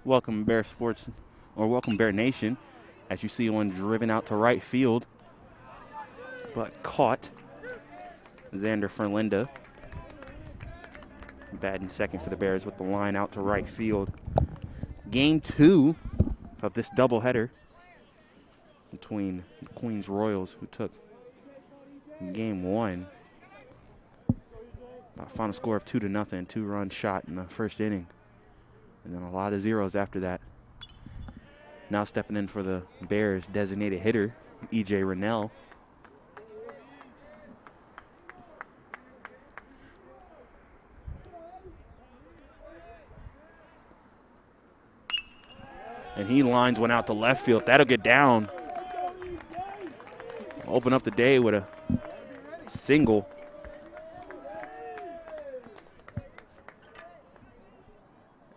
welcome Bear Sports, or welcome Bear Nation, as you see one driven out to right field, but caught. Xander Ferlinda batting second for the Bears with the line out to right field. Game 2 of this doubleheader between the Queens Royals, who took game 1 by a final score of 2-0, 2-run shot in the first inning. And then a lot of zeros after that. Now stepping in for the Bears' designated hitter, E.J. Rennell. And he lines one out to left field. That'll get down. Open up the day with a single.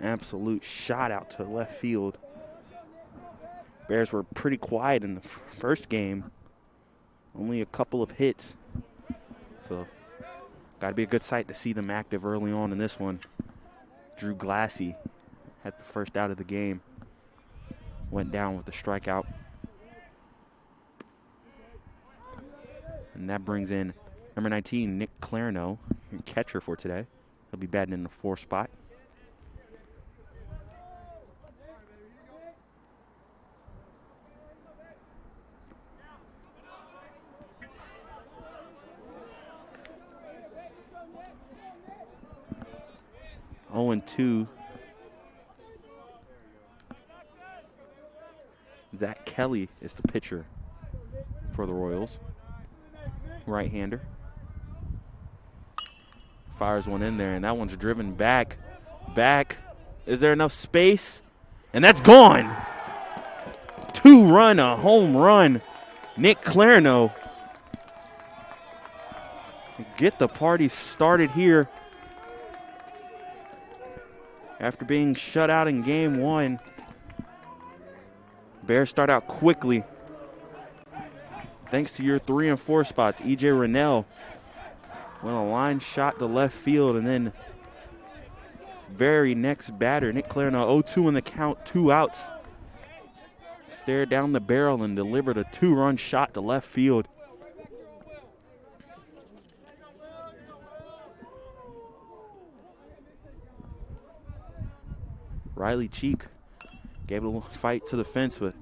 Absolute shot out to left field. Bears were pretty quiet in the first game. Only a couple of hits. So, got to be a good sight to see them active early on in this one. Drew Glassy had the first out of the game. Went down with a strikeout. And that brings in number 19, Nick Clarno, your catcher for today. He'll be batting in the 4th spot. Oh, and 2. Zach Kelly is the pitcher for the Royals. Right-hander. Fires one in there, and that one's driven back. Back. Is there enough space? And that's gone. 2-run, a home run. Nick Clarno. Get the party started here. After being shut out in game 1. Bears start out quickly. Thanks to your 3 and 4 spots, E.J. Rennell went a line shot to left field, and then very next batter, Nick Clarno, 0-2 in the count, 2 outs. Stared down the barrel and delivered a 2-run shot to left field. Riley Cheek gave it a little fight to the fence, but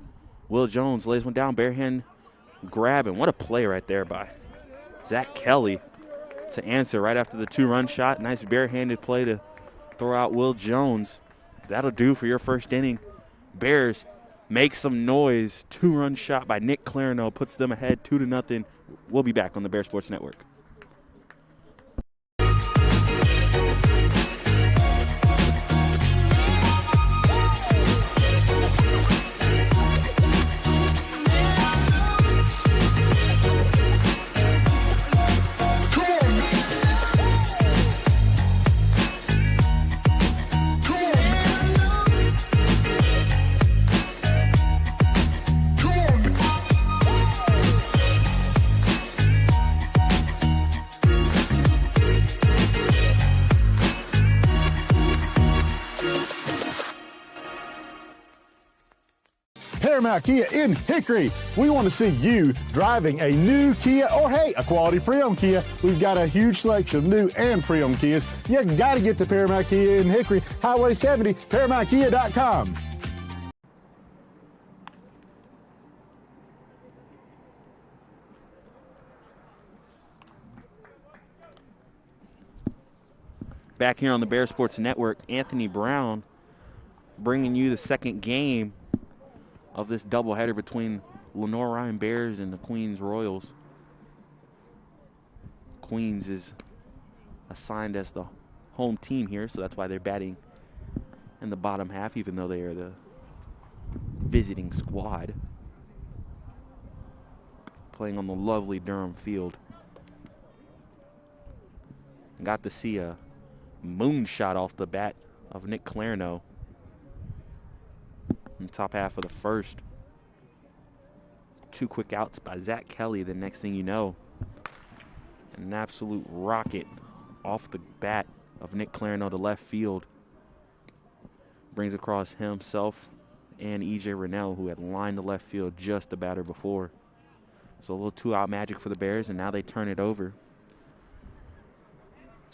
Will Jones lays one down, bare hand grab, and what a play right there by Zach Kelly to answer right after the 2-run shot. Nice barehanded play to throw out Will Jones. That'll do for your first inning. Bears make some noise. 2-run shot by Nick Clarno puts them ahead 2-0. We'll be back on the Bear Sports Network. Paramount Kia in Hickory. We want to see you driving a new Kia or, hey, a quality pre-owned Kia. We've got a huge selection of new and pre-owned Kias. You got to get to Paramount Kia in Hickory, Highway 70, ParamountKia.com. Back here on the Bear Sports Network, Anthony Brown bringing you the second game of this doubleheader between Lenoir-Rhyne Bears and the Queens Royals. Queens is assigned as the home team here, so that's why they're batting in the bottom half, even though they are the visiting squad. Playing on the lovely Durham field. Got to see a moonshot off the bat of Nick Clarno in the top half of the first. 2 quick outs by Zach Kelly. The next thing you know, an absolute rocket off the bat of Nick Clarno to left field. brings across himself and E.J. Rennell, who had lined the left field just the batter before. So a little two-out magic for the Bears, and now they turn it over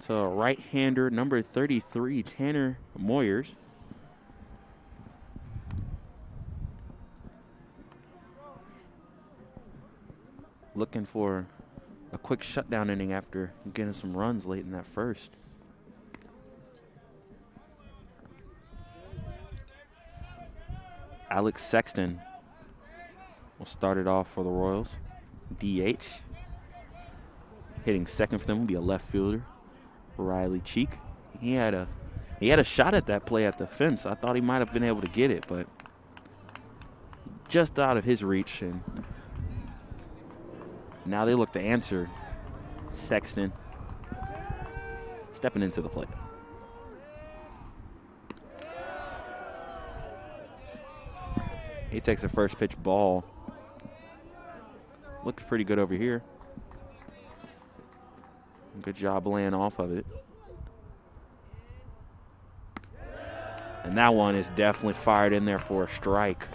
to right-hander number 33, Tanner Moyers. Looking for a quick shutdown inning after getting some runs late in that first. Alex Sexton will start it off for the Royals. DH. Hitting second for them will be a left fielder, Riley Cheek. He had a shot at that play at the fence. I thought he might have been able to get it, but just out of his reach. And now they look to answer. Sexton stepping into the plate. He takes a first pitch ball. Looked pretty good over here. Good job laying off of it. And that one is definitely fired in there for a strike.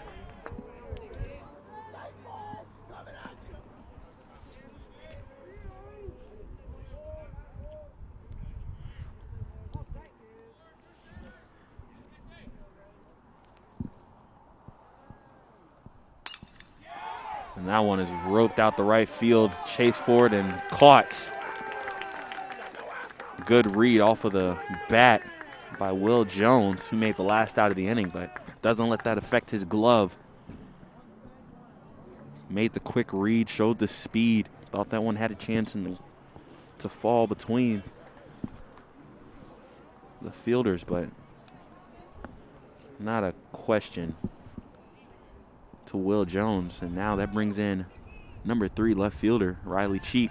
And that one is roped out the right field, chased forward and caught. Good read off of the bat by Will Jones, who made the last out of the inning, but doesn't let that affect his glove. Made the quick read, showed the speed. Thought that one had a chance to fall between the fielders, but not a question to Will Jones. And now that brings in number 3 left fielder, Riley Cheek.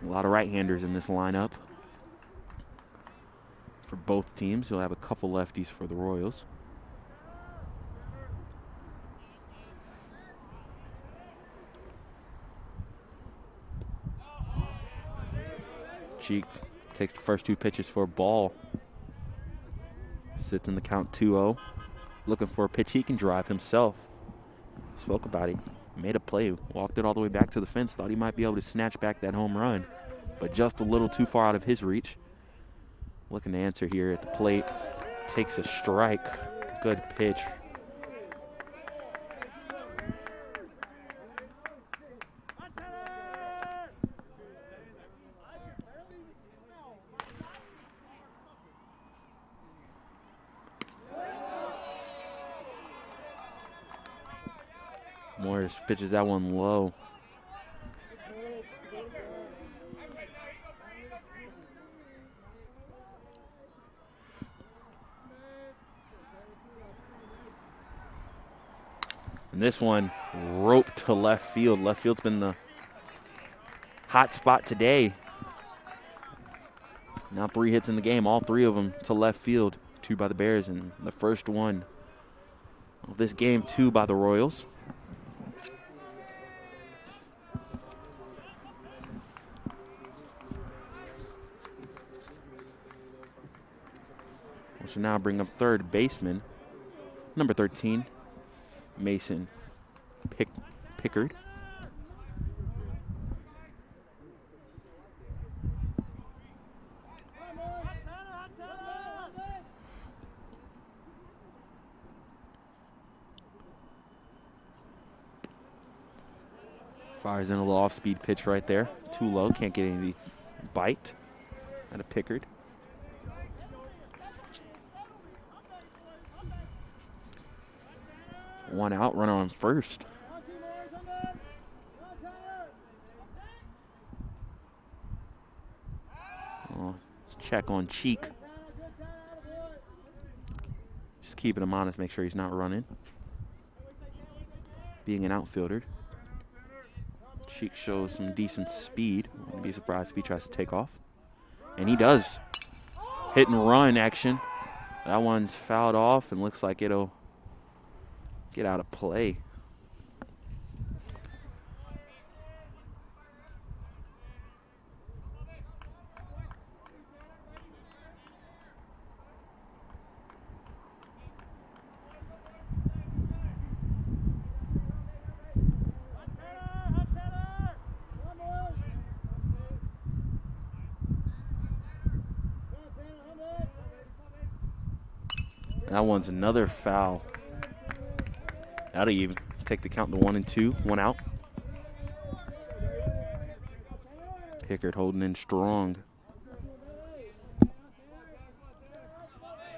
A lot of right-handers in this lineup for both teams. You'll have a couple lefties for the Royals. Cheek takes the first 2 pitches for a ball. Sits in the count 2-0. Looking for a pitch he can drive himself. Spoke about it. Made a play. Walked it all the way back to the fence. Thought he might be able to snatch back that home run. But just a little too far out of his reach. Looking to answer here at the plate. Takes a strike. Good pitch. Morris pitches that one low. And this one roped to left field. Left field's been the hot spot today. Now 3 hits in the game, all 3 of them to left field. 2 by the Bears, and the first one of this game, 2 by the Royals. Which will now bring up third baseman, number 13, Mason Pickard. Fires in a little off-speed pitch right there. Too low, can't get any bite out of Pickard. One out, runner on first. Oh, check on Cheek. Just keeping him honest, make sure he's not running. Being an outfielder, Cheek shows some decent speed. Wouldn't be surprised if he tries to take off. And he does. Hit and run action. That one's fouled off and looks like it'll get out of play. That one's another foul. That'll even take the count to 1-2, 1 out. Pickard holding in strong.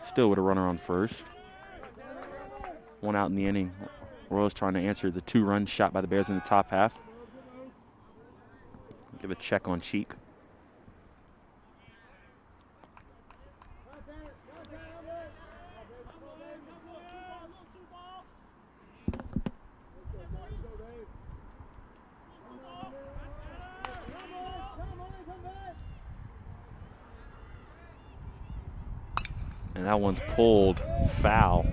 Still with a runner on first. 1 out in the inning. Royals trying to answer the 2-run shot by the Bears in the top half. Give a check on Cheek. And that one's pulled foul.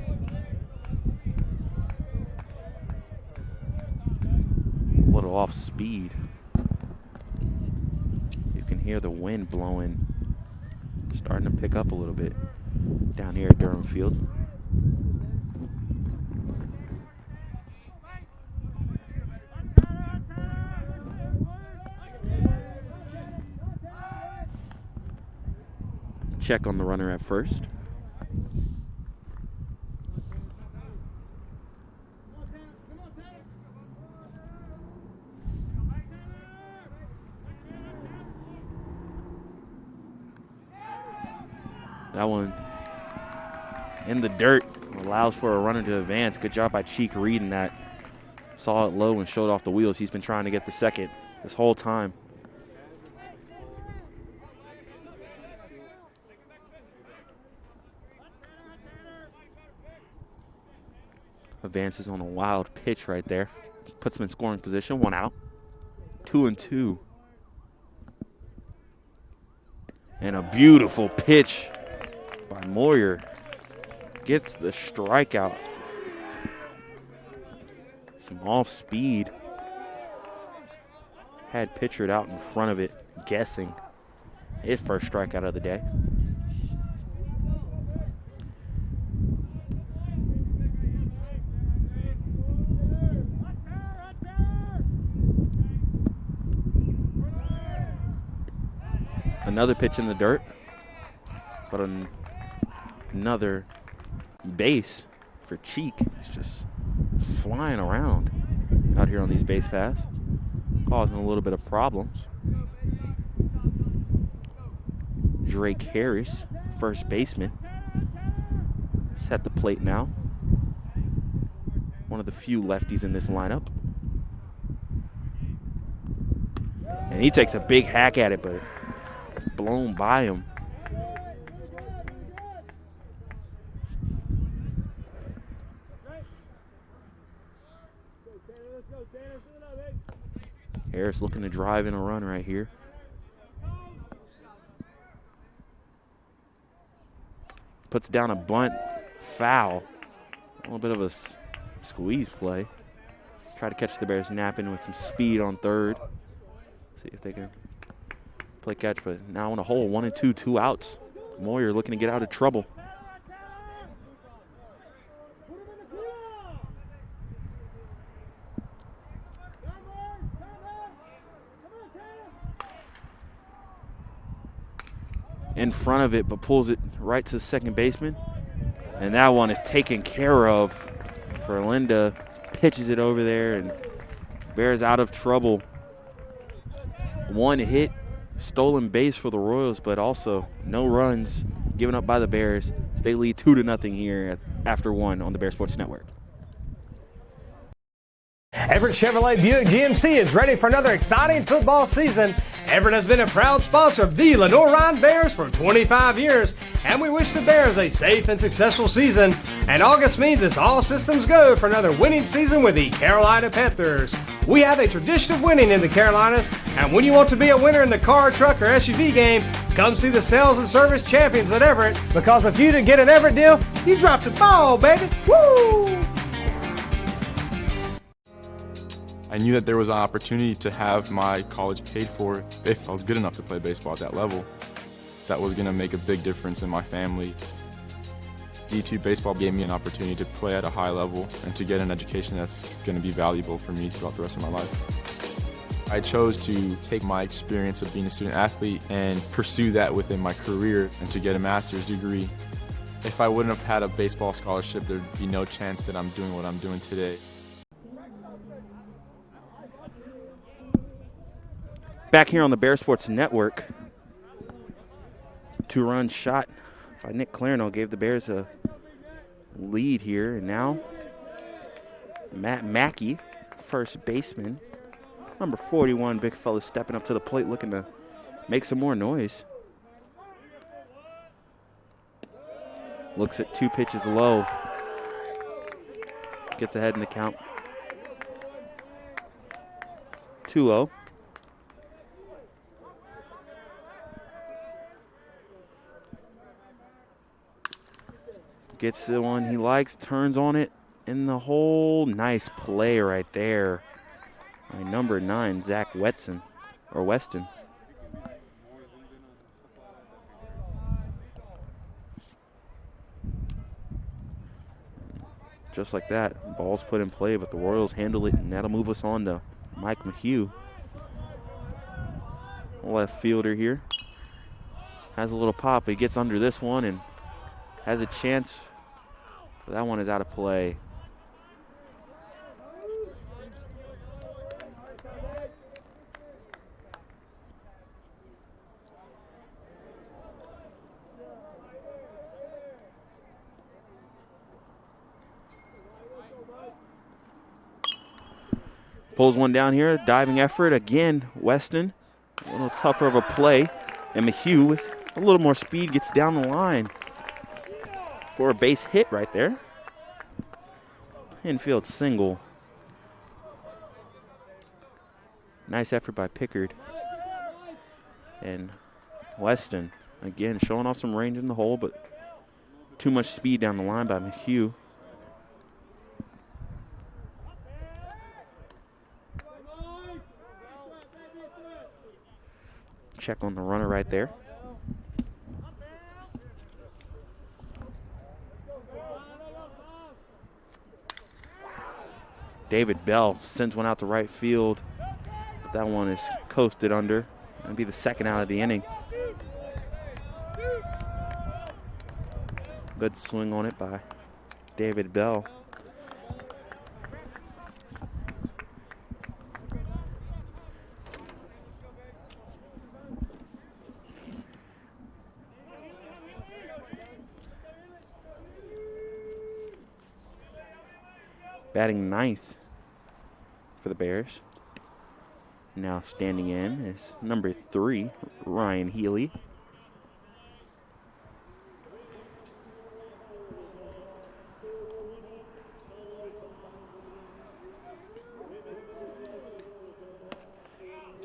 A little off speed. You can hear the wind blowing, starting to pick up a little bit down here at Durham Field. Check on the runner at first. That one in the dirt, allows for a runner to advance. Good job by Cheek reading that. Saw it low and showed off the wheels. He's been trying to get the second this whole time. Advances on a wild pitch right there. Puts him in scoring position. 1 out. 2-2. And a beautiful pitch by Moyer. Gets the strikeout. Some off speed. Had Pitchard out in front of it, guessing. His first strikeout of the day. Another pitch in the dirt, but another base for Cheek. He's just flying around out here on these base paths, causing a little bit of problems. Drake Harris, first baseman, is at the plate now. One of the few lefties in this lineup. And he takes a big hack at it, but blown by him. Harris looking to drive in a run right here. Puts down a bunt, foul. A little bit of a squeeze play. Try to catch the Bears napping with some speed on third. See if they can play catch, but now in a hole, 1-2, 2 outs. Moyer looking to get out of trouble. In front of it, but pulls it right to the second baseman. And that one is taken care of for Linda. Pitches it over there, and Bears out of trouble. One hit, stolen base for the Royals, but also no runs given up by the Bears. They lead 2-0 here after 1 on the Bear Sports Network. Everett Chevrolet Buick GMC is ready for another exciting football season. Everett has been a proud sponsor of the Lenoir-Rhyne Bears for 25 years, and we wish the Bears a safe and successful season. And August means it's all systems go for another winning season with the Carolina Panthers. We have a tradition of winning in the Carolinas, and when you want to be a winner in the car, truck, or SUV game, come see the sales and service champions at Everett, because if you didn't get an Everett deal, you dropped the ball, baby. Woo! I knew that there was an opportunity to have my college paid for if I was good enough to play baseball at that level. That was going to make a big difference in my family. D2 baseball gave me an opportunity to play at a high level and to get an education that's going to be valuable for me throughout the rest of my life. I chose to take my experience of being a student athlete and pursue that within my career and to get a master's degree. If I wouldn't have had a baseball scholarship, there'd be no chance that I'm doing what I'm doing today. Back here on the Bear Sports Network, 2-run shot by Nick Clarno gave the Bears a lead here. And now Matt Mackey, first baseman, number 41, big fella stepping up to the plate looking to make some more noise. Looks at 2 pitches low. Gets ahead in the count. 2-0. Gets the one he likes, turns on it in the hole. Nice play right there by number 9, Zach Weston. Just like that, ball's put in play, but the Royals handle it, and that'll move us on to Mike McHugh. Left fielder here. Has a little pop. He gets under this one and has a chance. That one is out of play. Pulls one down here, diving effort again. Weston, a little tougher of a play. And McHugh with a little more speed gets down the line for a base hit right there. Infield single. Nice effort by Pickard. And Weston, again, showing off some range in the hole, but too much speed down the line by McHugh. Check on the runner right there. David Bell sends one out to right field. But that one is coasted under. That'll be the second out of the inning. Good swing on it by David Bell. Batting ninth for the Bears. Now standing in is number 3, Ryan Healy.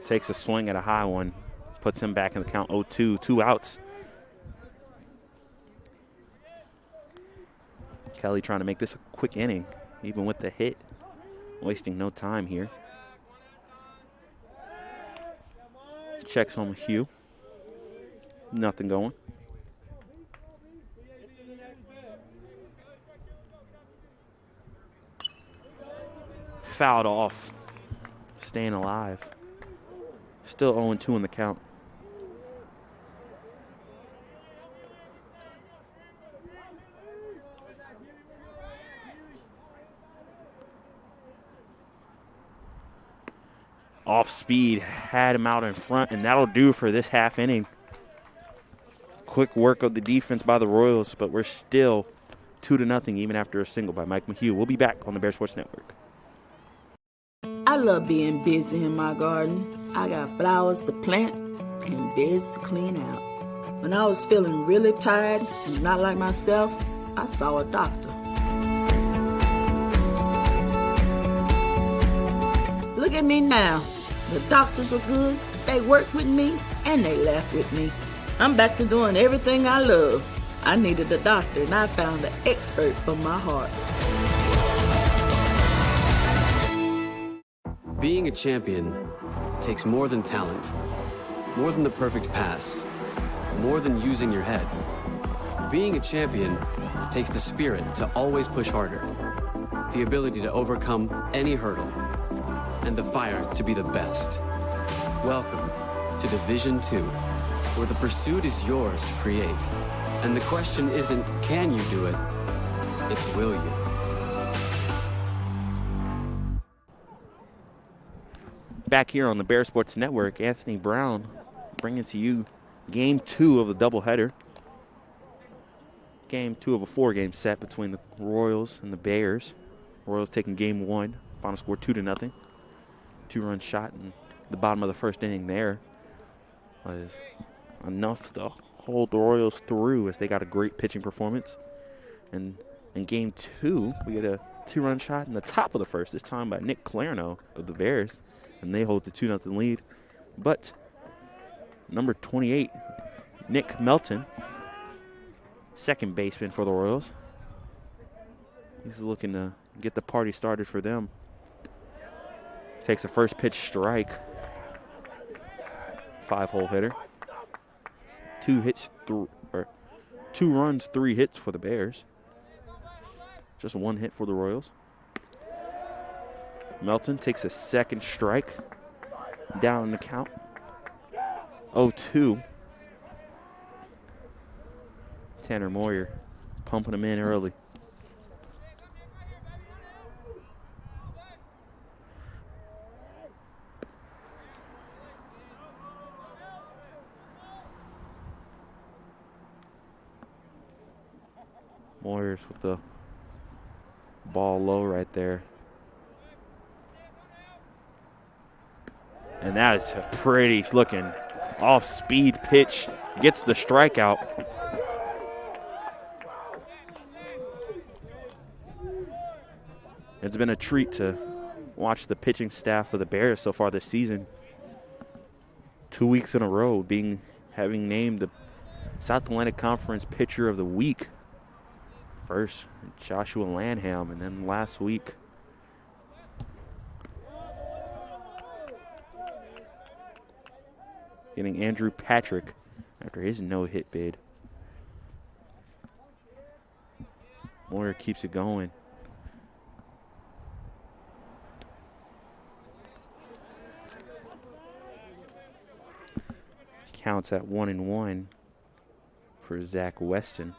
Takes a swing at a high one. Puts him back in the count 0-2, 2 outs. Kelly trying to make this a quick inning. Even with the hit, wasting no time here. Checks on Hugh. Nothing going. Fouled off. Staying alive. Still 0-2 in the count. Off speed, had him out in front, and that'll do for this half inning. Quick work of the defense by the Royals, but we're still 2-0 even after a single by Mike McHugh. We'll be back on the Bear Sports Network. I love being busy in my garden. I got flowers to plant and beds to clean out. When I was feeling really tired and not like myself, I saw a doctor. Look at me now. The doctors were good, they worked with me, and they laughed with me. I'm back to doing everything I love. I needed a doctor, and I found an expert for my heart. Being a champion takes more than talent, more than the perfect pass, more than using your head. Being a champion takes the spirit to always push harder, the ability to overcome any hurdle, and the fire to be the best. Welcome to Division II. where the pursuit is yours to create. And the question isn't, can you do it? It's, will you? Back here on the Bear Sports Network, Anthony Brown bringing to you Game 2 of the doubleheader. Game 2 of a 4-game set between the Royals and the Bears. Royals taking Game 1. Final score 2-0. 2-run shot in the bottom of the first inning there was enough to hold the Royals through as they got a great pitching performance. And in Game 2, we get a 2-run shot in the top of the first, this time by Nick Clarno of the Bears, and they hold the 2-0 lead. But number 28, Nick Melton, second baseman for the Royals, he's looking to get the party started for them. Takes a first pitch strike. 5-hole hitter. 2 runs, 3 hits for the Bears. Just 1 hit for the Royals. Melton takes a second strike. Down in the count. 0-2. Tanner Moyer pumping him in early. Moyers with the ball low right there. And that is a pretty looking off-speed pitch. Gets the strikeout. It's been a treat to watch the pitching staff of the Bears so far this season. 2 weeks in a row having named the South Atlantic Conference Pitcher of the Week. First, Joshua Lanham, and then last week, getting Andrew Patrick after his no-hit bid. Moyer keeps it going. Counts at 1-1 for Zach Weston.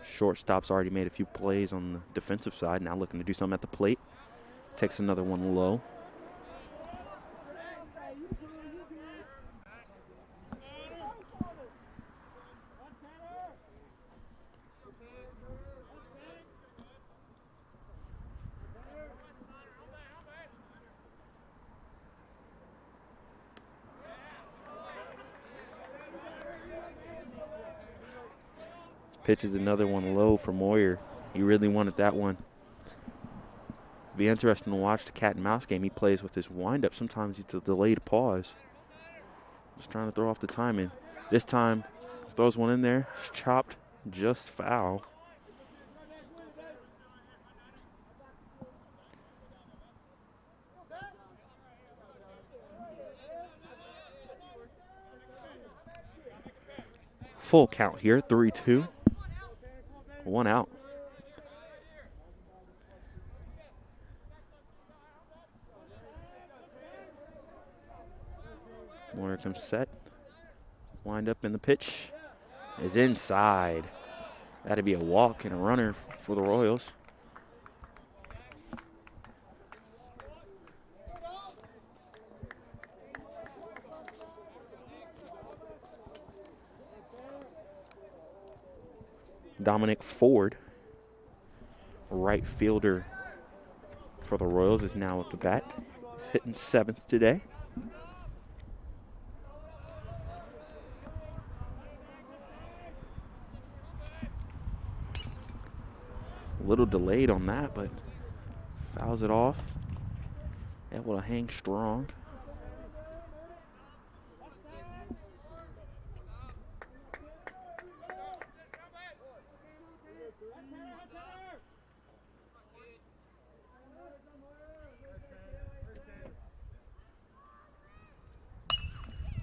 Shortstop's already made a few plays on the defensive side. Now looking to do something at the plate. Takes another one low. Pitches another one low for Moyer. He really wanted that one. Be interesting to watch the cat and mouse game he plays with his windup. Sometimes it's a delayed pause. Just trying to throw off the timing. This time, throws one in there. It's chopped just foul. Full count here, 3-2. 1 out. Moyer comes set. Wind up in the pitch. Is inside. That'd be a walk and a runner for the Royals. Dominic Ford, right fielder for the Royals, is now at the bat. He's hitting 7th today. A little delayed on that, but fouls it off. Able to hang strong.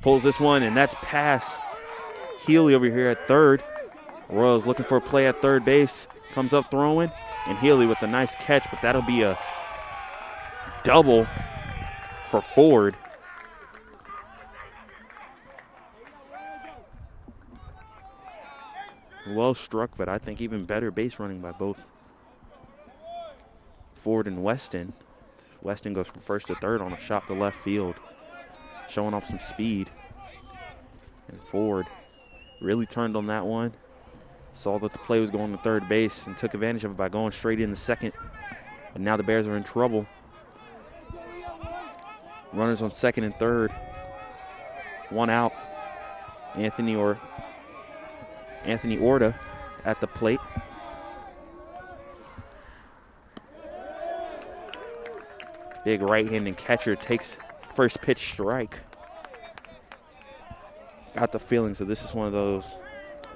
Pulls this one, and that's past Healy over here at third. Royals looking for a play at third base. Comes up throwing, and Healy with a nice catch, but that'll be a double for Ford. Well struck, but I think even better base running by both Ford and Weston. Weston goes from first to third on a shot to left field, showing off some speed. And Ford really turned on that one. Saw that the play was going to third base and took advantage of it by going straight in the second. And now the Bears are in trouble. Runners on second and third. One out. Anthony Orta at the plate. Big right-handed catcher takes first pitch strike. Got the feeling, so this is one of those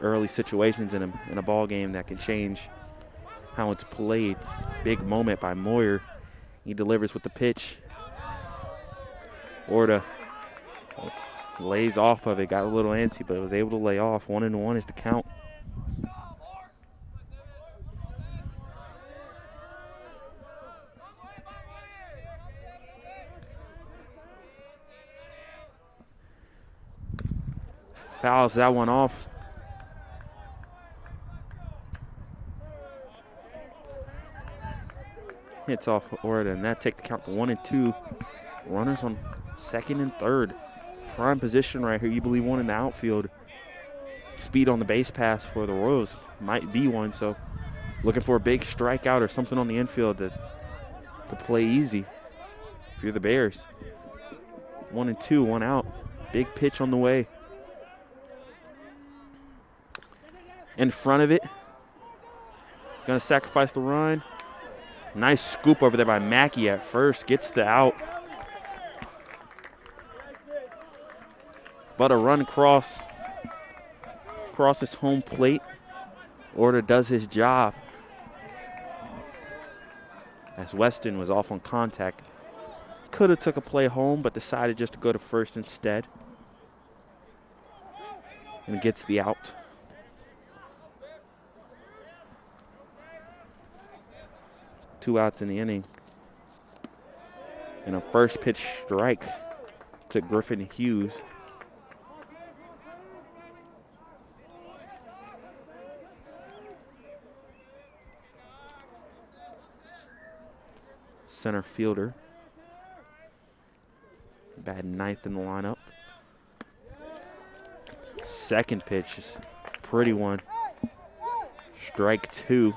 early situations in a ball game that can change how it's played. Big moment by Moyer. He delivers with the pitch. Orta lays off of it, got a little antsy, but was able to lay off. 1-1 is the count. Fouls that one off. Hits off Orta, and that take the count to 1-2. Runners on second and third. Prime position right here. You believe one in the outfield. Speed on the base pass for the Royals might be one, so looking for a big strikeout or something on the infield to play easy if you're the Bears. 1-2, one out. Big pitch on the way. In front of it. Gonna sacrifice the run. Nice scoop over there by Mackey at first. Gets the out. But a run crosses home plate. Orta does his job. As Weston was off on contact. Could have took a play home, but decided just to go to first instead. And gets the out. Two outs in the inning. And a first pitch strike to Griffin Hughes. Center fielder. Batting ninth in the lineup. Second pitch is a pretty one. Strike two.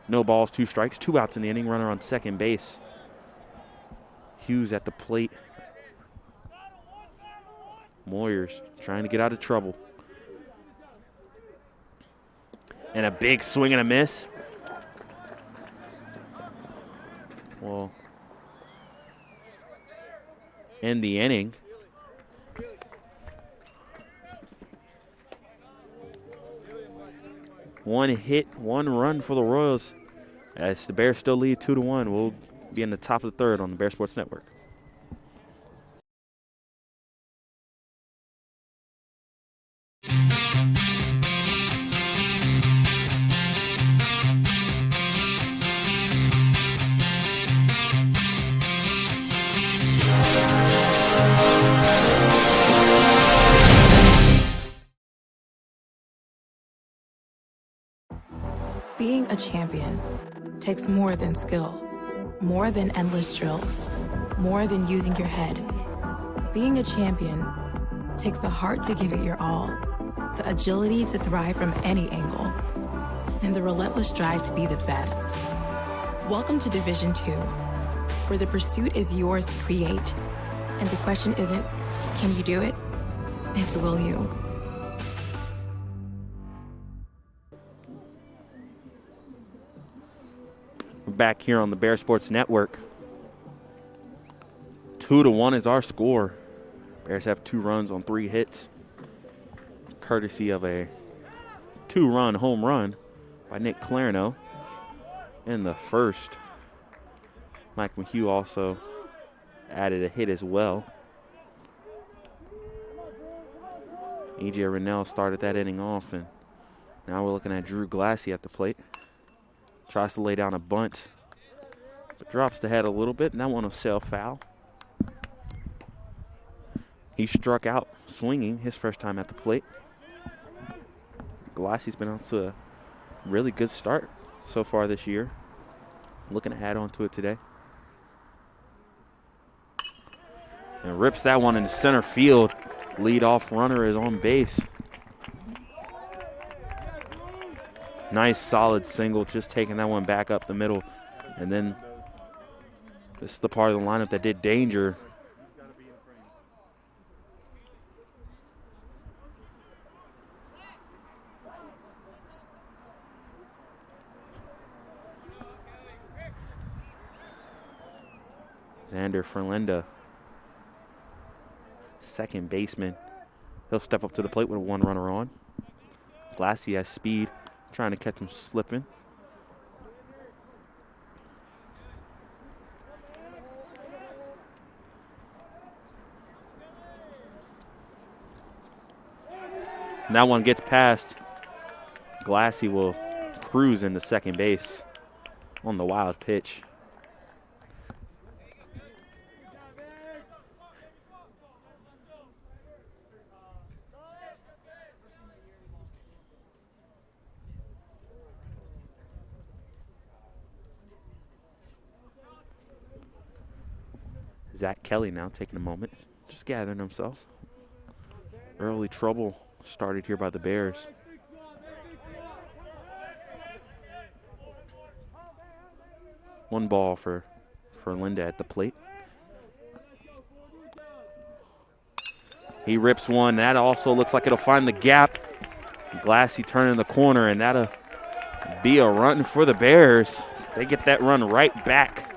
No balls, 2 strikes, 2 outs in the inning. Runner on second base. Hughes at the plate. Moyers trying to get out of trouble. And a big swing and a miss. Well, end the inning. One hit, 1 run for the Royals. As the Bears still lead 2-1, we'll be in the top of the third on the Bear Sports Network. Being a champion takes more than skill, more than endless drills, more than using your head. Being a champion takes the heart to give it your all, the agility to thrive from any angle, and the relentless drive to be the best. Welcome to Division 2, where the pursuit is yours to create, and the question isn't, can you do it? It's will you? Back here on the Bear Sports Network. 2-1 is our score. Bears have 2 runs on 3 hits, courtesy of a 2-run home run by Nick Clarno in the first. Mike McHugh also added a hit as well. E.J. Rennell started that inning off, and now we're looking at Drew Glassy at the plate. Tries to lay down a bunt, but drops the head a little bit, and that one will sail foul. He struck out swinging his first time at the plate. Galassi's been on to a really good start so far this year. Looking to add on to it today. And rips that one into center field. Leadoff runner is on base. Nice solid single, just taking that one back up the middle. And then this is the part of the lineup that did danger. Xander Ferlinda, second baseman. He'll step up to the plate with one runner on. Glassy has speed, trying to catch him slipping. And that one gets past. Glassy will cruise into second base on the wild pitch. Zach Kelly now taking a moment, just gathering himself. Early trouble started here by the Bears. One ball for Linda at the plate. He rips one. That also looks like it'll find the gap. Glassy turning the corner, and that'll be a run for the Bears. They get that run right back.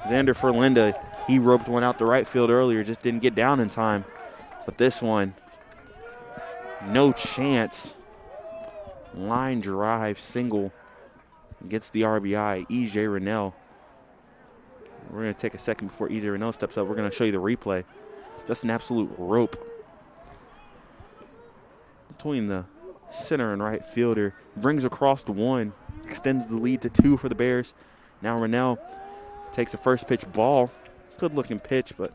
Xander Ferlinda, he roped one out the right field earlier, just didn't get down in time. But this one, no chance. Line drive, single, gets the RBI. E.J. Rennell. We're going to take a second before E.J. Rennell steps up. We're going to show you the replay. Just an absolute rope between the center and right fielder. Brings across to one, extends the lead to 2 for the Bears. Now Rennell takes a first pitch ball. Good looking pitch, but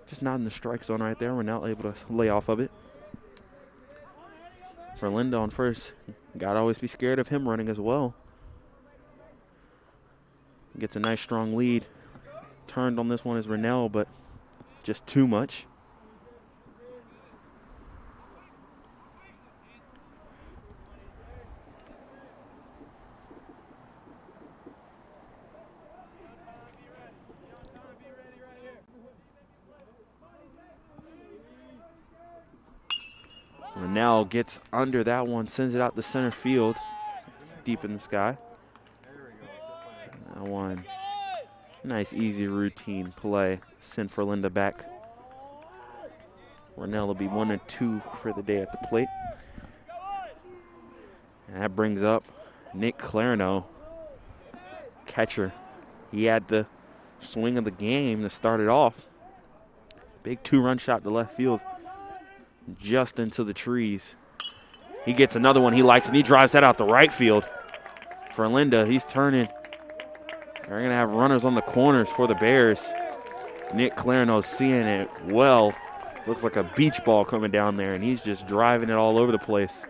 just not in the strike zone right there. We're not able to lay off of it. For Linda on first, got to always be scared of him running as well. Gets a nice strong lead. Turned on this one is Rennell, but just too much. Rennell gets under that one, sends it out to center field. It's deep in the sky. That one, nice easy routine play. Send Ferlinda back. Rennell will be 1-2 for the day at the plate. And that brings up Nick Clarino, catcher. He had the swing of the game to start it off. Big 2-run shot to left field. Just into the trees. He gets another one he likes, and he drives that out the right field. For Linda, he's turning. They're going to have runners on the corners for the Bears. Nick Clarino seeing it well. Looks like a beach ball coming down there, and he's just driving it all over the place.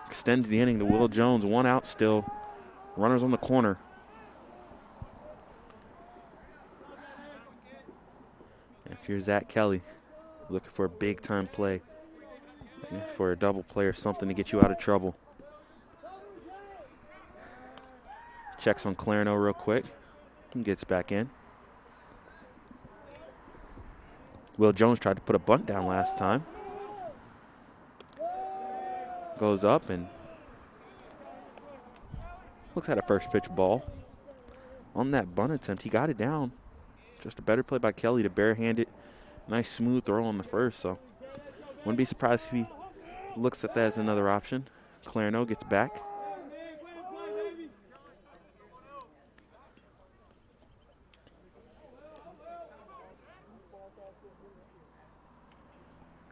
Extends the inning to Will Jones. 1 out still. Runners on the corner. Here's Zach Kelly looking for a big-time play, for a double play or something to get you out of trouble. Checks on Clarino real quick and gets back in. Will Jones tried to put a bunt down last time. Goes up and looks at a first pitch ball. On that bunt attempt, he got it down. Just a better play by Kelly to barehand it. Nice smooth throw on the first, so wouldn't be surprised if he looks at that as another option. Clarino gets back.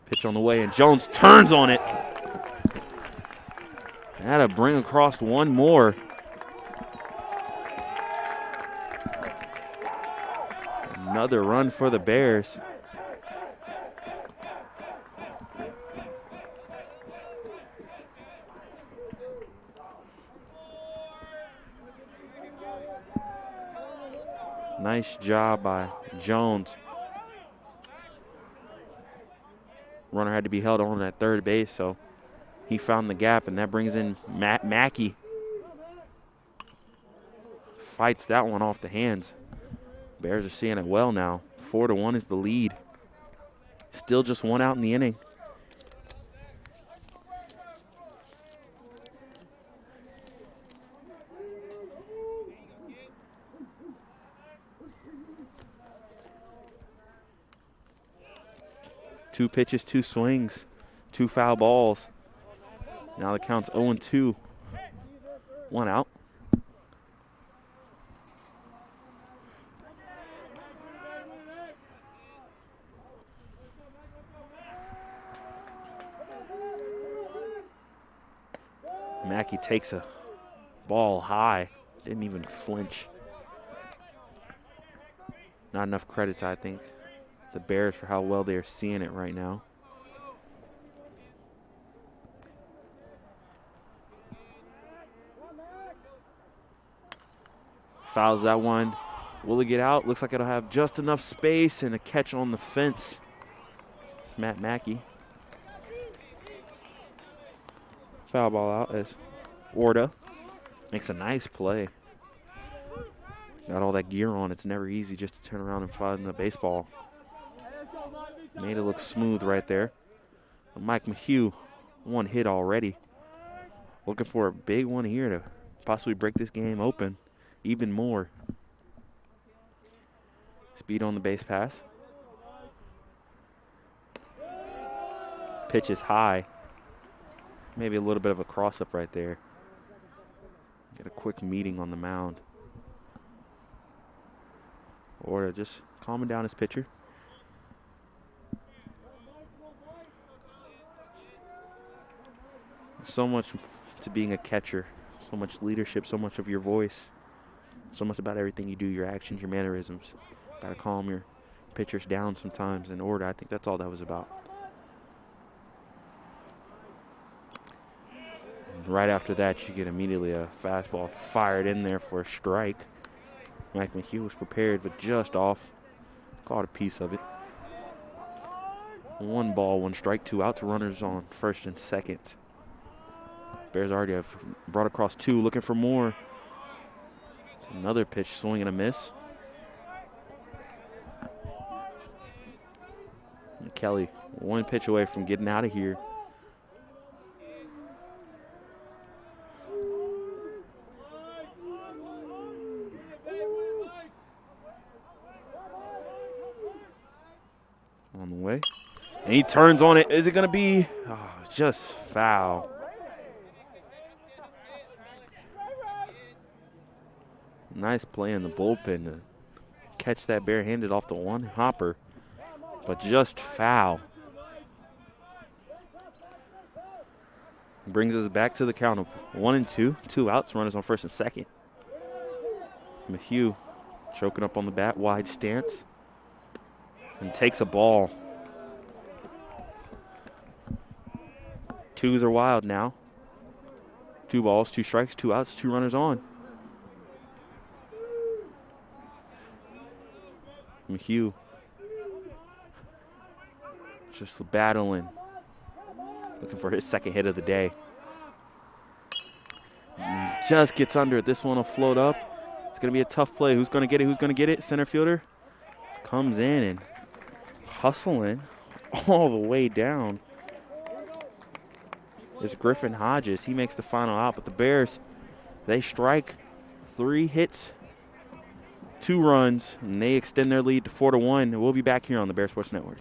Pitch on the way, and Jones turns on it. That'll bring across one more. Another run for the Bears. Nice job by Jones. Runner had to be held on at third base, so he found the gap, and that brings in Mackey. Fights that one off the hands. Bears are seeing it well now. 4-1 is the lead. Still just one out in the inning. Two pitches, two swings, two foul balls. Now the count's 0-2. One out. Mackey takes a ball high. Didn't even flinch. Not enough credits, I think, the Bears for how well they're seeing it right now. Fouls that one. Will it get out? Looks like it'll have just enough space and a catch on the fence. It's Matt Mackey. Foul ball out as Orta makes a nice play. Got all that gear on. It's never easy just to turn around and find the baseball. Made it look smooth right there. Mike Mahue, one hit already. Looking for a big one here to possibly break this game open even more. Speed on the base pass. Pitch is high. Maybe a little bit of a cross-up right there. Get a quick meeting on the mound. Or just calming down his pitcher. So much to being a catcher. So much leadership, so much of your voice. So much about everything you do, your actions, your mannerisms. Got to calm your pitchers down sometimes in order. I think that's all that was about. And right after that, you get immediately a fastball fired in there for a strike. Mike Mahue was prepared, but just off. Caught a piece of it. 1 ball, 1 strike, 2 outs. Runners on first and second. Bears already have brought across 2, looking for more. It's another pitch, swing and a miss. And Kelly, 1 pitch away from getting out of here. On the way. And he turns on it. Is it going to be? Oh, just foul. Nice play in the bullpen to catch that barehanded off the one hopper, but just foul. Brings us back to the count of 1-2. 2 outs, runners on first and second. Mahue choking up on the bat, wide stance, and takes a ball. 2s are wild now. 2 balls, 2 strikes, 2 outs, 2 runners on. Mahue just battling, looking for his second hit of the day. Just gets under it. This one will float up. It's going to be a tough play. Who's going to get it? Who's going to get it? Center fielder comes in and hustling all the way down is Griffin Hodges. He makes the final out, but the Bears, they strike. 3 hits, 2 runs, and they extend their lead to 4-1. We'll be back here on the Bear Sports Network.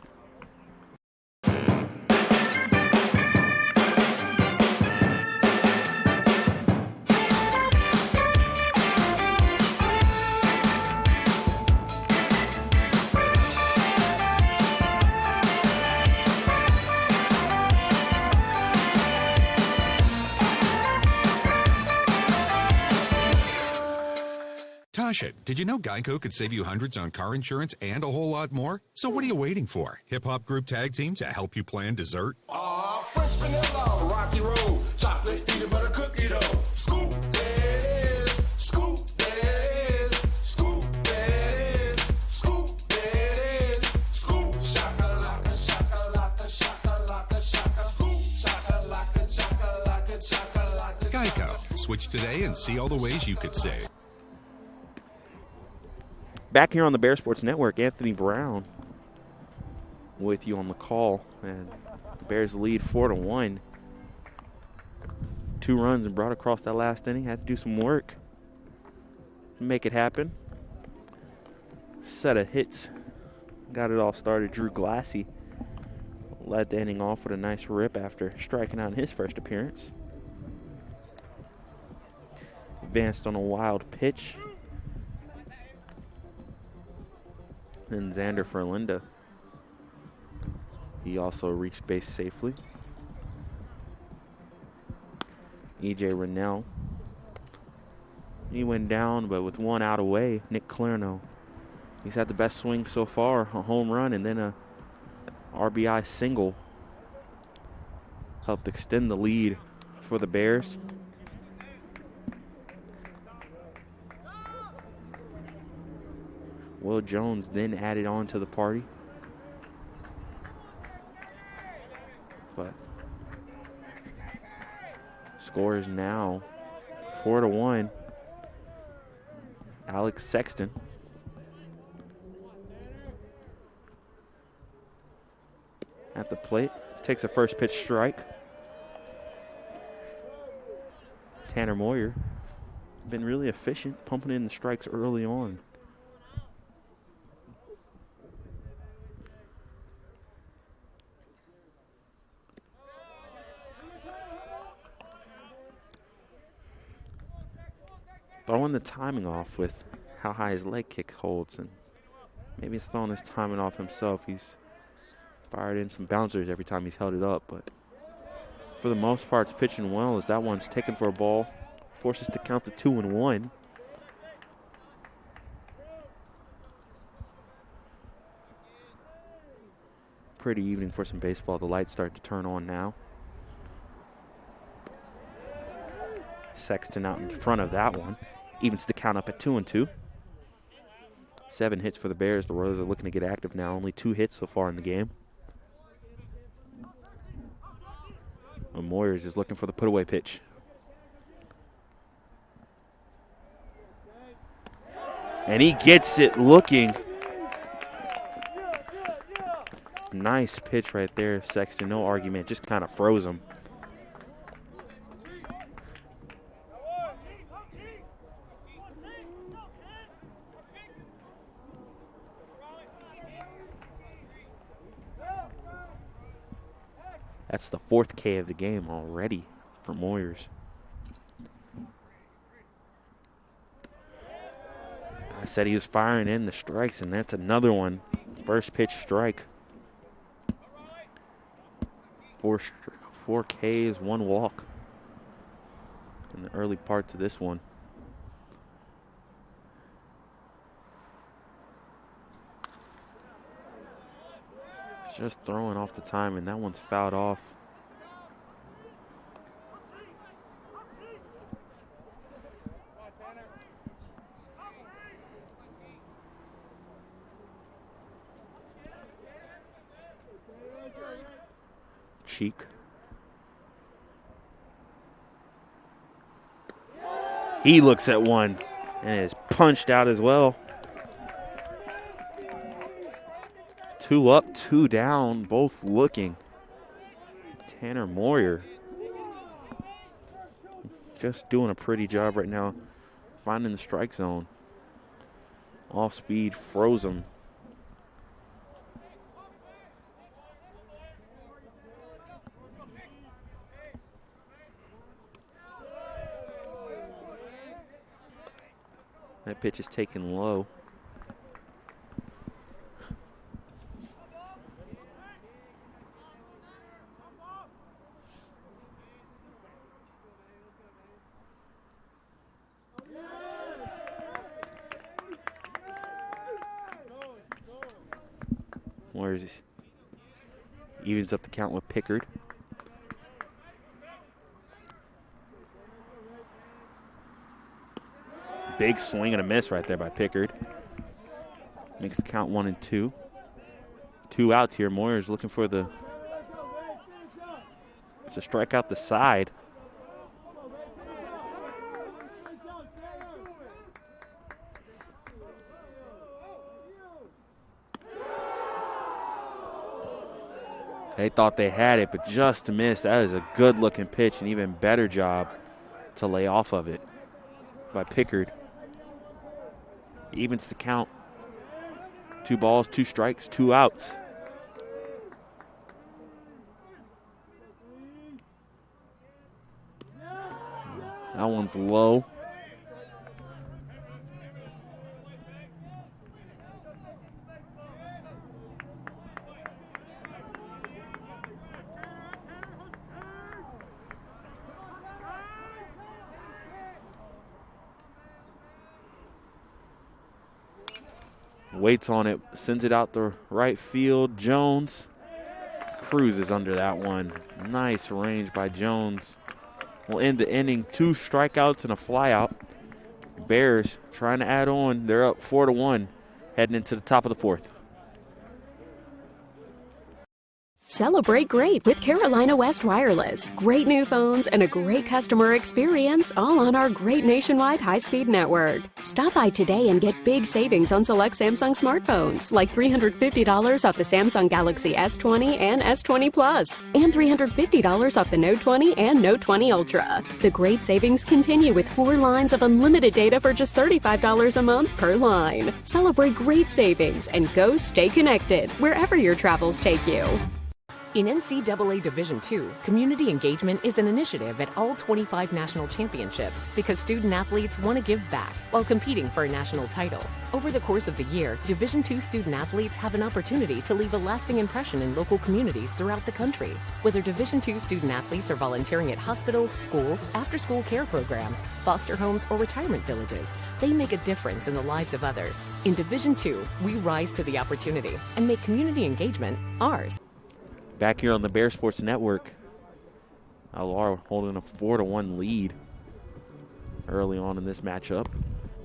Squash it. Did you know Geico could save you hundreds on car insurance and a whole lot more? So what are you waiting for? Hip Hop Group Tag Team to help you plan dessert? French vanilla, rocky road, chocolate peanut butter cookie dough. Scoop this, scoop this, scoop this, scoop this, scoop shakalaka, shakalaka, shakalaka, shaka, scoop shakalaka, shakalaka, shakalaka. Geico. Switch today and see all the ways you could save. Back here on the Bear Sports Network, Anthony Brown with you on the call, and the Bears lead 4-1. 2 runs and brought across that last inning. Had to do some work to make it happen. Set of hits got it all started. Drew Glassy led the inning off with a nice rip after striking out in his first appearance. Advanced on a wild pitch. Then Xander Ferlinda. He also reached base safely. E.J. Rennell. He went down, but with 1 out away, Nick Clarno. He's had the best swing so far, a home run and then a RBI single. Helped extend the lead for the Bears. Will Jones then added on to the party. But score is now 4-1. Alex Sexton. At the plate. Takes a first pitch strike. Tanner Moyer. Been really efficient, pumping in the strikes early on. Throwing the timing off with how high his leg kick holds, and maybe he's throwing his timing off himself. He's fired in some bouncers every time he's held it up, but for the most part, it's pitching well as that one's taken for a ball. Forces to count to 2-1. Pretty evening for some baseball. The lights start to turn on now. Sexton out in front of that one. Evens the count up at 2-2. 7 hits for the Bears. The Royals are looking to get active now. Only 2 hits so far in the game. And Moyers is looking for the put-away pitch. And he gets it looking. Nice pitch right there, Sexton. No argument. Just kind of froze him. That's the 4th K of the game already for Moyers. I said he was firing in the strikes, and that's another one. First pitch strike. 4 Ks, 1 walk in the early parts of this one. Just throwing off the time, and that one's fouled off. Cheek. He looks at one and is punched out as well. 2 up, 2 down, both looking. Tanner Moyer just doing a pretty job right now, finding the strike zone. Off speed, froze him. That pitch is taken low. Moyers evens up the count with Pickard. Big swing and a miss right there by Pickard. Makes the count 1-2. 2 outs here. Moyers looking for to strike out the side. They thought they had it, but just missed. That is a good-looking pitch, an even better job to lay off of it by Pickard. Evens the count. 2 balls, 2 strikes, 2 outs. That one's low. Waits on it, sends it out the right field. Jones cruises under that one. Nice range by Jones. Will end the inning. 2 strikeouts and a flyout. Bears trying to add on. They're up 4-1 heading into the top of the 4th. Celebrate great with Carolina West Wireless. Great new phones and a great customer experience, all on our great nationwide high-speed network. Stop by today and get big savings on select Samsung smartphones, like $350 off the Samsung Galaxy S20 and S20 Plus, and $350 off the Note 20 and Note 20 Ultra. The great savings continue with 4 lines of unlimited data for just $35 a month per line. Celebrate great savings and go stay connected wherever your travels take you. In NCAA Division II, community engagement is an initiative at all 25 national championships because student-athletes want to give back while competing for a national title. Over the course of the year, Division II student-athletes have an opportunity to leave a lasting impression in local communities throughout the country. Whether Division II student-athletes are volunteering at hospitals, schools, after-school care programs, foster homes, or retirement villages, they make a difference in the lives of others. In Division II, we rise to the opportunity and make community engagement ours. Back here on the Bear Sports Network, Alar holding a 4-1 lead early on in this matchup.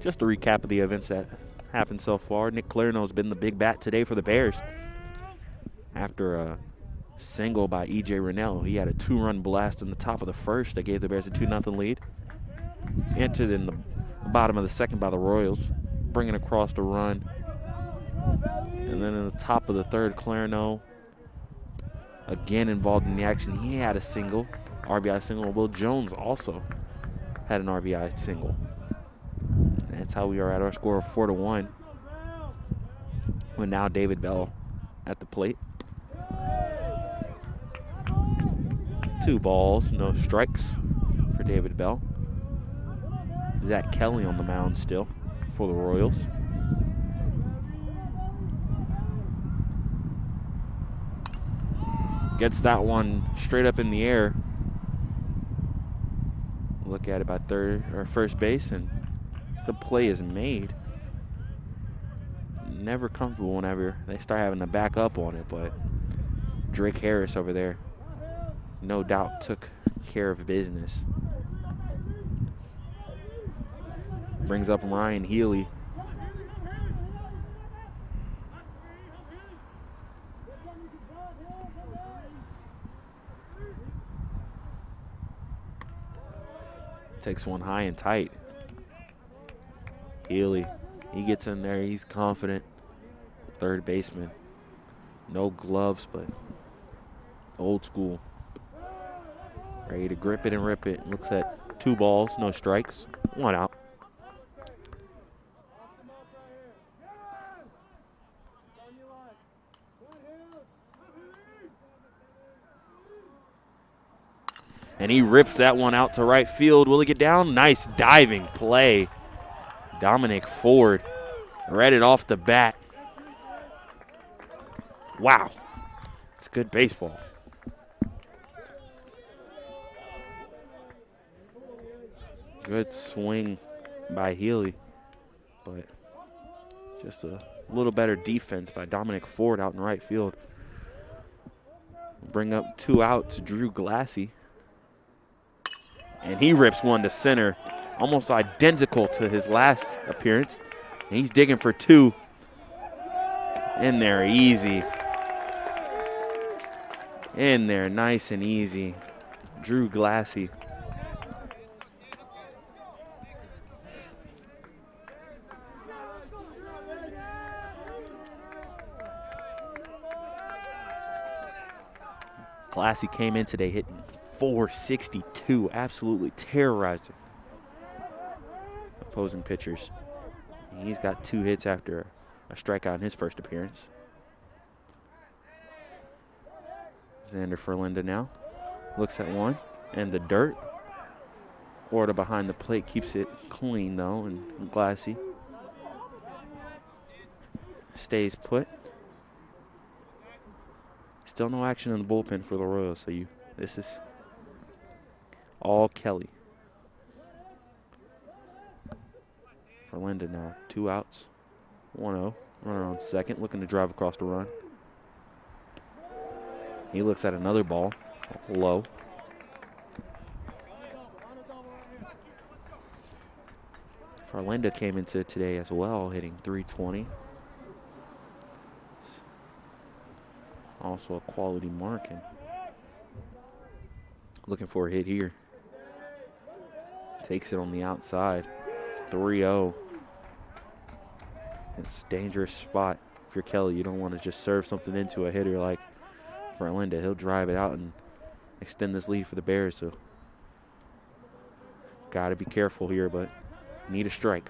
Just a recap of the events that happened so far. Nick Clarino has been the big bat today for the Bears. After a single by E.J. Rinello, he had a 2-run blast in the top of the first that gave the Bears a 2-0 lead. Entered in the bottom of the second by the Royals, bringing across the run. And then in the top of the third, Clarino again involved in the action. He had a single, RBI single. Will Jones also had an RBI single. That's how we are at our score of 4-1. With now David Bell at the plate. 2 balls, no strikes for David Bell. Zach Kelly on the mound still for the Royals. Gets that one straight up in the air. Look at it by first base, and the play is made. Never comfortable whenever they start having to back up on it, but Drake Harris over there, no doubt, took care of business. Brings up Ryan Healy. Takes one high and tight. Healy, he gets in there, he's confident. Third baseman. No gloves, but old school. Ready to grip it and rip it. Looks at 2 balls, no strikes, 1 out. And he rips that one out to right field. Will he get down? Nice diving play. Dominic Ford read it off the bat. Wow. It's good baseball. Good swing by Healy. But Just a little better defense by Dominic Ford out in right field. Bring up 2 outs, Drew Glassy. And he rips one to center, almost identical to his last appearance. And he's digging for 2. In there, easy. In there, nice and easy. Drew Glassy. Glassy came in today hitting .462, absolutely terrorizing opposing pitchers. He's got 2 hits after a strikeout in his first appearance. Xander Ferlinda now looks at 1 and the dirt. Orta behind the plate keeps it clean though, and Glassy stays put. Still no action in the bullpen for the Royals, so this is all Kelly. Ferlinda now, 2 outs, 1-0. Runner on second, looking to drive across the run. He looks at another ball, low. Ferlinda came into today as well, hitting .320. Also a quality mark, and looking for a hit here. Takes it on the outside, 3-0. It's a dangerous spot if you're Kelly. You don't want to just serve something into a hitter like Ferlinda. He'll drive it out and extend this lead for the Bears, so got to be careful here, but need a strike.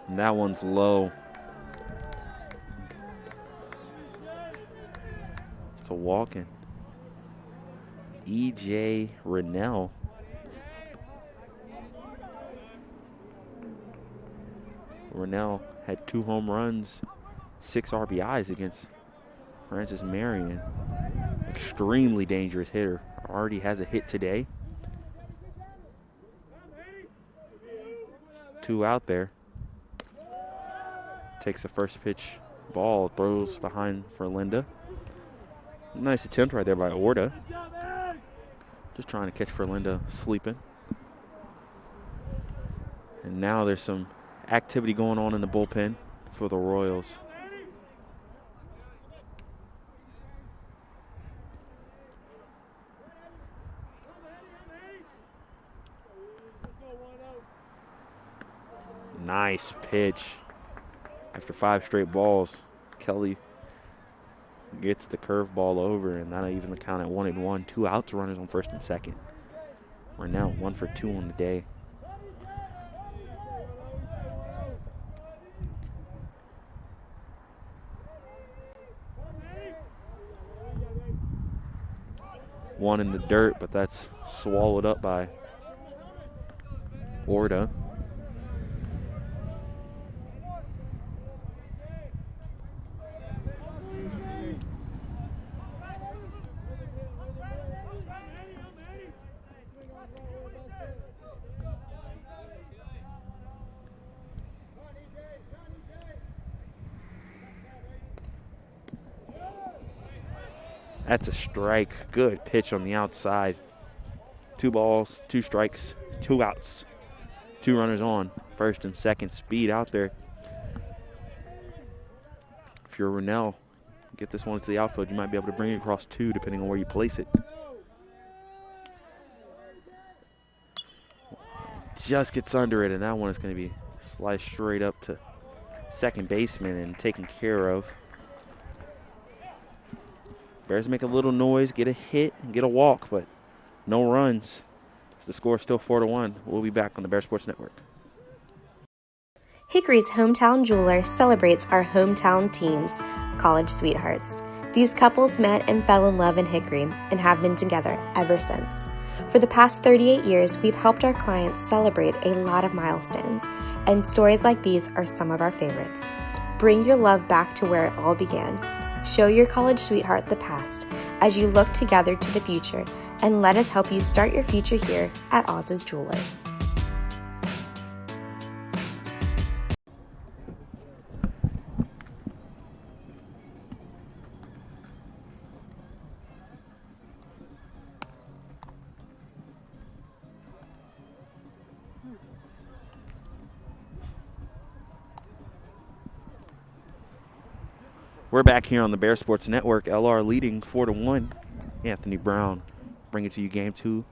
And that one's low. It's a walk-in. E.J. Rennell. Rennell had 2 home runs, 6 RBIs against Francis Marion. Extremely dangerous hitter. Already has a hit today. 2 out there. Takes the first pitch ball, throws behind for Linda. Nice attempt right there by Orta. Just trying to catch Ferlinda sleeping. And now there's some activity going on in the bullpen for the Royals. Nice pitch. After 5 straight balls, Kelly gets the curveball over, and that'll even the count at 1-1. 2 outs, runners on first and second. We're now 1 for 2 on the day. One in the dirt, but that's swallowed up by Orta. That's a strike. Good pitch on the outside. 2 balls, 2 strikes, 2 outs. 2 runners on. First and second, speed out there. If you're Rennell, get this one to the outfield. You might be able to bring it across 2 depending on where you place it. Just gets under it, and that one is going to be sliced straight up to second baseman and taken care of. Bears make a little noise, get a hit, and get a walk, but no runs. The score is still 4-1. We'll be back on the Bear Sports Network. Hickory's hometown jeweler celebrates our hometown teams, college sweethearts. These couples met and fell in love in Hickory and have been together ever since. For the past 38 years, we've helped our clients celebrate a lot of milestones, and stories like these are some of our favorites. Bring your love back to where it all began. Show your college sweetheart the past as you look together to the future, and let us help you start your future here at Oz's Jewelers. We're back here on the Bear Sports Network. LR leading 4-1. Anthony Brown bringing to you game 2.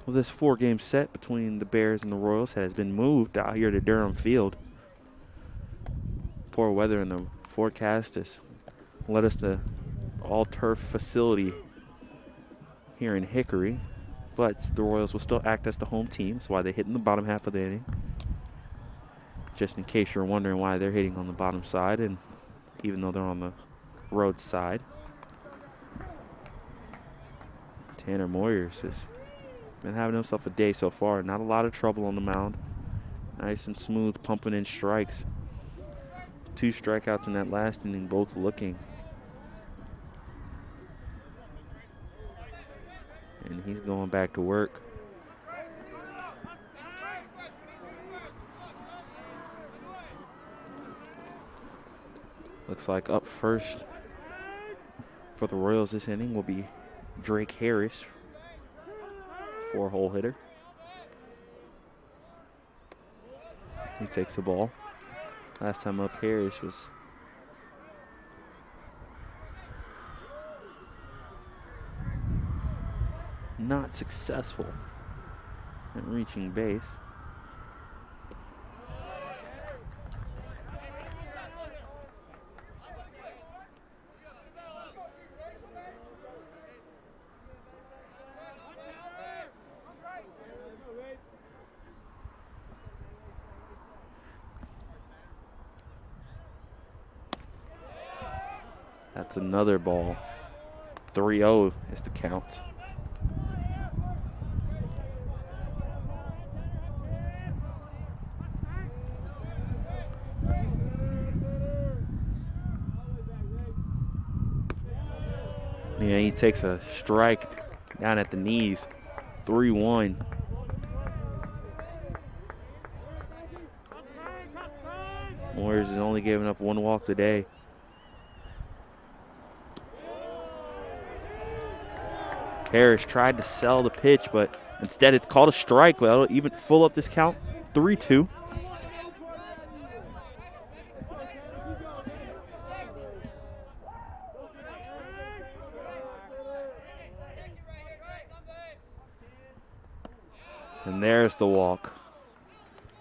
Well, this 4-game set between the Bears and the Royals has been moved out here to Durham Field. Poor weather in the forecast has led us to all-turf facility here in Hickory, but the Royals will still act as the home team. That's why they hit in the bottom half of the inning. Just in case you're wondering why they're hitting on the bottom side, and even though they're on the road side. Tanner Moyers has been having himself a day so far. Not a lot of trouble on the mound. Nice and smooth, pumping in strikes. 2 strikeouts in that last inning, both looking. And he's going back to work. Looks like up first for the Royals this inning will be Drake Harris, 4-hole hitter. He takes the ball. Last time up, Harris was not successful at reaching base. That's another ball. 3-0 is the count. Yeah, he takes a strike down at the knees. 3-1. Warriors is only giving up 1 walk today. Harris tried to sell the pitch, but instead it's called a strike. That'll even full up this count. 3-2. And there's the walk.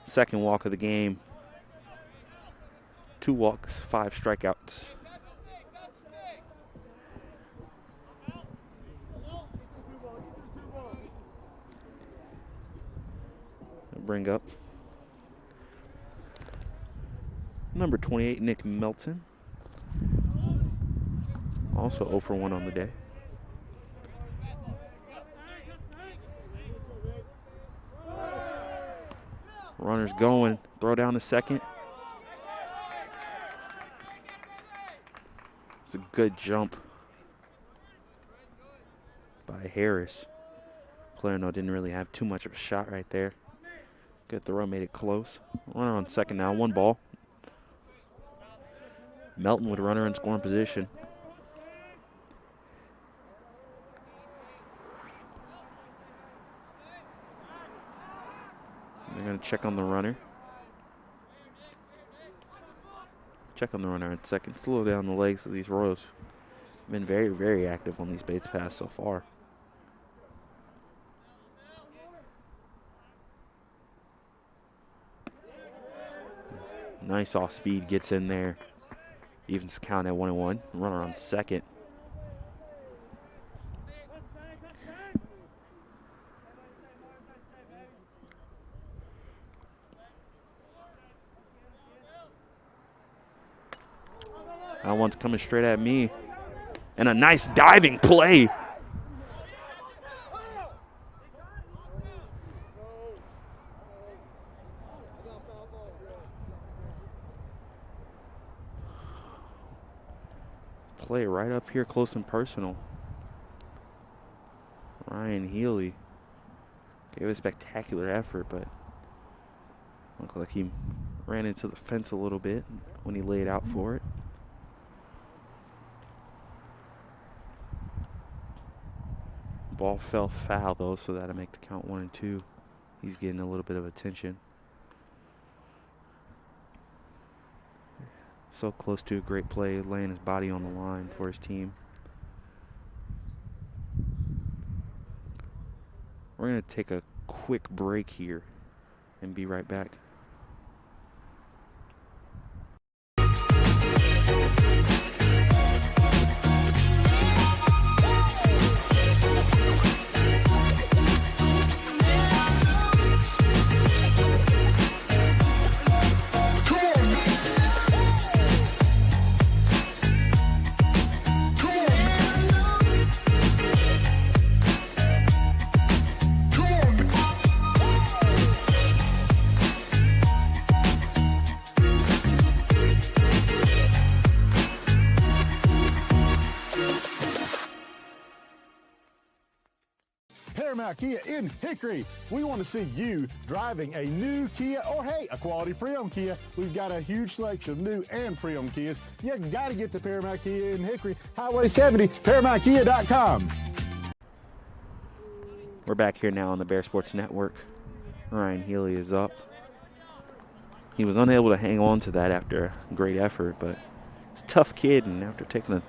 Second walk of the game. 2 walks, 5 strikeouts. Bring up number 28, Nick Melton. Also 0 for 1 on the day. Runners going. Throw down to second. It's a good jump by Harris. Clarendon didn't really have too much of a shot right there. Good throw, made it close. Runner on second now, 1 ball. Melton with a runner in scoring position. They're going to check on the runner. Check on the runner in second. Slow down the legs of these Royals. Been very, very active on these base paths so far. Nice off speed, gets in there. Evens the count at 1-1. Runner on second. That one's coming straight at me. And a nice diving play. Play right up here, close and personal. Right Healy gave a spectacular effort, but looked like he ran into the fence a little bit when he laid out for it. Ball fell foul, though, so that'll make the count 1 and 2. He's getting a little bit of attention. So close to a great play, laying his body on the line for his team. We're going to take a quick break here and be right back. Kia in Hickory. We want to see you driving a new Kia or, hey, a quality pre-owned Kia. We've got a huge selection of new and pre-owned Kias. You got to get to Paramount Kia in Hickory, Highway 70, ParamountKia.com. We're back here now on the Bear Sports Network. Ryan Healy is up. He was unable to hang on to that after a great effort, but he's a tough kid, and after taking a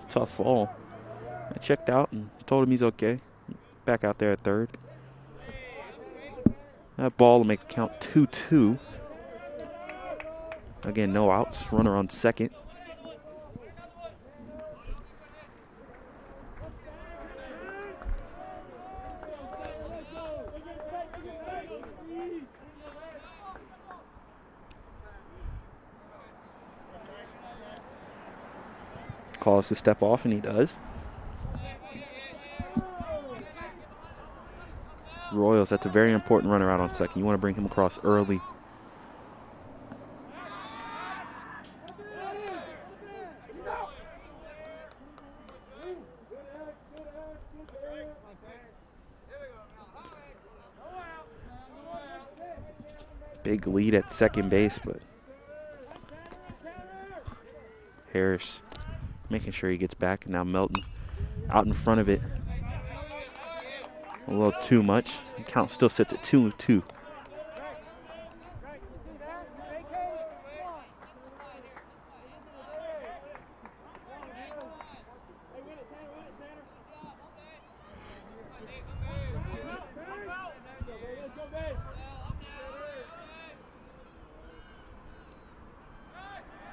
tough fall, I checked out and told him he's okay. Back out there at third. That ball will make the count 2-2. Again, no outs. Runner on second. Calls to step off, and he does. Royals, that's a very important runner out on second. You want to bring him across early. Big lead at second base, but Harris making sure he gets back, and now Melton out in front of it. A little too much. The count still sits at 2-2.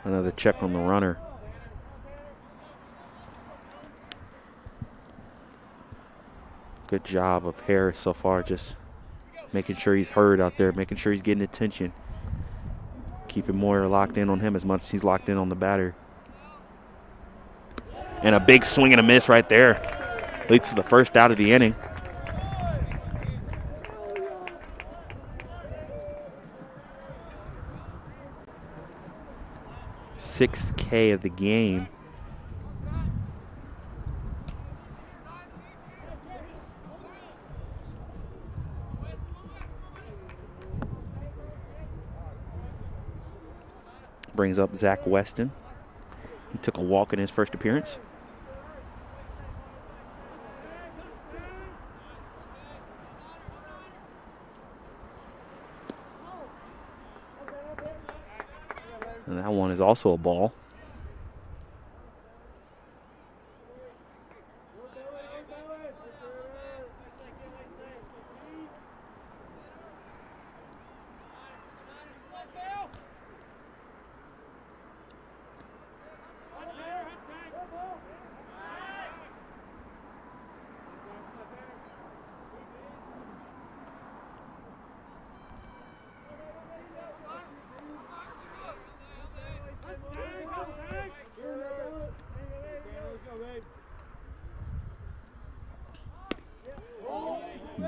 Another check on the runner. Good job of Harris so far, just making sure he's heard out there, making sure he's getting attention. Keeping Moyer locked in on him as much as he's locked in on the batter. And a big swing and a miss right there. Leads to the first out of the inning. Sixth K of the game. Brings up Zach Weston. He took a walk in his first appearance. And that one is also a ball.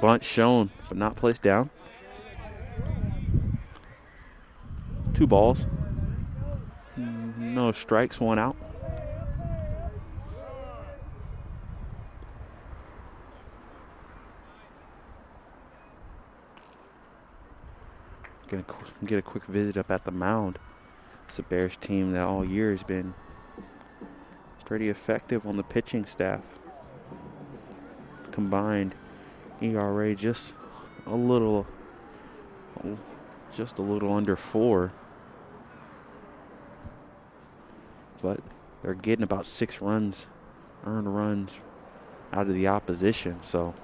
Bunt shown, but not placed down. 2 balls. No strikes, 1 out. Gonna get a quick visit up at the mound. It's a Bears team that all year has been pretty effective on the pitching staff. Combined ERA just a little under 4. But they're getting about 6 runs, earned runs out of the opposition. So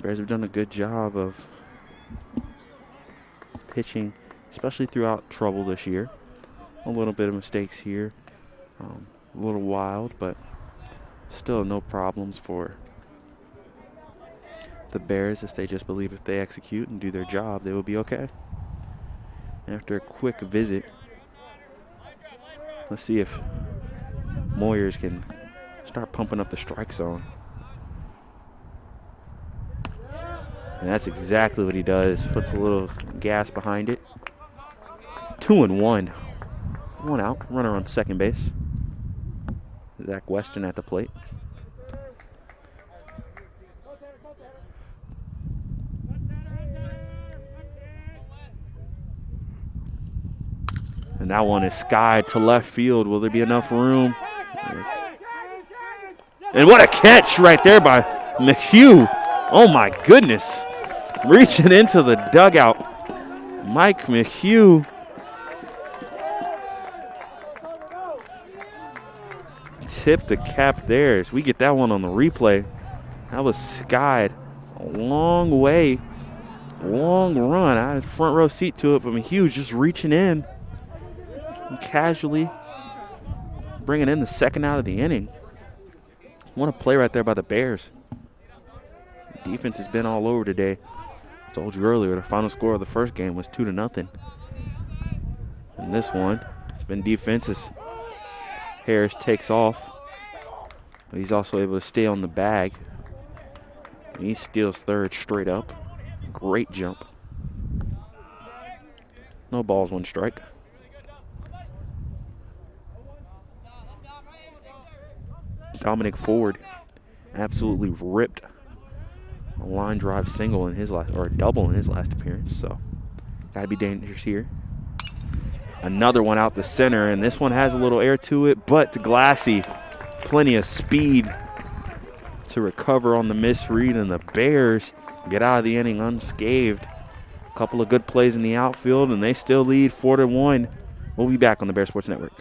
Bears have done a good job of pitching, especially throughout trouble this year. A little bit of mistakes here, a little wild, but still no problems for the Bears, as they just believe if they execute and do their job, they will be okay. After a quick visit, let's see if Moyers can start pumping up the strike zone. And that's exactly what he does. Puts a little gas behind it. 2-1. 1 out. Runner on second base. Zach Weston at the plate. And that one is skied to left field. Will there be enough room? Yes. And what a catch right there by McHugh. Oh my goodness. Reaching into the dugout. Mike McHugh. Tip the cap there as we get that one on the replay. That was skied a long way. Long run. I had front row seat to it, but McHugh just reaching in. Casually bringing in the second out of the inning. What a play right there by the Bears. Defense has been all over today. I told you earlier, the final score of the first game was 2-0. And this one, it's been defense as Harris takes off. But he's also able to stay on the bag. And he steals third straight up. Great jump. No balls, 1 strike. Dominic Ford absolutely ripped a line drive single in his last, or a double in his last appearance. So gotta be dangerous here. Another one out the center, and this one has a little air to it, but to Glassy, plenty of speed to recover on the misread, and the Bears get out of the inning unscathed. A couple of good plays in the outfield, and they still lead 4-1. We'll be back on the Bears Sports Network.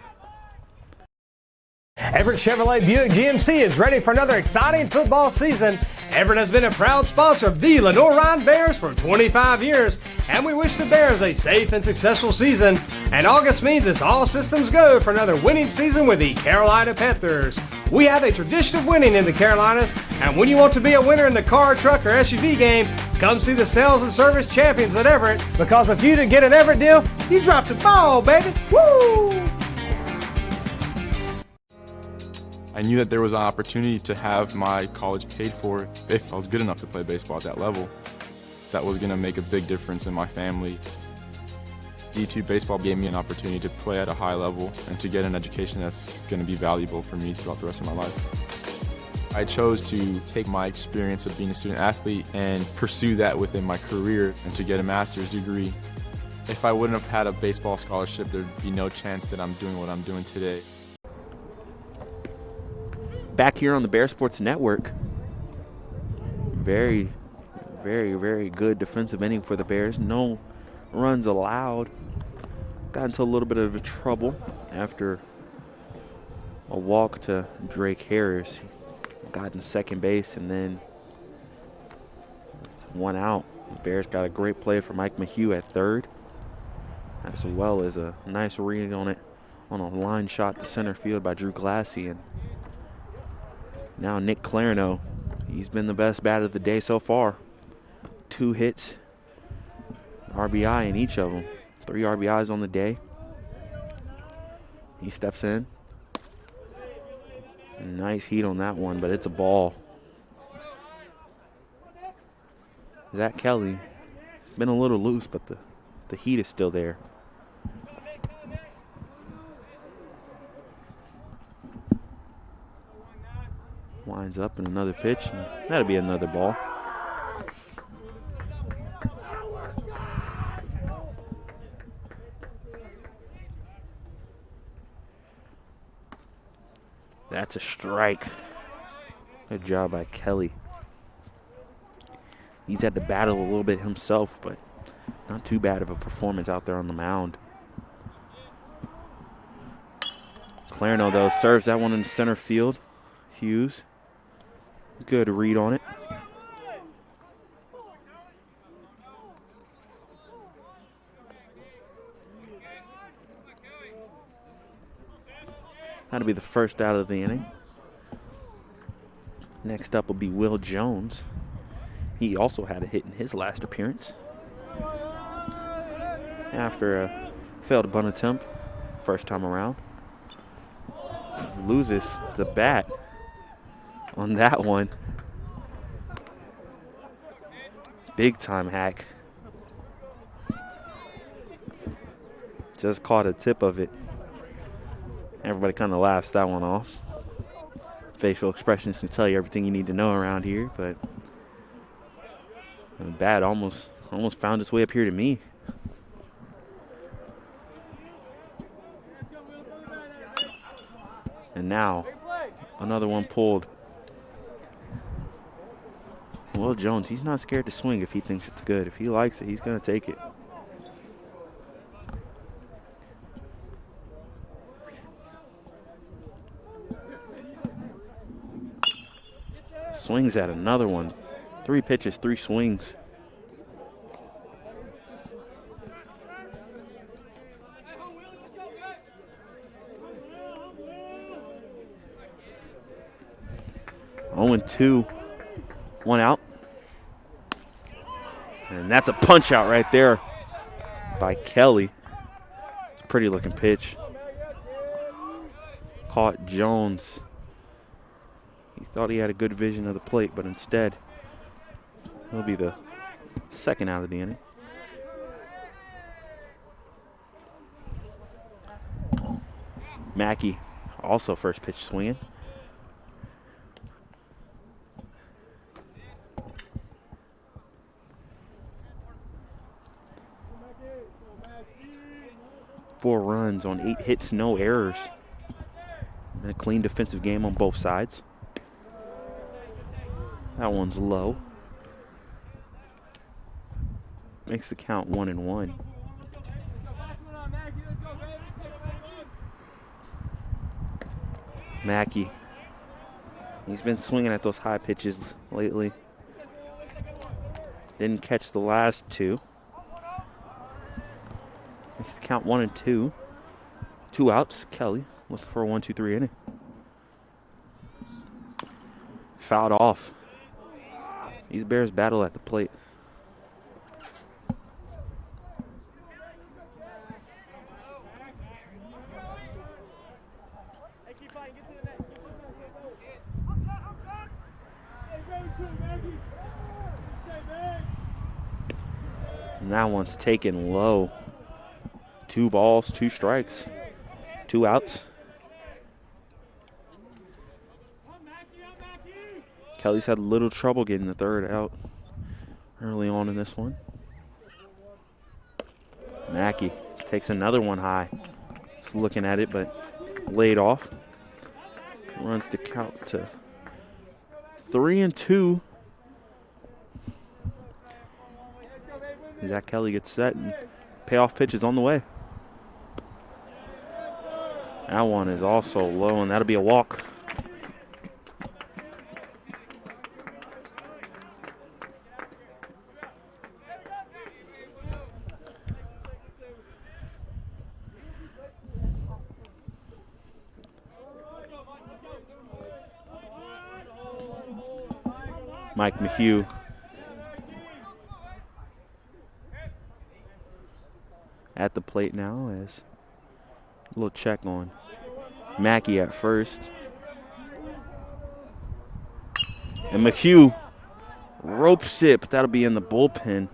Everett Chevrolet Buick GMC is ready for another exciting football season. Everett has been a proud sponsor of the Lenoir-Rhyne Bears for 25 years, and we wish the Bears a safe and successful season. And August means it's all systems go for another winning season with the Carolina Panthers. We have a tradition of winning in the Carolinas, and when you want to be a winner in the car, truck, or SUV game, come see the sales and service champions at Everett, because if you didn't get an Everett deal, you dropped the ball, baby. Woo! I knew that there was an opportunity to have my college paid for if I was good enough to play baseball at that level. That was going to make a big difference in my family. D2 baseball gave me an opportunity to play at a high level and to get an education that's going to be valuable for me throughout the rest of my life. I chose to take my experience of being a student athlete and pursue that within my career and to get a master's degree. If I wouldn't have had a baseball scholarship, there'd be no chance that I'm doing what I'm doing today. Back here on the Bear Sports Network. Very, very, very good defensive inning for the Bears. No runs allowed. Got into a little bit of trouble after a walk to Drake Harris. Got in second base, and then 1 out. The Bears got a great play from Mike McHugh at third, as well as a nice read on it on a line shot to center field by Drew Glassy. And now Nick Clarino, he's been the best bat of the day so far. 2 hits, RBI in each of them. 3 RBIs on the day. He steps in. Nice heat on that one, but it's a ball. Zach Kelly, it's been a little loose, but the heat is still there. Winds up in another pitch, and that'll be another ball. That's a strike. Good job by Kelly. He's had to battle a little bit himself, but not too bad of a performance out there on the mound. Clarno, though, serves that one in center field. Hughes. Good read on it. That'll be the first out of the inning. Next up will be Will Jones. He also had a hit in his last appearance. After a failed bunt attempt, first time around. Loses the bat on that one. Big time hack. Just caught a tip of it. Everybody kind of laughs that one off. Facial expressions can tell you everything you need to know around here, but the bat almost found its way up here to me. And now, another one pulled. Will Jones, he's not scared to swing if he thinks it's good. If he likes it, he's going to take it. Swings at another one. 3 pitches, 3 swings. Oh, 2. 1 out. And that's a punch out right there by Kelly. It's a pretty looking pitch. Caught Jones. He thought he had a good vision of the plate, but instead, it'll be the second out of the inning. Mackey, also first pitch swinging. Four runs on 8 hits, no errors. And a clean defensive game on both sides. That one's low. Makes the count 1-1. Mackey. He's been swinging at those high pitches lately. Didn't catch the last 2. Makes the count 1-2. 2 outs. Kelly looking for a 1-2-3 inning. Fouled off. These Bears battle at the plate. And that one's taken low. 2 balls, 2 strikes, 2 outs. Kelly's had a little trouble getting the third out early on in this one. Mackey takes another one high. Just looking at it, but laid off. Runs the count to 3-2. Zach Kelly gets set and payoff pitch is on the way. That one is also low, and that'll be a walk. Mike McHugh. At the plate now as a little check on Mackey at first. And McHugh ropes it, but that'll be in the bullpen.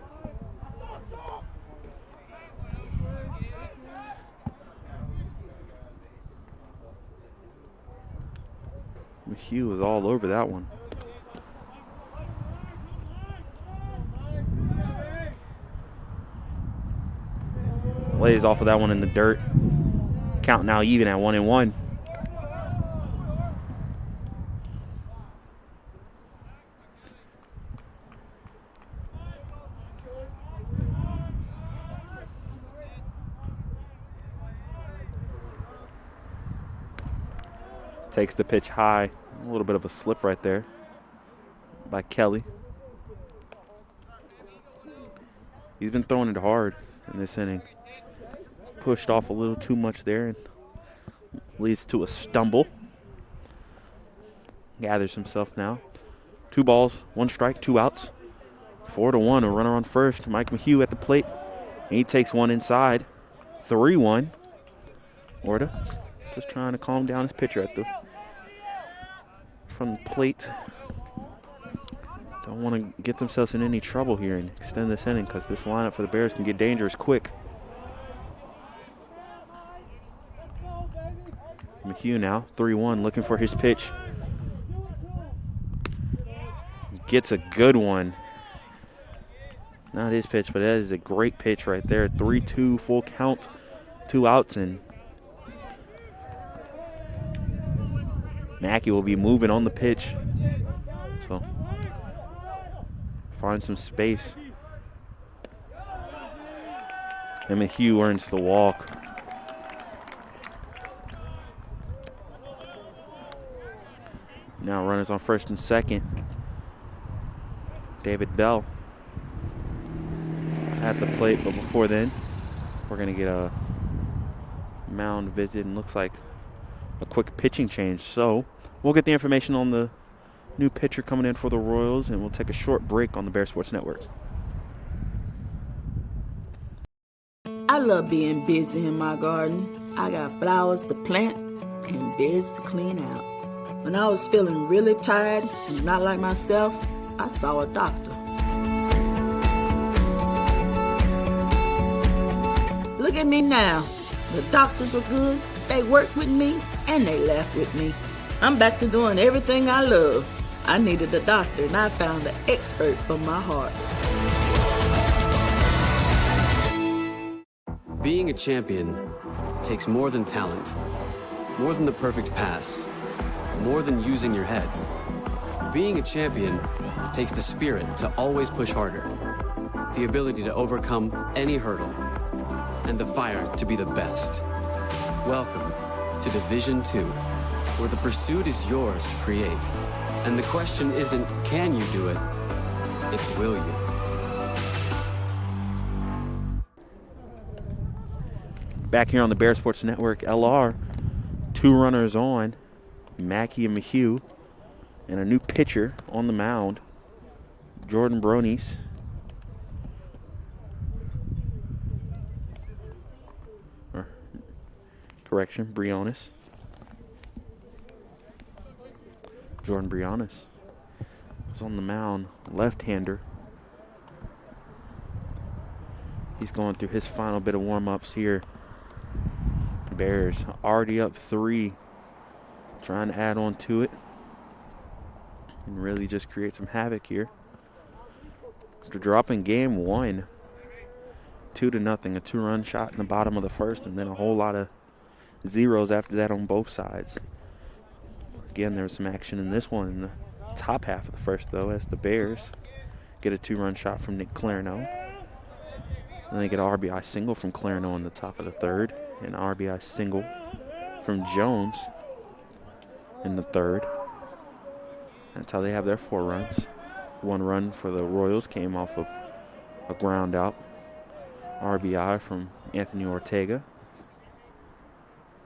McHugh was all over that one. Lays off of that one in the dirt. Count now even at 1-1. Takes the pitch high. A little bit of a slip right there by Kelly. He's been throwing it hard in this inning. Pushed off a little too much there and leads to a stumble. Gathers himself now. 2 balls, 1 strike, 2 outs. 4-1, a runner on first. Mike McHugh at the plate. And he takes one inside. 3-1. Orta just trying to calm down his pitcher from the plate. Don't want to get themselves in any trouble here and extend this inning because this lineup for the Bears can get dangerous quick. McHugh now, 3-1, looking for his pitch. Gets a good one. Not his pitch, but that is a great pitch right there. 3-2, full count, 2 outs, and Mackey will be moving on the pitch. So, find some space. And McHugh earns the walk. Now runners on first and second. David Bell at the plate, but before then, we're going to get a mound visit and looks like a quick pitching change. So we'll get the information on the new pitcher coming in for the Royals, and we'll take a short break on the Bear Sports Network. I love being busy in my garden. I got flowers to plant and beds to clean out. When I was feeling really tired and not like myself, I saw a doctor. Look at me now. The doctors were good, they worked with me, and they laughed with me. I'm back to doing everything I love. I needed a doctor, and I found an expert for my heart. Being a champion takes more than talent, more than the perfect pass, more than using your head. Being a champion takes the spirit to always push harder, the ability to overcome any hurdle, and the fire to be the best. Welcome to Division 2, where the pursuit is yours to create. And the question isn't, can you do it? It's, will you? Back here on the Bear Sports Network, LR, 2 runners on, Mackey and McHugh, and a new pitcher on the mound, Jordan Bronies. Correction, Briones. Jordan Briones is on the mound, left-hander. He's going through his final bit of warm-ups here. Bears already up 3, trying to add on to it and really just create some havoc here. After dropping game 1, 2-0, a 2-run shot in the bottom of the first, and then a whole lot of zeros after that on both sides. Again, there's some action in this one in the top half of the first, though, as the Bears get a 2-run shot from Nick Clarino. Then they get an RBI single from Clarino in the top of the third, and an RBI single from Jones in the third. That's how they have their 4 runs. 1 run for the Royals came off of a ground out RBI from Anthony Ortega.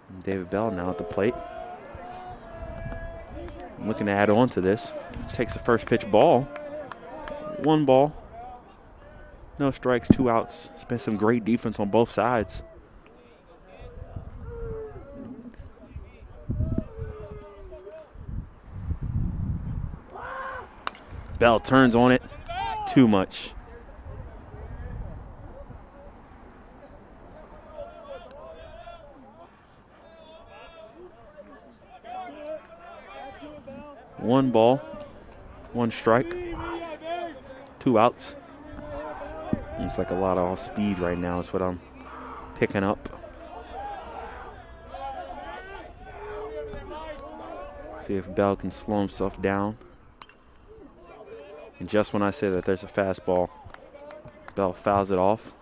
And David Bell now at the plate. Looking to add on to this. Takes the first pitch ball. 1 ball. No strikes, 2 outs. It's been some great defense on both sides. Bell turns on it. Too much. One ball, 1 strike, 2 outs. It's like a lot of off speed right now is what I'm picking up. See if Bell can slow himself down. And just when I say that there's a fastball, Bell fouls it off.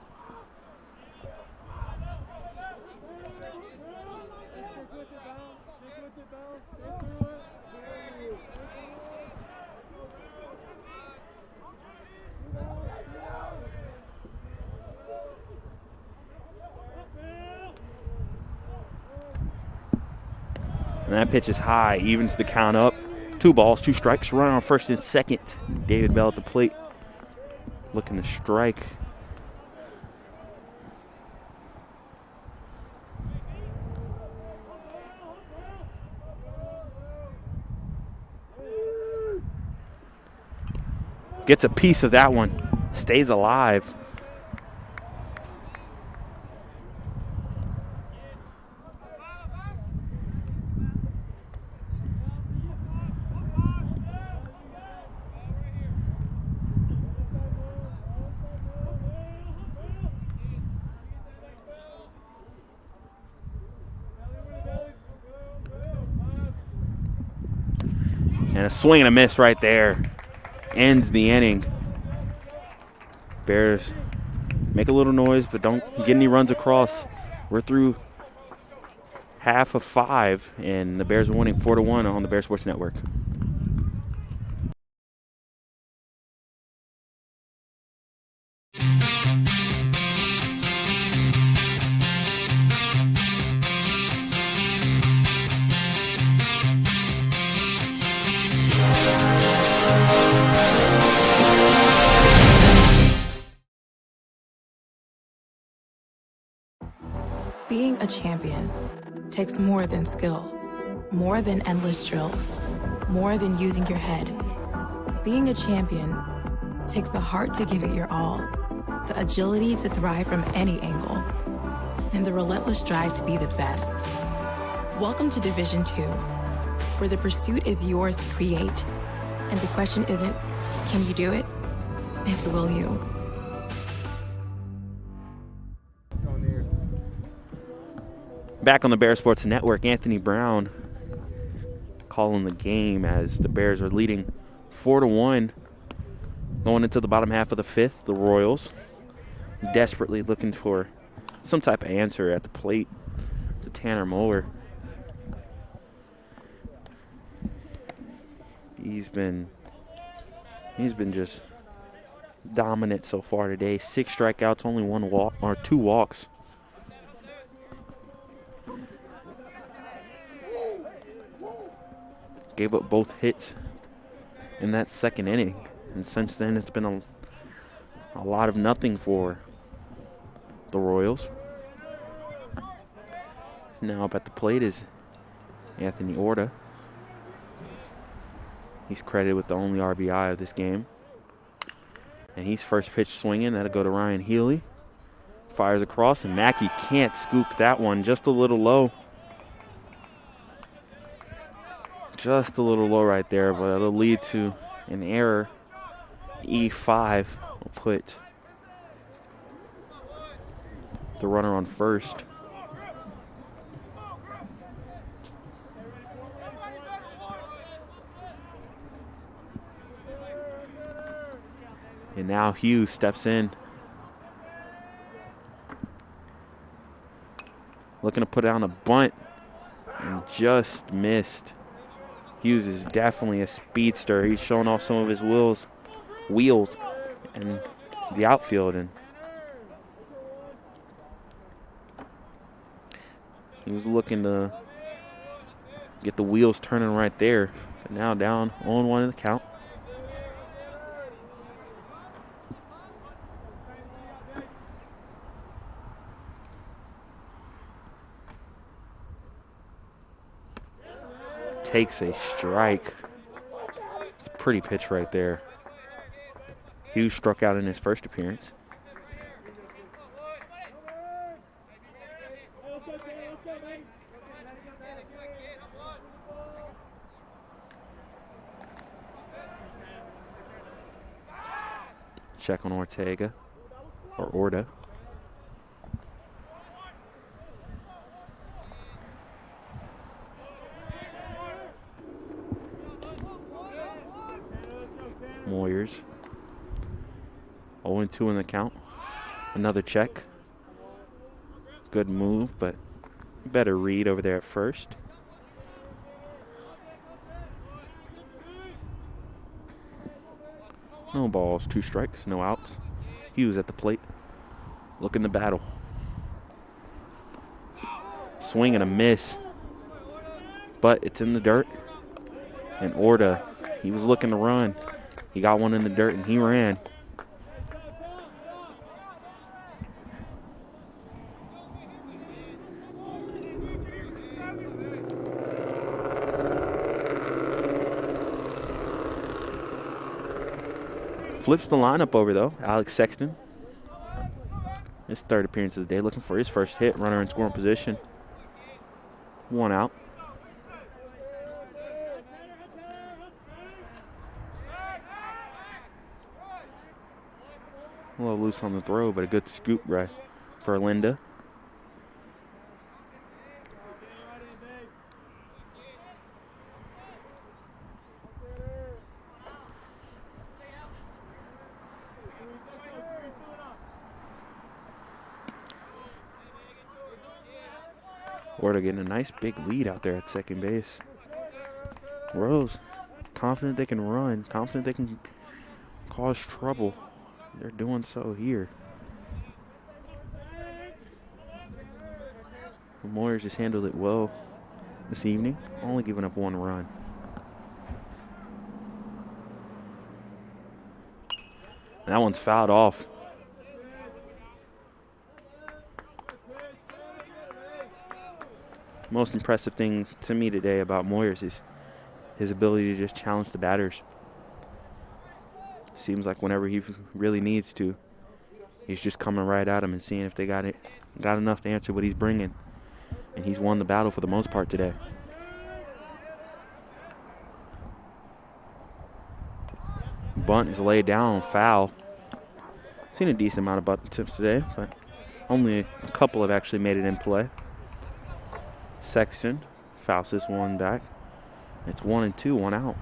And that pitch is high, evens the count up. 2 balls, 2 strikes, runner on first and second. David Bell at the plate, looking to strike. Gets a piece of that one, stays alive. And a swing and a miss right there ends the inning. Bears make a little noise, but don't get any runs across. We're through half of 5, and the Bears are winning 4-1 on the Bear Sports Network. Being a champion takes more than skill, more than endless drills, more than using your head. Being a champion takes the heart to give it your all, the agility to thrive from any angle, and the relentless drive to be the best. Welcome to Division 2, where the pursuit is yours to create, and the question isn't, can you do it? It's will you? Back on the Bear Sports Network, Anthony Brown calling the game as the Bears are leading 4-1 going into the bottom half of the 5th. The Royals desperately looking for some type of answer at the plate to Tanner Moeller. He's been just dominant so far today. 6 strikeouts, only 1 walk or 2 walks. Gave up both hits in that second inning, and since then it's been a lot of nothing for the Royals. Now up at the plate is Anthony Orta. He's credited with the only RBI of this game. And he's first pitch swinging. That'll go to Ryan Healy. Fires across, and Mackey can't scoop that one. Just a little low. Just a little low right there, but it'll lead to an error. E5 will put the runner on first. And now Hughes steps in. Looking to put down a bunt and just missed. Hughes is definitely a speedster. He's showing off some of his wheels in the outfield, and he was looking to get the wheels turning right there. But now down 0-1 in the count. Takes a strike. It's a pretty pitch right there. Hughes struck out in his first appearance. Check on Ortega, or Orta. Moyers. 0-2 in the count. Another check. Good move, but better read over there at first. No balls, 2 strikes, no outs. Hughes at the plate, looking to battle. Swing and a miss. but it's in the dirt. And Orta, he was looking to run. He got one in the dirt, and he ran. Flips the lineup over, though. Alex Sexton. His third appearance of the day, looking for his first hit. Runner in scoring position. 1 out. A little loose on the throw, but a good scoop right for Linda. Orta getting a nice big lead out there at second base. Royals confident they can run, confident they can cause trouble. They're doing so here. The Warriors just handled it well this evening, only giving up 1 run. And that one's fouled off. Most impressive thing to me today about Moyers is his ability to just challenge the batters. Seems like whenever he really needs to, he's just coming right at them and seeing if they got enough to answer what he's bringing. And he's won the battle for the most part today. Bunt is laid down, foul. Seen a decent amount of bunt attempts today, but only a couple have actually made it in play. Sexton fouls this one back. It's 1-2, 1 out.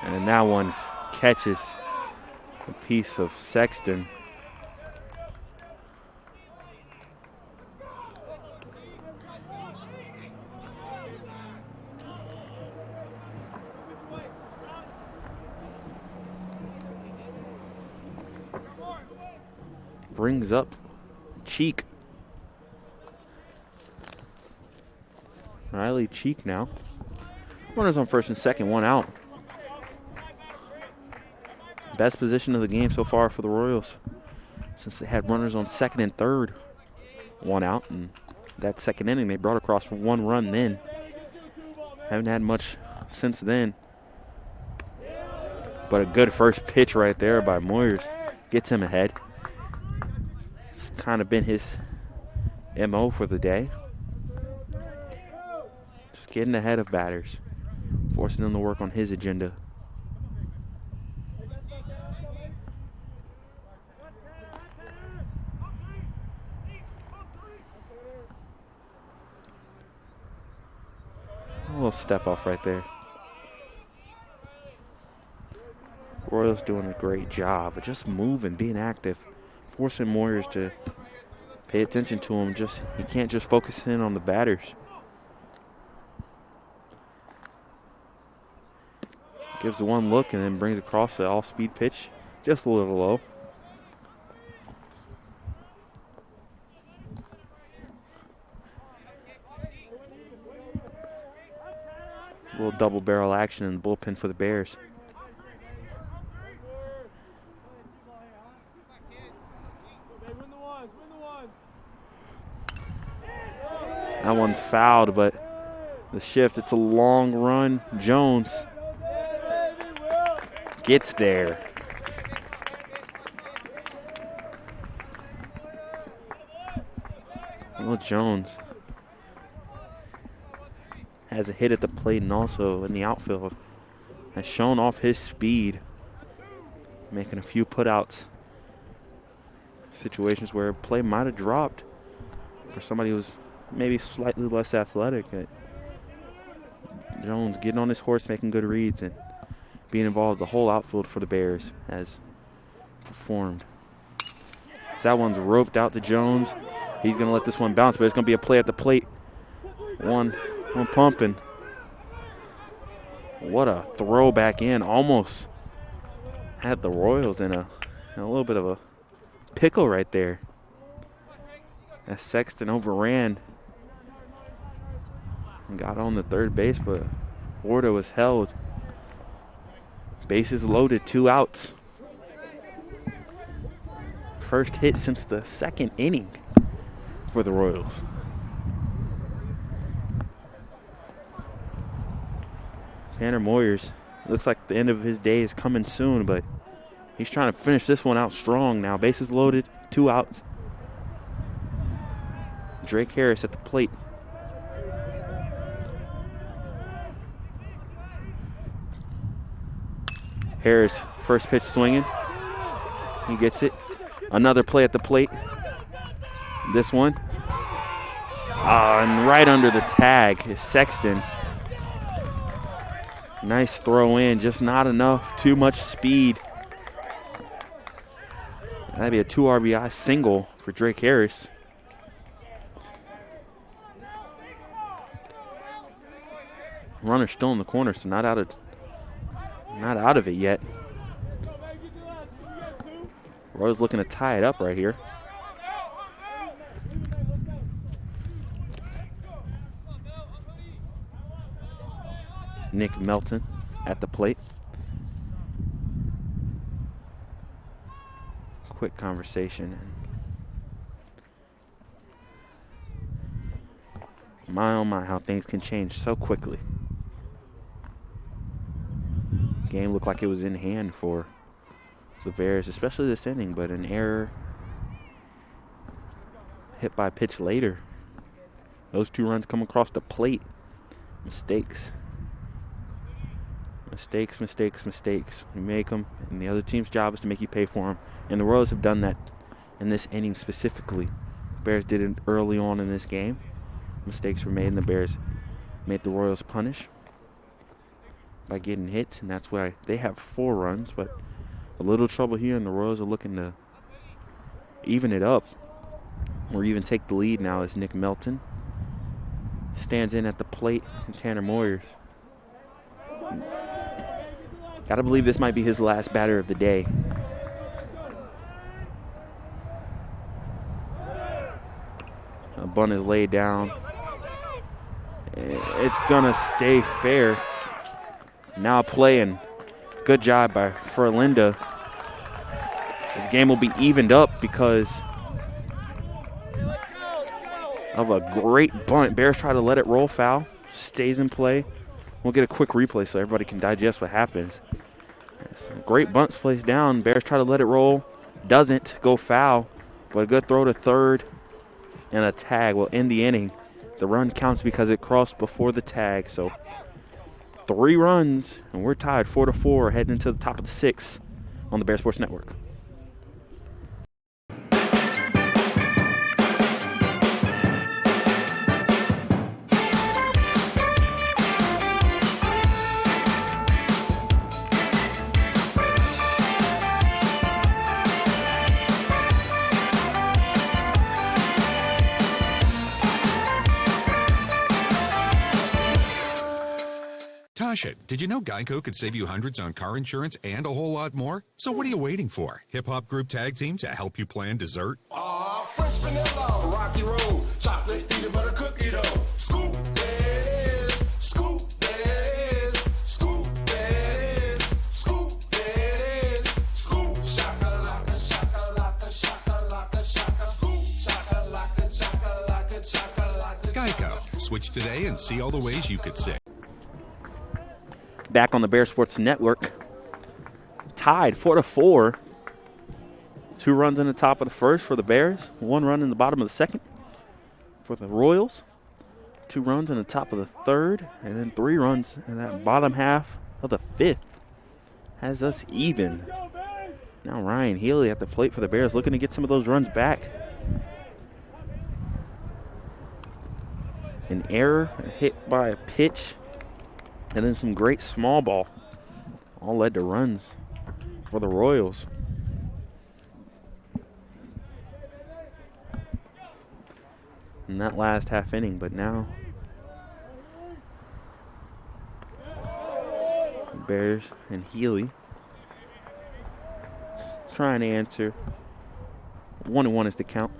And that one catches a piece of Sexton. Brings up Cheek. Riley Cheek now. Runners on first and second, 1 out. Best position of the game so far for the Royals, since they had runners on second and third, 1 out. And that second inning, they brought across for 1 run then. Haven't had much since then. But a good first pitch right there by Moyers. Gets him ahead. It's kind of been his MO for the day. Just getting ahead of batters, forcing them to work on his agenda. A little step off right there. Royals doing a great job of just moving, being active, forcing Moyers to pay attention to him. He can't just focus in on the batters. Gives one look and then brings across the off-speed pitch, just a little low. A little double barrel action in the bullpen for the Bears. That one's fouled, but the shift, it's a long run. Jones gets there. Well, Jones has a hit at the plate and also in the outfield. Has shown off his speed, making a few putouts. Situations where play might have dropped for somebody who's maybe slightly less athletic. Jones getting on his horse, making good reads, and being involved. The whole outfield for the Bears has performed. So that one's roped out to Jones. He's going to let this one bounce, but it's going to be a play at the plate. One pumping. What a throw back in. Almost had the Royals in a little bit of a pickle right there. As Sexton overran and got on the third base, but Warda was held. Bases loaded, 2 outs. First hit since the second inning for the Royals. Tanner Moyers, looks like the end of his day is coming soon, but he's trying to finish this one out strong now. Bases loaded, 2 outs. Drake Harris at the plate. Harris, first pitch swinging. He gets it. Another play at the plate. This one. And right under the tag is Sexton. Nice throw in, just not enough. Too much speed. That'd be a 2 RBI single for Drake Harris. Runner still in the corner, so not out of it yet. Royals looking to tie it up right here. Nick Melton at the plate. Quick conversation. My oh my, how things can change so quickly. Game looked like it was in hand for the Bears, especially this inning, but an error hit by pitch later. Those 2 runs come across the plate. Mistakes. Mistakes. You make them, and the other team's job is to make you pay for them. And the Royals have done that in this inning specifically. Bears did it early on in this game. Mistakes were made, and the Bears made the Royals punish by getting hits, and that's why they have 4 runs, but a little trouble here, and the Royals are looking to even it up or even take the lead now as Nick Melton stands in at the plate and Tanner Moyers. Gotta believe this might be his last batter of the day. A bunt is laid down. It's gonna stay fair. Now playing. Good job by Ferlinda. This game will be evened up because of a great bunt. Bears try to let it roll foul. Stays in play. We'll get a quick replay so everybody can digest what happens. Great bunts placed down. Bears try to let it roll. Doesn't go foul. But a good throw to third and a tag will end the inning. The run counts because it crossed before the tag. So 3 runs, and we're tied 4-4 heading into the top of the 6th on the Bear Sports Network. Tasha, did you know Geico could save you hundreds on car insurance and a whole lot more? So what are you waiting for? Hip Hop Group Tag Team to help you plan dessert? French vanilla, rocky road, chocolate peanut butter cookie dough. Scoop this, scoop this, scoop this, scoop this, scoop shakalaka, shakalaka, shakalaka, shaka, scoop shakalaka, shakalaka, shakalaka. Geico. Switch today and see all the ways you could save. Back on the Bear Sports Network. Tied 4-4. 2 runs in the top of the first for the Bears. 1 run in the bottom of the second for the Royals. 2 runs in the top of the third. And then 3 runs in that bottom half of the 5th. Has us even. Now Ryan Healy at the plate for the Bears, looking to get some of those runs back. An error, a hit by a pitch. And then some great small ball. All led to runs for the Royals. in that last half inning, but now Bears and Healy trying to answer. 1-1 is the count.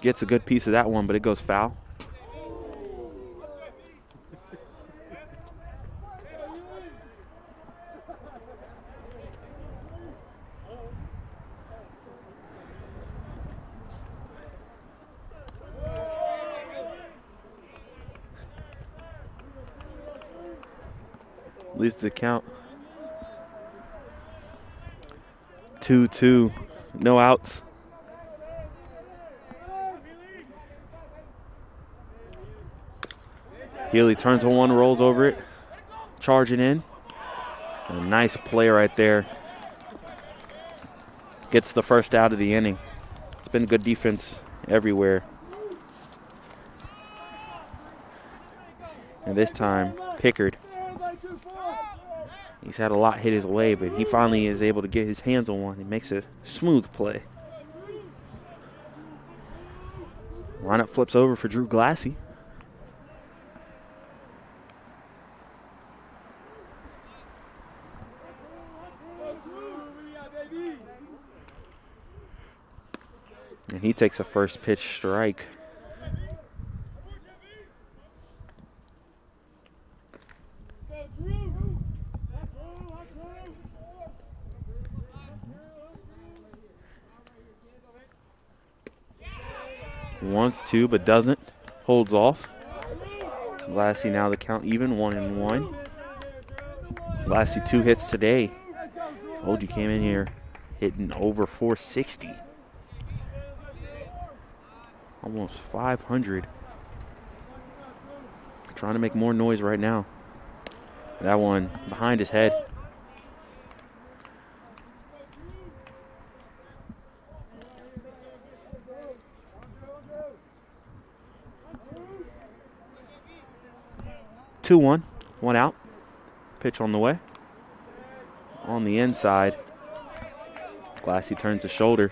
Gets a good piece of that one, but it goes foul. Leads the count. 2-2, no outs. Healy turns on one, rolls over it, charging in. A nice play right there. Gets the first out of the inning. It's been good defense everywhere. And this time, Pickard. He's had a lot hit his way, but he finally is able to get his hands on one. He makes a smooth play. Lineup flips over for Drew Glassy. And he takes a first pitch strike. Wants to, but doesn't. Holds off. Glassy now the count even, 1-1. Glassy 2 hits today. Told you came in here hitting over 460. Almost 500. Trying to make more noise right now. That one behind his head. Two, one out. Pitch on the way. On the inside. Glassy turns the shoulder.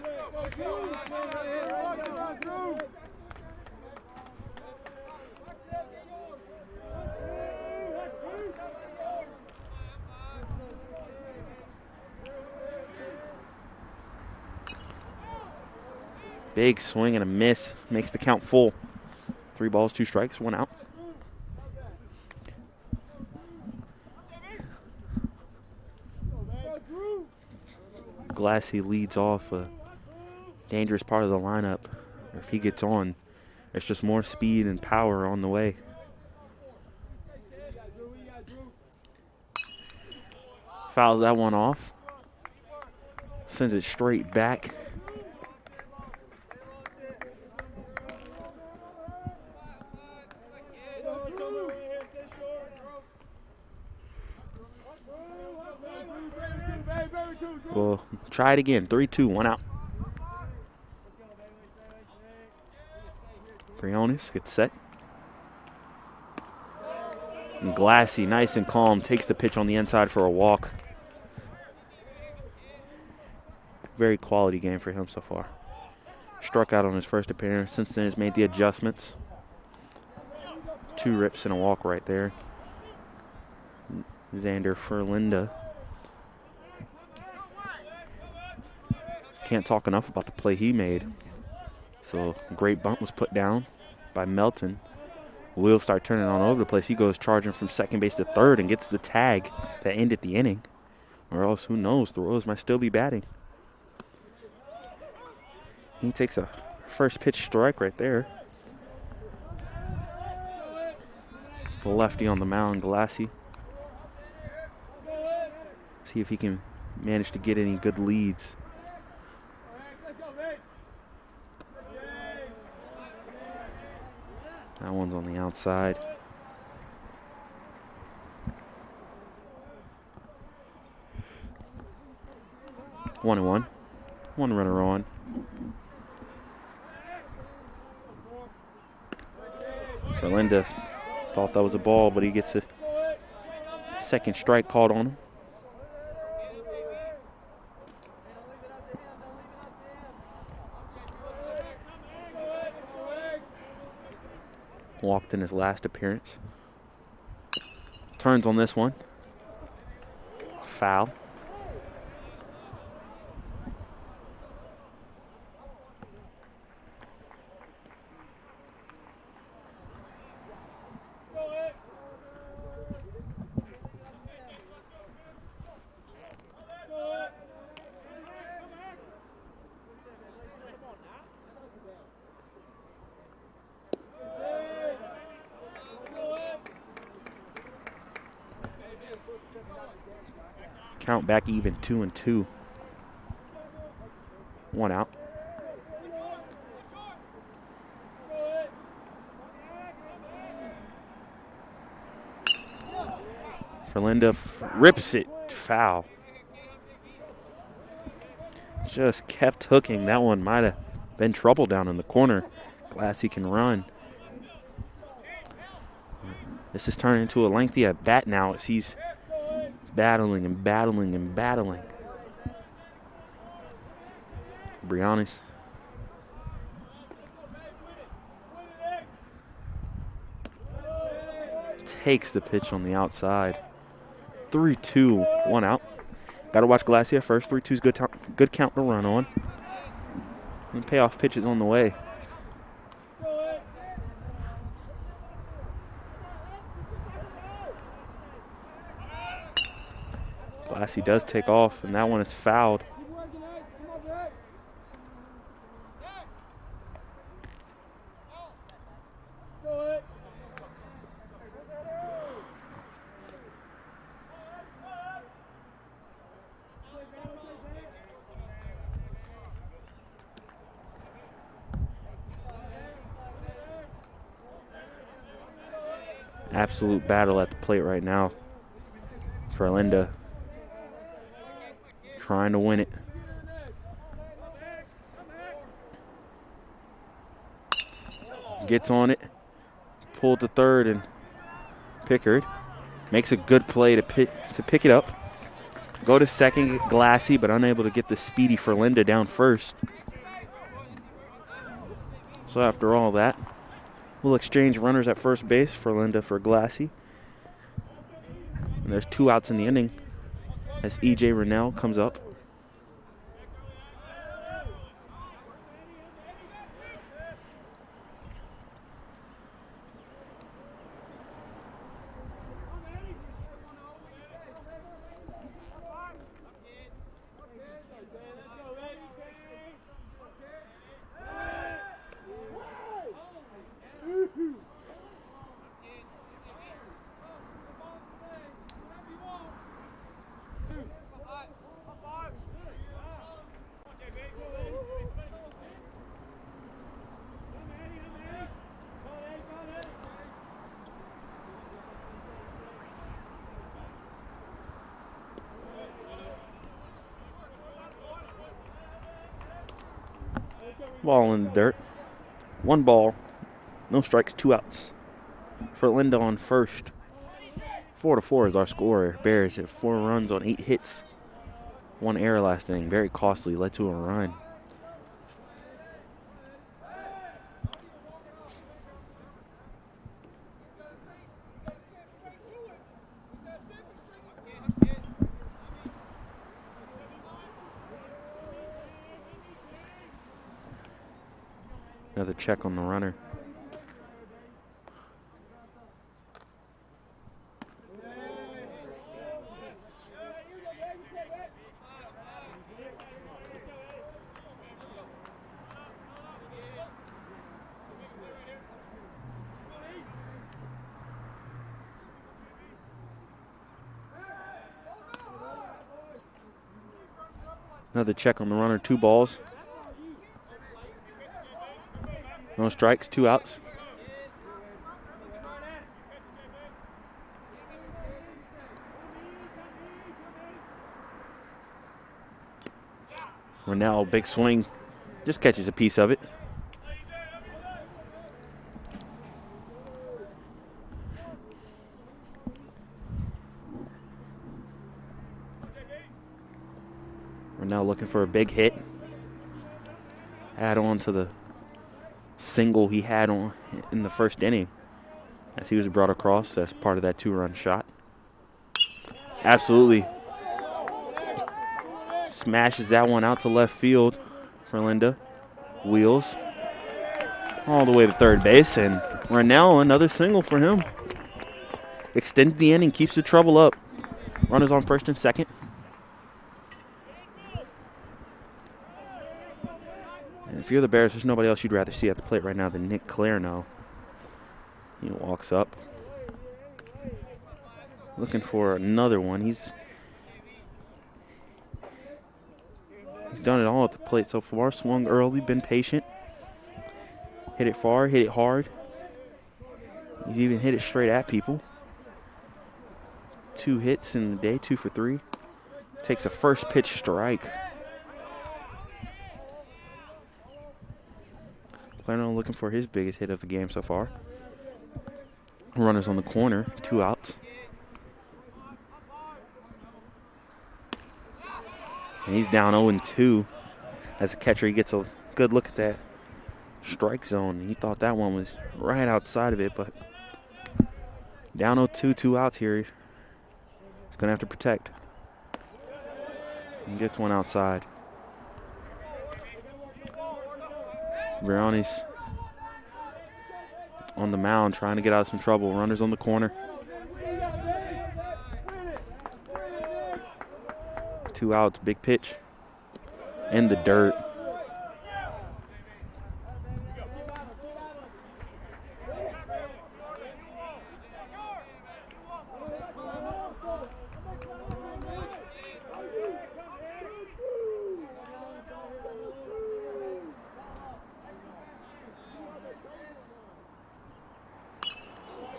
Big swing and a miss. Makes the count full. 3 balls, 2 strikes, 1 out. Glassy leads off a dangerous part of the lineup. If he gets on, there's just more speed and power on the way. Fouls that one off. Sends it straight back. We'll try it again. 3-2, 1 out. Briones gets set. And Glassy, nice and calm, takes the pitch on the inside for a walk. Very quality game for him so far. Struck out on his first appearance. Since then, has made the adjustments. 2 rips and a walk right there. Xander Ferlinda. Can't talk enough about the play he made. So, great bunt was put down by Melton. Wheels start turning on over the place. He goes charging from second base to third and gets the tag that ended the inning. Or else, who knows, the Royals might still be batting. He takes a first pitch strike right there. The lefty on the mound, Glassy. See if he can manage to get any good leads. That one's on the outside. One and one. One runner on. Ferlinda thought that was a ball, but he gets a Second strike called on him. Walked in his last appearance. Turns on this one. Foul. Count back even 2-2. 1 out. Ferlinda rips it. Foul. Just kept hooking. That one might have been trouble down in the corner. Glassy can run. This is turning into a lengthy at bat now as he's battling and battling and battling. Brianis. Takes the pitch on the outside. 3-2, 1 out. Got to watch Glassy at first. 3-2's good count to run on. And payoff pitch is on the way. Glassy does take off, and that one is fouled. Absolute battle at the plate right now for Linda. Trying to win it. Gets on it. Pulled to third, and Pickard makes a good play to pick it up. Go to second, get Glassy, but unable to get the speedy for Linda down first. So after all that, we'll exchange runners at first base for Linda for Glassy. And there's 2 outs in the inning as E.J. Rennell comes up. Ball in the dirt. 1 ball, no strikes, 2 outs. For Linda on first. 4-4 is our score. Bears have 4 runs on 8 hits. 1 error last inning. Very costly. Led to a run. Another check on the runner. Another check on the runner, 2 balls. No strikes, 2 outs. Rennell, big swing, just catches a piece of it. We're now looking for a big hit. Add on to the single he had on in the first inning as he was brought across as part of that 2-run shot. Absolutely smashes that one out to left field for Linda. Wheels all the way to third base, and Rennell, another single for him. Extends the inning, keeps the trouble up. Runners on first and second. And if you're the Bears, there's nobody else you'd rather see at the plate right now than Nick Clarno. He walks up. Looking for another one. He's done it all at the plate so far. Swung early, been patient. Hit it far, hit it hard. He's even hit it straight at people. 2 hits in the day, 2 for 3. Takes a first pitch strike. Clarno looking for his biggest hit of the game so far. Runners on the corner, 2 outs. And he's down 0-2. As a catcher, he gets a good look at that strike zone. He thought that one was right outside of it, but down 0-2, 2 outs here. He's going to have to protect. And gets one outside. Briani's on the mound trying to get out of some trouble. Runners on the corner. 2 outs, big pitch. In the dirt.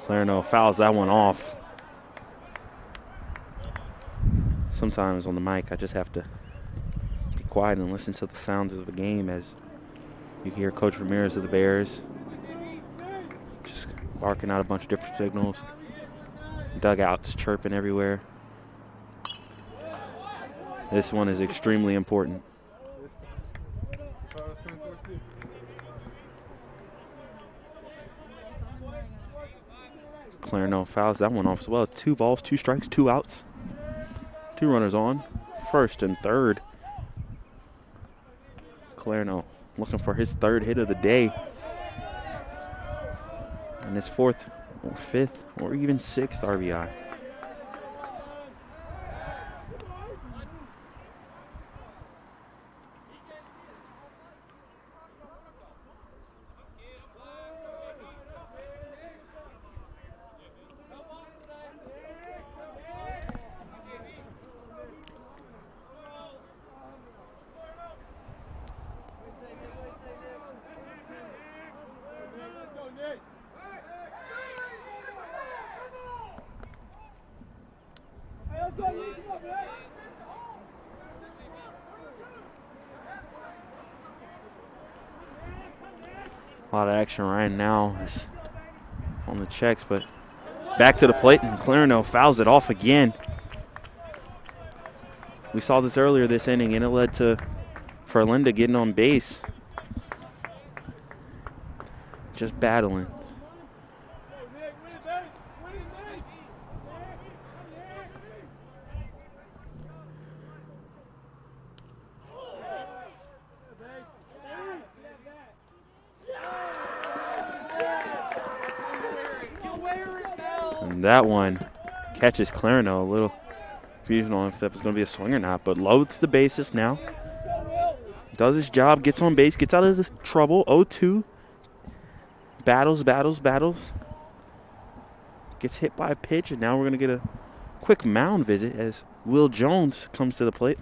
Clarno fouls that one off. Sometimes on the mic, I just have to be quiet and listen to the sounds of the game as you hear Coach Ramirez of the Bears just barking out a bunch of different signals. Dugouts chirping everywhere. This one is extremely important. Clarno fouls that one off as well. 2 balls, 2 strikes, 2 outs. 2 runners on, first and third. Clarno looking for his 3rd hit of the day. And his 4th, or 5th, or even 6th RBI. A lot of action right now is on the checks, but back to the plate, and Clarno fouls it off again. We saw this earlier this inning, and it led to Linda getting on base. Just battling. And that one catches Clarno. A little confusion on if that was going to be a swing or not, but loads the bases now. Does his job, gets on base, gets out of the trouble. 0-2. Battles. Gets hit by a pitch, and now we're going to get a quick mound visit as Will Jones comes to the plate.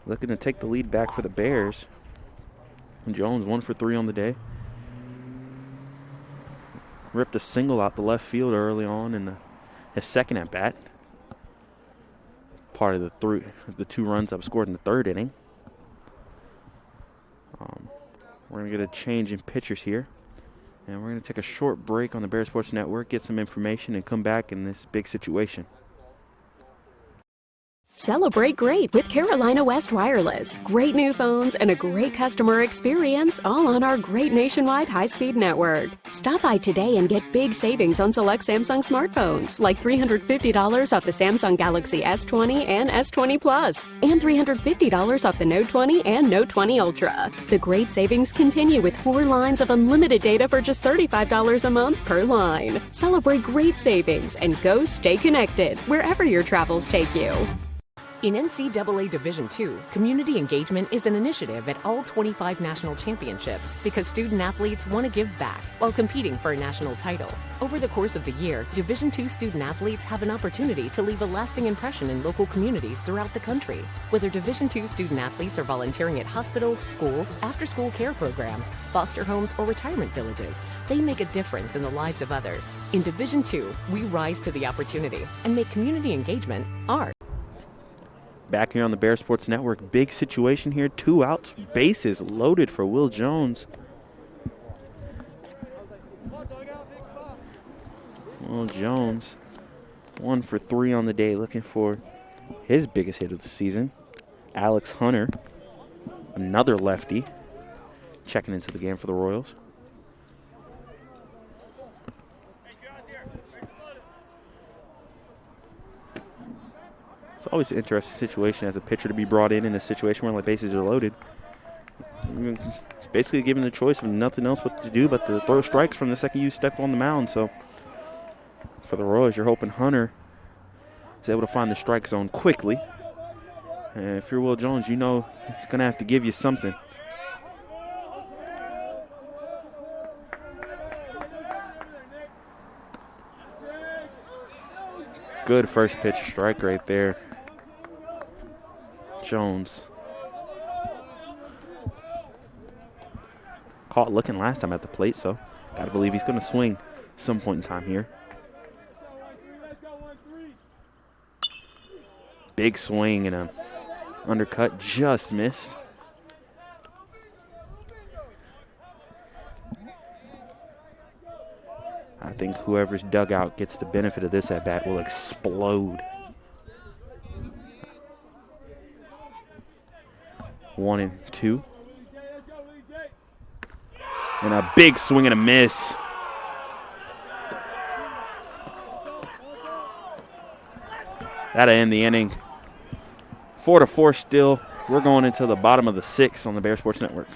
Looking to take the lead back for the Bears. And Jones 1 for 3 on the day. Ripped a single out the left field early on in his second at bat. Part of the 2 runs that were scored in the 3rd inning. We're going to get a change in pitchers here. And we're going to take a short break on the Bear Sports Network, get some information, and come back in this big situation. Celebrate great with Carolina West Wireless. Great new phones and a great customer experience, all on our great nationwide high-speed network. Stop by today and get big savings on select Samsung smartphones, like $350 off the Samsung Galaxy S20 and S20 Plus, and $350 off the Note 20 and Note 20 Ultra. The great savings continue with 4 lines of unlimited data for just $35 a month per line. Celebrate great savings and go stay connected wherever your travels take you. In NCAA Division II, community engagement is an initiative at all 25 national championships because student athletes want to give back while competing for a national title. Over the course of the year, Division II student athletes have an opportunity to leave a lasting impression in local communities throughout the country. Whether Division II student athletes are volunteering at hospitals, schools, after-school care programs, foster homes, or retirement villages, they make a difference in the lives of others. In Division II, we rise to the opportunity and make community engagement our Back here on the Bear Sports Network, big situation here. 2 outs, bases loaded for Will Jones. Will Jones, 1 for 3 on the day, looking for his biggest hit of the season. Alex Hunter, another lefty, checking into the game for the Royals. It's always an interesting situation as a pitcher to be brought in a situation where the bases are loaded. Basically given the choice of nothing else but to do but to throw strikes from the second you step on the mound. So for the Royals, you're hoping Hunter is able to find the strike zone quickly. And if you're Will Jones, you know he's going to have to give you something. Good first pitch strike right there. Jones. Caught looking last time at the plate, so got to believe he's going to swing some point in time here. Big swing and a undercut, just missed. I think whoever's dugout gets the benefit of this at bat will explode. 1-2. And a big swing and a miss. That'll end the inning. 4-4 still. We're going into the bottom of the 6th on the Bear Sports Network.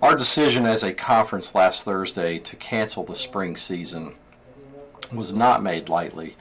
Our decision as a conference last Thursday to cancel the spring season was not made lightly.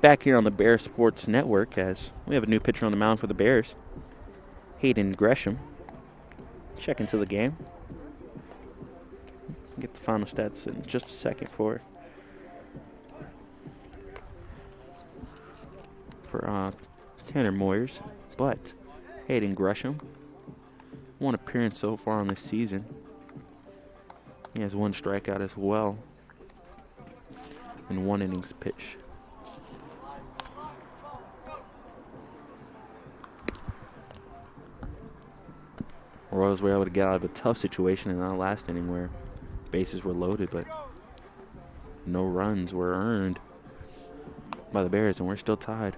Back here on the Bear Sports Network as we have a new pitcher on the mound for the Bears. Hayden Gresham. Check into the game. Get the final stats in just a second for Tanner Moyers. But Hayden Gresham, 1 appearance so far on this season. He has 1 strikeout as well in 1 innings pitch. Royals were able to get out of a tough situation in that last inning where bases were loaded, but no runs were earned by the Bears, and we're still tied.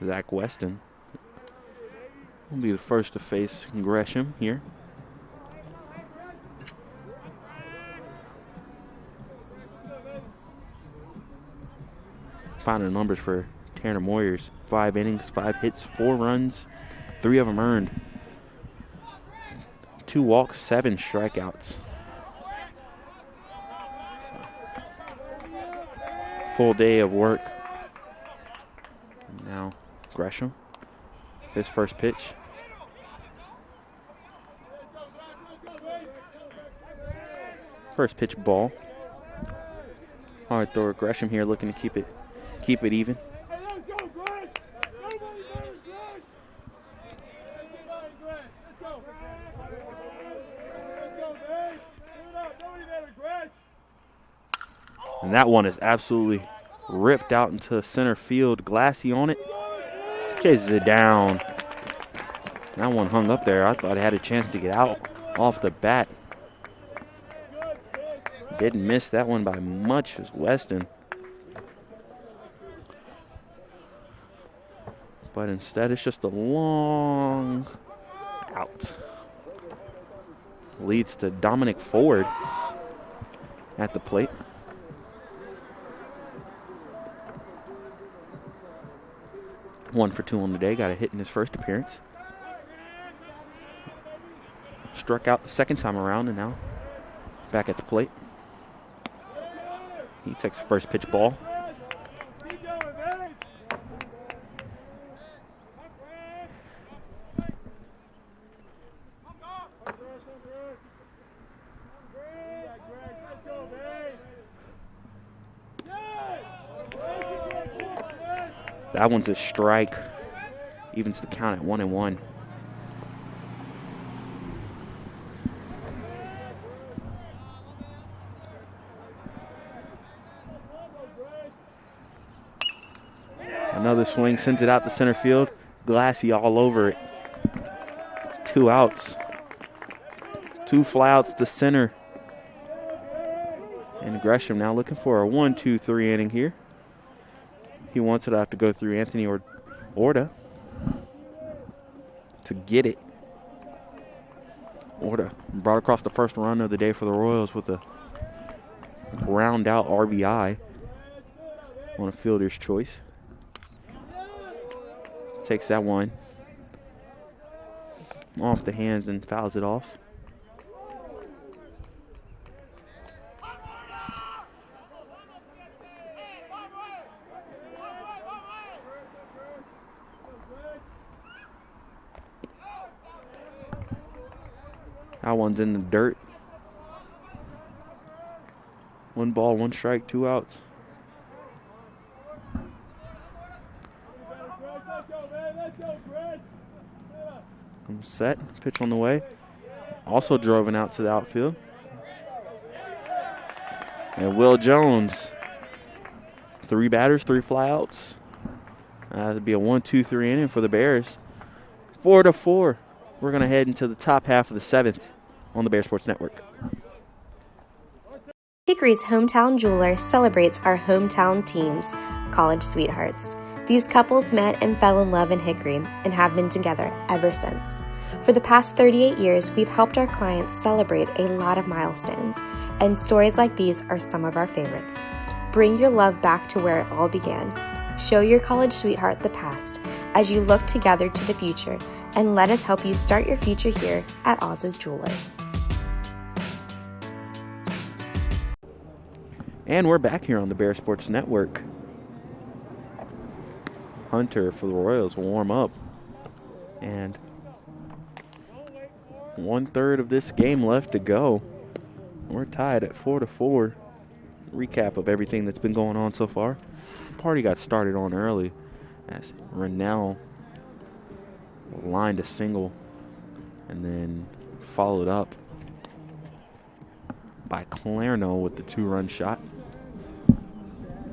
Zach Weston will be the first to face Gresham here. Final numbers for Tanner Moyers, 5 innings, 5 hits, 4 runs, 3 of them earned. 2 walks, 7 strikeouts. So, full day of work. Now Gresham, his first pitch. First pitch ball. Hard thrower. Gresham here looking to keep it even. And that one is absolutely ripped out into center field. Glassy on it. Chases it down. That one hung up there. I thought it had a chance to get out off the bat. Didn't miss that one by much as Weston. But instead it's just a long out. Leads to Dominic Ford at the plate. One for 2 on the day. Got a hit in his first appearance. Struck out the second time around and now back at the plate. He takes the first pitch ball. That one's a strike. Evens the count at 1-1. Another swing sends it out to center field. Glassy all over it. 2 outs. 2 flyouts to center. And Gresham now looking for a 1-2-3 inning here. He wants it to have to go through Anthony Orta to get it. Orta brought across the first run of the day for the Royals with a ground out RBI on a fielder's choice. Takes that one off the hands and fouls it off. That one's in the dirt. 1 ball, 1 strike, 2 outs. I'm set. Pitch on the way. Also driven out to the outfield. And Will Jones. 3 batters, 3 flyouts. That'd be a 1-2-3 inning for the Bears. 4-4. We're going to head into the top half of the 7th on the Bear Sports Network. Hickory's hometown jeweler celebrates our hometown teams, college sweethearts. These couples met and fell in love in Hickory and have been together ever since. For the past 38 years, we've helped our clients celebrate a lot of milestones, and stories like these are some of our favorites. Bring your love back to where it all began. Show your college sweetheart the past as you look together to the future, and let us help you start your future here at Oz's Jewelers. And we're back here on the Bear Sports Network. Hunter for the Royals will warm up. And 1/3 of this game left to go. We're tied at 4-4. Recap of everything that's been going on so far. Party got started on early as Rennell lined a single and then followed up by Clarno with the 2-run shot.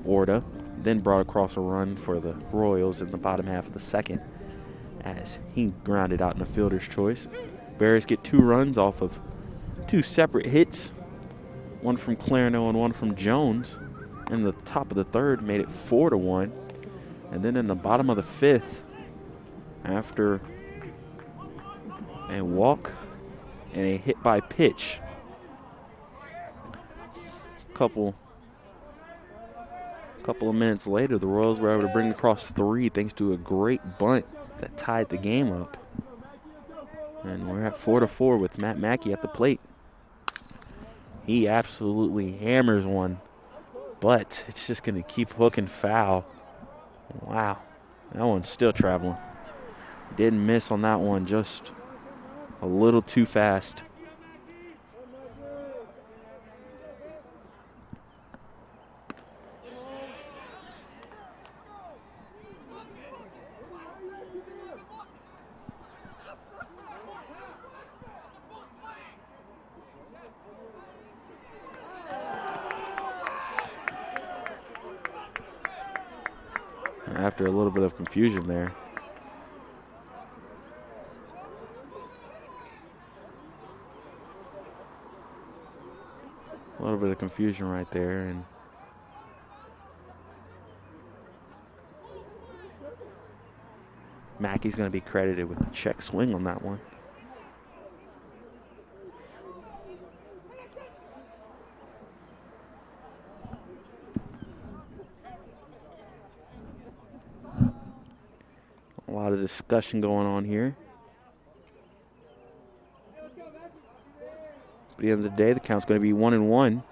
Orta then brought across a run for the Royals in the bottom half of the 2nd as he grounded out in a fielder's choice. Bears get 2 runs off of 2 separate hits, one from Clarno and one from Jones. In the top of the 3rd made it 4-1. And then in the bottom of the 5th, after a walk and a hit by pitch, couple couple of minutes later, the Royals were able to bring across 3 thanks to a great bunt that tied the game up. And we're at 4-4 with Matt Mackey at the plate. He absolutely hammers one, but it's just going to keep hooking foul. Wow, that one's still traveling. Didn't miss on that one, just a little too fast. After a little bit of confusion there. A little bit of confusion right there, and Mackey's going to be credited with the check swing on that one. A lot of discussion going on here. At the end of the day, the count's going to be 1-1.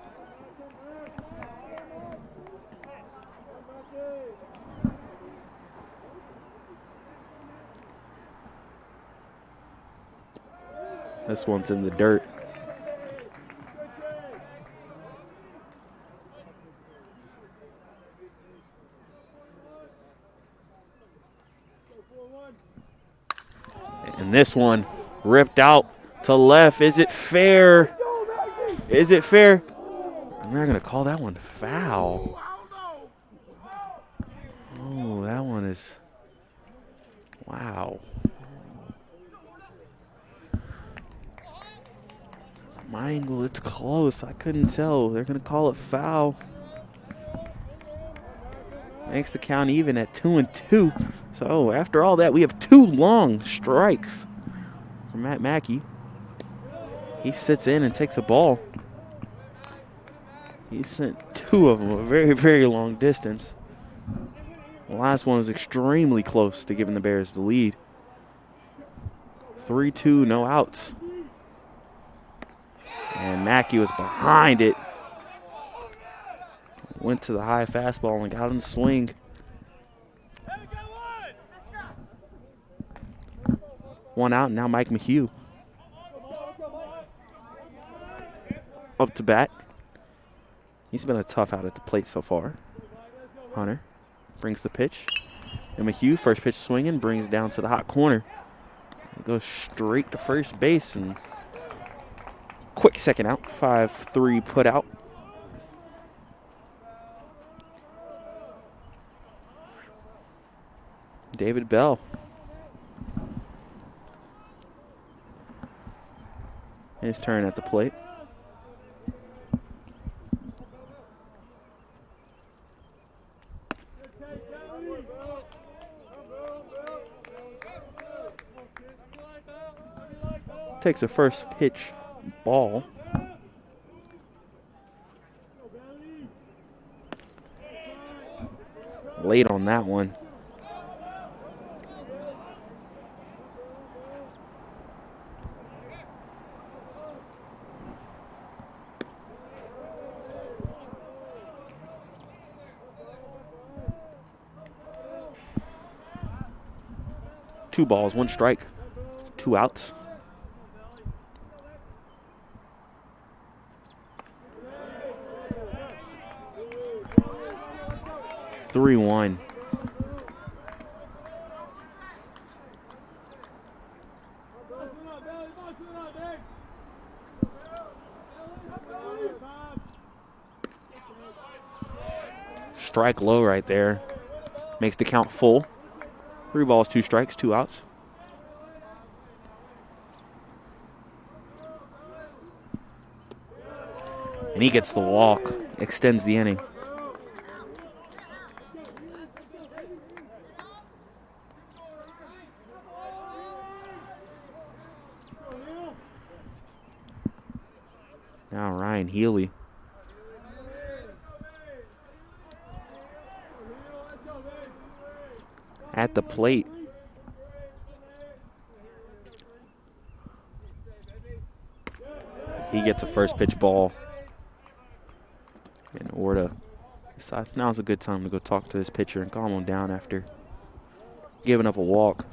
This one's in the dirt. And this one ripped out to left. Is it fair? Is it fair? I'm not going to call that one foul. Oh, that one is, wow. My angle, it's close. I couldn't tell. They're going to call it foul. Makes the count even at 2-2. So after all that, we have 2 long strikes for Matt Mackey. He sits in and takes a ball. He sent 2 of them a very, very long distance. The last one was extremely close to giving the Bears the lead. 3-2, no outs. And Mackey was behind it. Went to the high fastball and got him to swing. One out, now Mike McHugh. Up to bat. He's been a tough out at the plate so far. Hunter brings the pitch. And McHugh, first pitch swinging, brings down to the hot corner. Goes straight to first base and quick second out. 5-3 put out. David Bell. His turn at the plate. Takes a first pitch ball. Late on that one. Two balls, one strike, 2 outs. Three one. Strike low right there. Makes the count full. 3 balls, 2 strikes, 2 outs. And he gets the walk, extends the inning. Now Ryan Healy. at the plate. He gets a first pitch ball. And Orta decides now's a good time to go talk to his pitcher and calm him down after giving up a walk.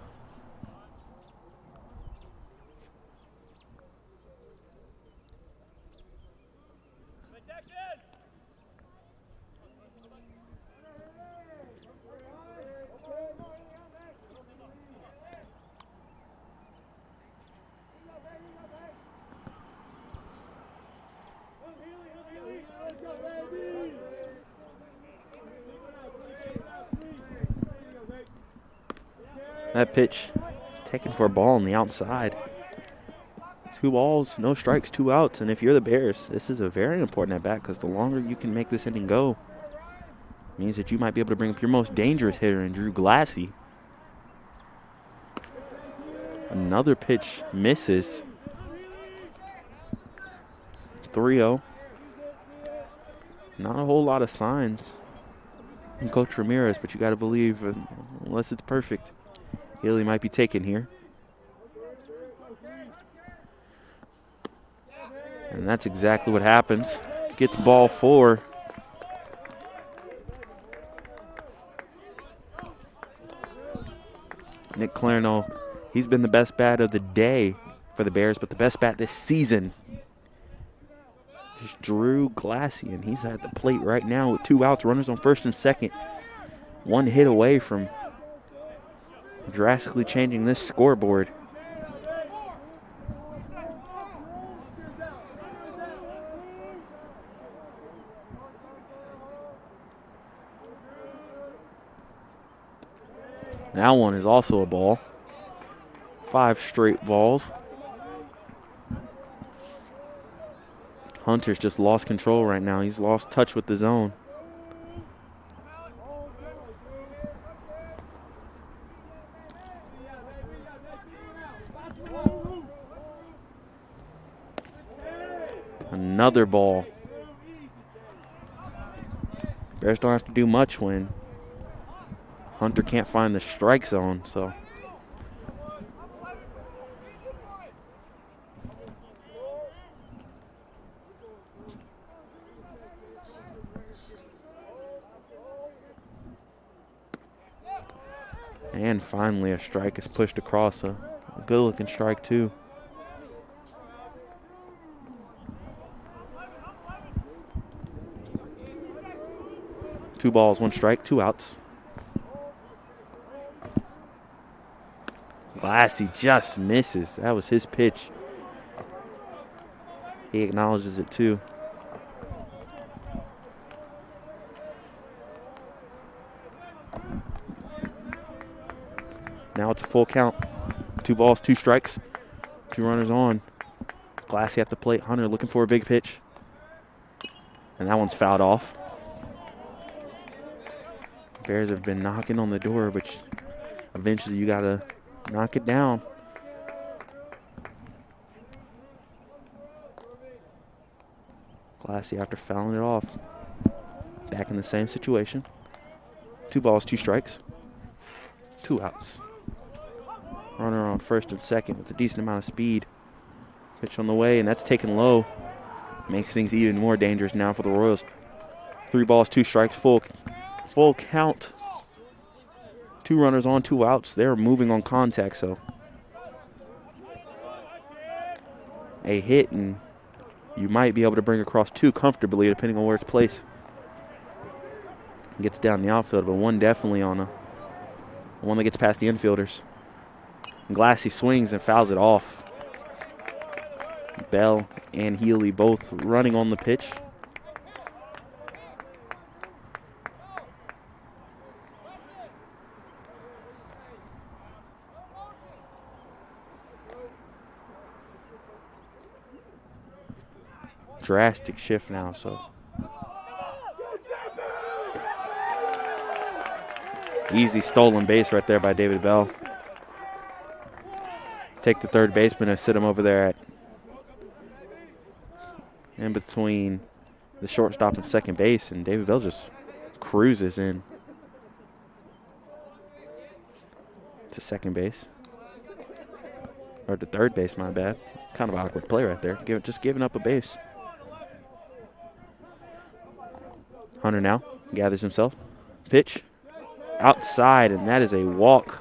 That pitch taken for a ball on the outside. 2 balls, no strikes, 2 outs. And if you're the Bears, this is a very important at-bat because the longer you can make this inning go means that you might be able to bring up your most dangerous hitter in Drew Glassy. Another pitch misses. 3-0. Not a whole lot of signs from Coach Ramirez, but you got to believe, unless it's perfect, Healy might be taken here. And that's exactly what happens. Gets ball 4. Nick Clarno, he's been the best bat of the day for the Bears, but the best bat this season is Drew Glassy, and he's at the plate right now with 2 outs, runners on first and second. 1 hit away from drastically changing this scoreboard. That one is also a ball. 5 straight balls. Hunter's just lost control right now. He's lost touch with the zone. Another ball. Bears don't have to do much when Hunter can't find the strike zone, so. And finally a strike is pushed across, a good looking strike too. Two balls, 1 strike, 2 outs. Glassy just misses. That was his pitch. He acknowledges it too. Now it's a full count. 2 balls, 2 strikes, 2 runners on. Glassy at the plate. Hunter looking for a big pitch. And that one's fouled off. Bears have been knocking on the door, but eventually you got to knock it down. Glassy, after fouling it off, back in the same situation. 2 balls, 2 strikes, 2 outs. Runner on first and second with a decent amount of speed. Pitch on the way, and that's taken low. Makes things even more dangerous now for the Royals. 3 balls, 2 strikes, full count. 2 runners on, 2 outs. They're moving on contact, so a hit, and you might be able to bring across 2 comfortably, depending on where it's placed. Gets down the outfield, but one definitely on one that gets past the infielders. And Glassy swings and fouls it off. Bell and Healy both running on the pitch. Drastic shift now, so easy stolen base right there by David Bell. Take the third baseman and sit him over there at in between the shortstop and second base, and David Bell just cruises in. to second base. Or to third base, my bad. Kind of awkward play right there. Just giving up a base. Hunter now gathers himself. Pitch. Outside, and that is a walk.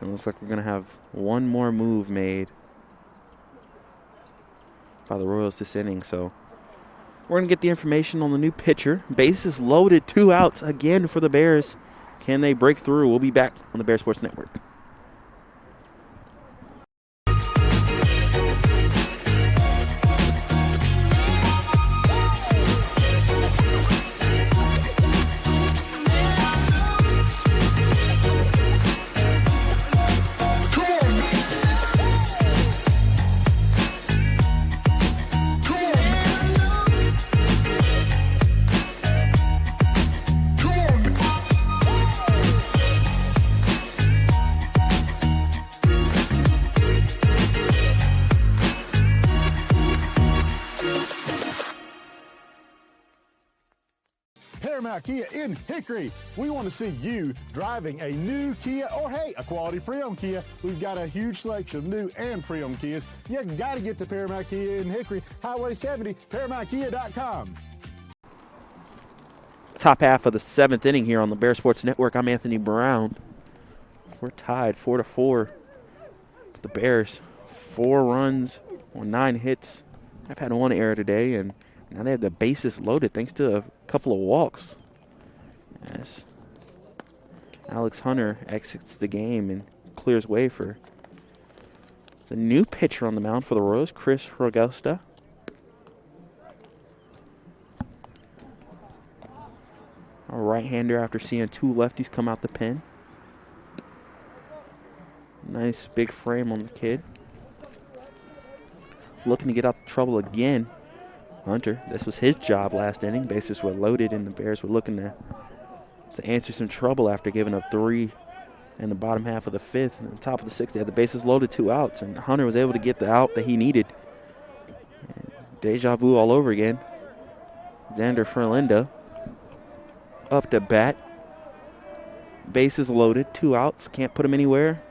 It looks like we're going to have one more move made by the Royals this inning. So we're going to get the information on the new pitcher. Bases loaded, 2 outs again for the Bears. Can they break through? We'll be back on the Bear Sports Network. Kia in Hickory. We want to see you driving a new Kia or, hey, a quality pre-owned Kia. We've got a huge selection of new and pre-owned Kias. You got to get to Paramount Kia in Hickory, Highway 70, ParamountKia.com. Top half of the 7th inning here on the Bear Sports Network. I'm Anthony Brown. We're tied 4-4. The Bears, 4 runs on 9 hits. I've had 1 error today, and now they have the bases loaded thanks to a couple of walks. As Alex Hunter exits the game and clears way for the new pitcher on the mound for the Royals, Chris Rogusta. A right-hander after seeing 2 lefties come out the pen. Nice big frame on the kid. Looking to get out of trouble again. Hunter, this was his job last inning. Bases were loaded, and the Bears were looking to answer some trouble after giving up 3 in the bottom half of the 5th. And the top of the 6th, they had the bases loaded, 2 outs, and Hunter was able to get the out that he needed. And deja vu all over again. Xander Ferlinda up to bat. Bases loaded, 2 outs, can't put him anywhere.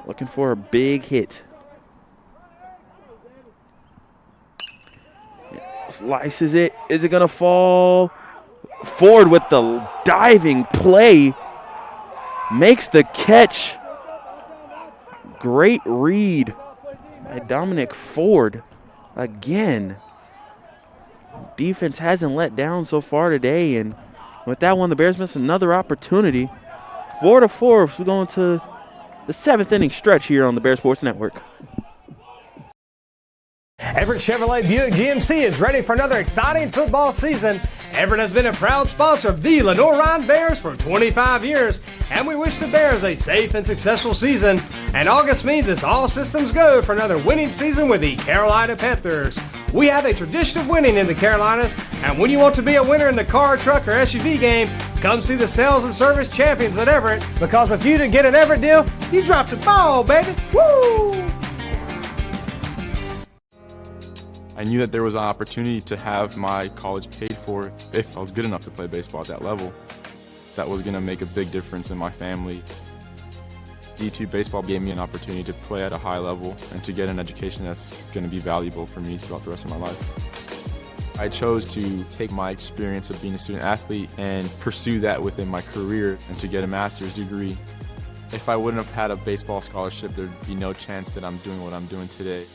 Looking for a big hit. Slices it. Is it going to fall? Ford with the diving play. Makes the catch. Great read by Dominic Ford. Again. Defense hasn't let down so far today. And with that one, the Bears miss another opportunity. 4-4. We're going to the 7th inning stretch here on the Bear Sports Network. Everett Chevrolet Buick GMC is ready for another exciting football season. Everett has been a proud sponsor of the Lenoir-Rhyne Bears for 25 years, and we wish the Bears a safe and successful season. And August means it's all systems go for another winning season with the Carolina Panthers. We have a tradition of winning in the Carolinas, and when you want to be a winner in the car, truck, or SUV game, come see the sales and service champions at Everett, because if you didn't get an Everett deal, you dropped the ball, baby. Woo! I knew that there was an opportunity to have my college paid for if I was good enough to play baseball at that level. That was going to make a big difference in my family. D2 baseball gave me an opportunity to play at a high level and to get an education that's going to be valuable for me throughout the rest of my life. I chose to take my experience of being a student athlete and pursue that within my career and to get a master's degree. If I wouldn't have had a baseball scholarship, there'd be no chance that I'm doing what I'm doing today.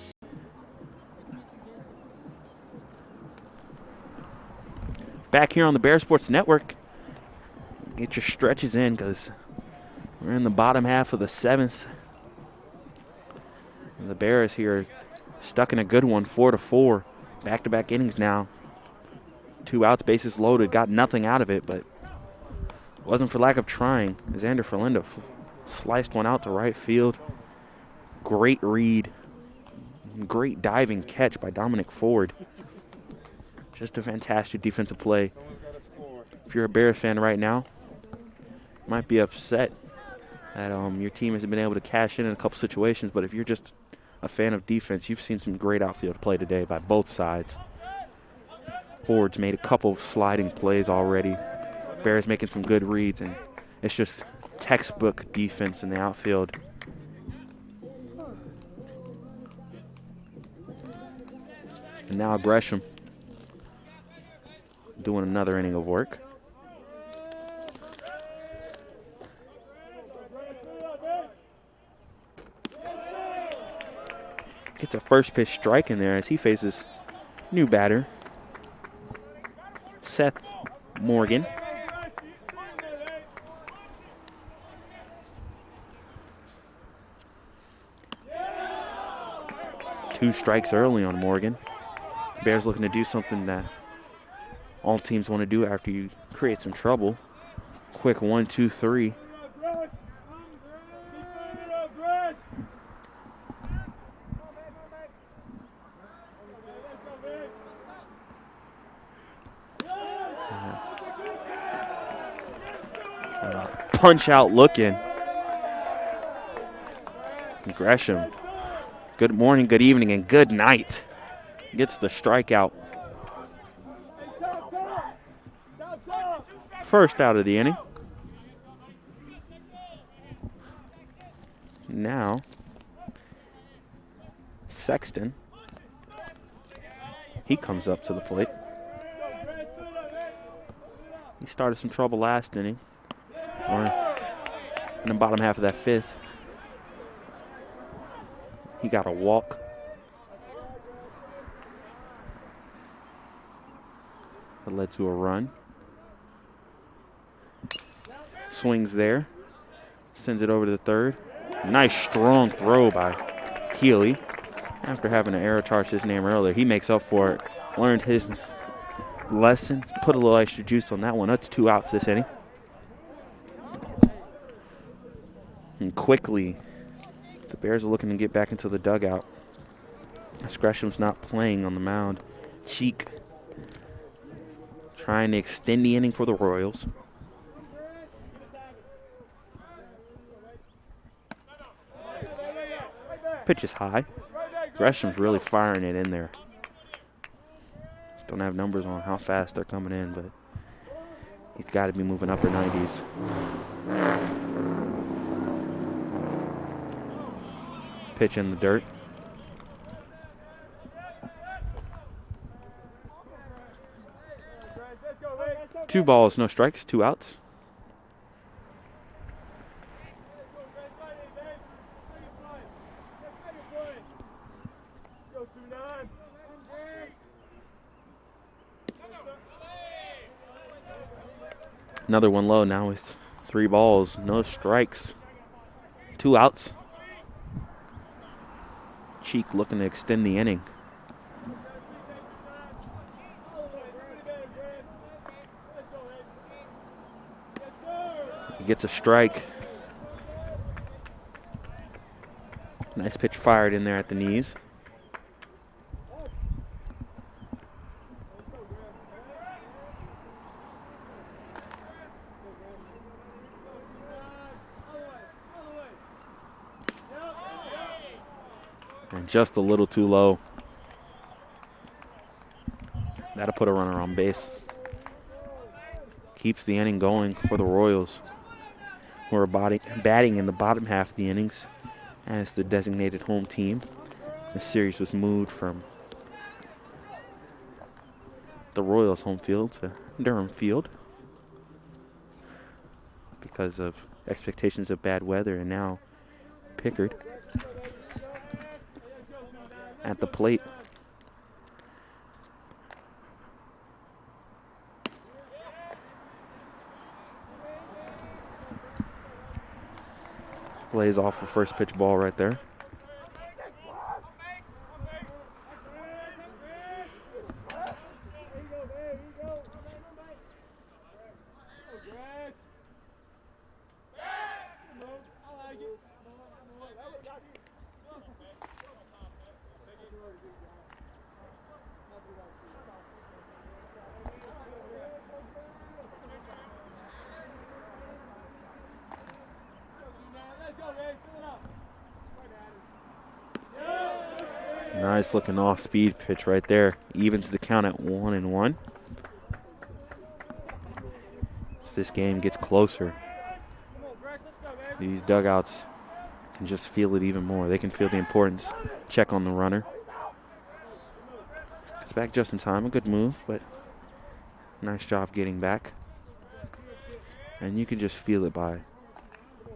Back here on the Bear Sports Network. Get your stretches in because we're in the bottom half of the 7th. And the Bears here stuck in a good one, 4-4. Back-to-back innings now. 2 outs, bases loaded. Got nothing out of it, but it wasn't for lack of trying. Xander Ferlinda sliced one out to right field. Great read. Great diving catch by Dominic Ford. Just a fantastic defensive play. If you're a Bears fan right now, you might be upset that your team hasn't been able to cash in a couple situations, but if you're just a fan of defense, you've seen some great outfield play today by both sides. Forwards made a couple sliding plays already. Bears making some good reads, and it's just textbook defense in the outfield. And now Gresham doing another inning of work. Gets a first pitch strike in there as he faces new batter, Seth Morgan. Two strikes early on Morgan. Bears looking to do something that all teams want to do after you create some trouble. Quick 1, 2, 3. Punch out looking. Gresham. Good morning, good evening, and good night. Gets the strikeout. First out of the inning. Now, Sexton. He comes up to the plate. He started some trouble last inning, or in the bottom half of that fifth. He got a walk. That led to a run. Swings there. Sends it over to the third. Nice strong throw by Healy. After having an error charge his name earlier, he makes up for it. Learned his lesson. Put a little extra juice on that one. That's 2 outs this inning. And quickly, the Bears are looking to get back into the dugout. As Gresham's not playing on the mound. Cheek trying to extend the inning for the Royals. Pitch is high. Gresham's really firing it in there. Don't have numbers on how fast they're coming in, but he's got to be moving upper 90s. Pitch in the dirt. Two balls, no strikes, 2 outs. Another one low now with 3 balls, no strikes, 2 outs. Cheek looking to extend the inning. He gets a strike. Nice pitch fired in there at the knees. And just a little too low. That'll put a runner on base. Keeps the inning going for the Royals, who are batting in the bottom half of the innings as the designated home team. The series was moved from the Royals' home field to Durham Field because of expectations of bad weather, and now Pickard at the plate. Plays off a first pitch ball right there. Nice looking off-speed pitch right there. Evens the count at 1-1. As this game gets closer, these dugouts can just feel it even more. They can feel the importance. Check on the runner. It's back just in time. A good move, but nice job getting back. And you can just feel it by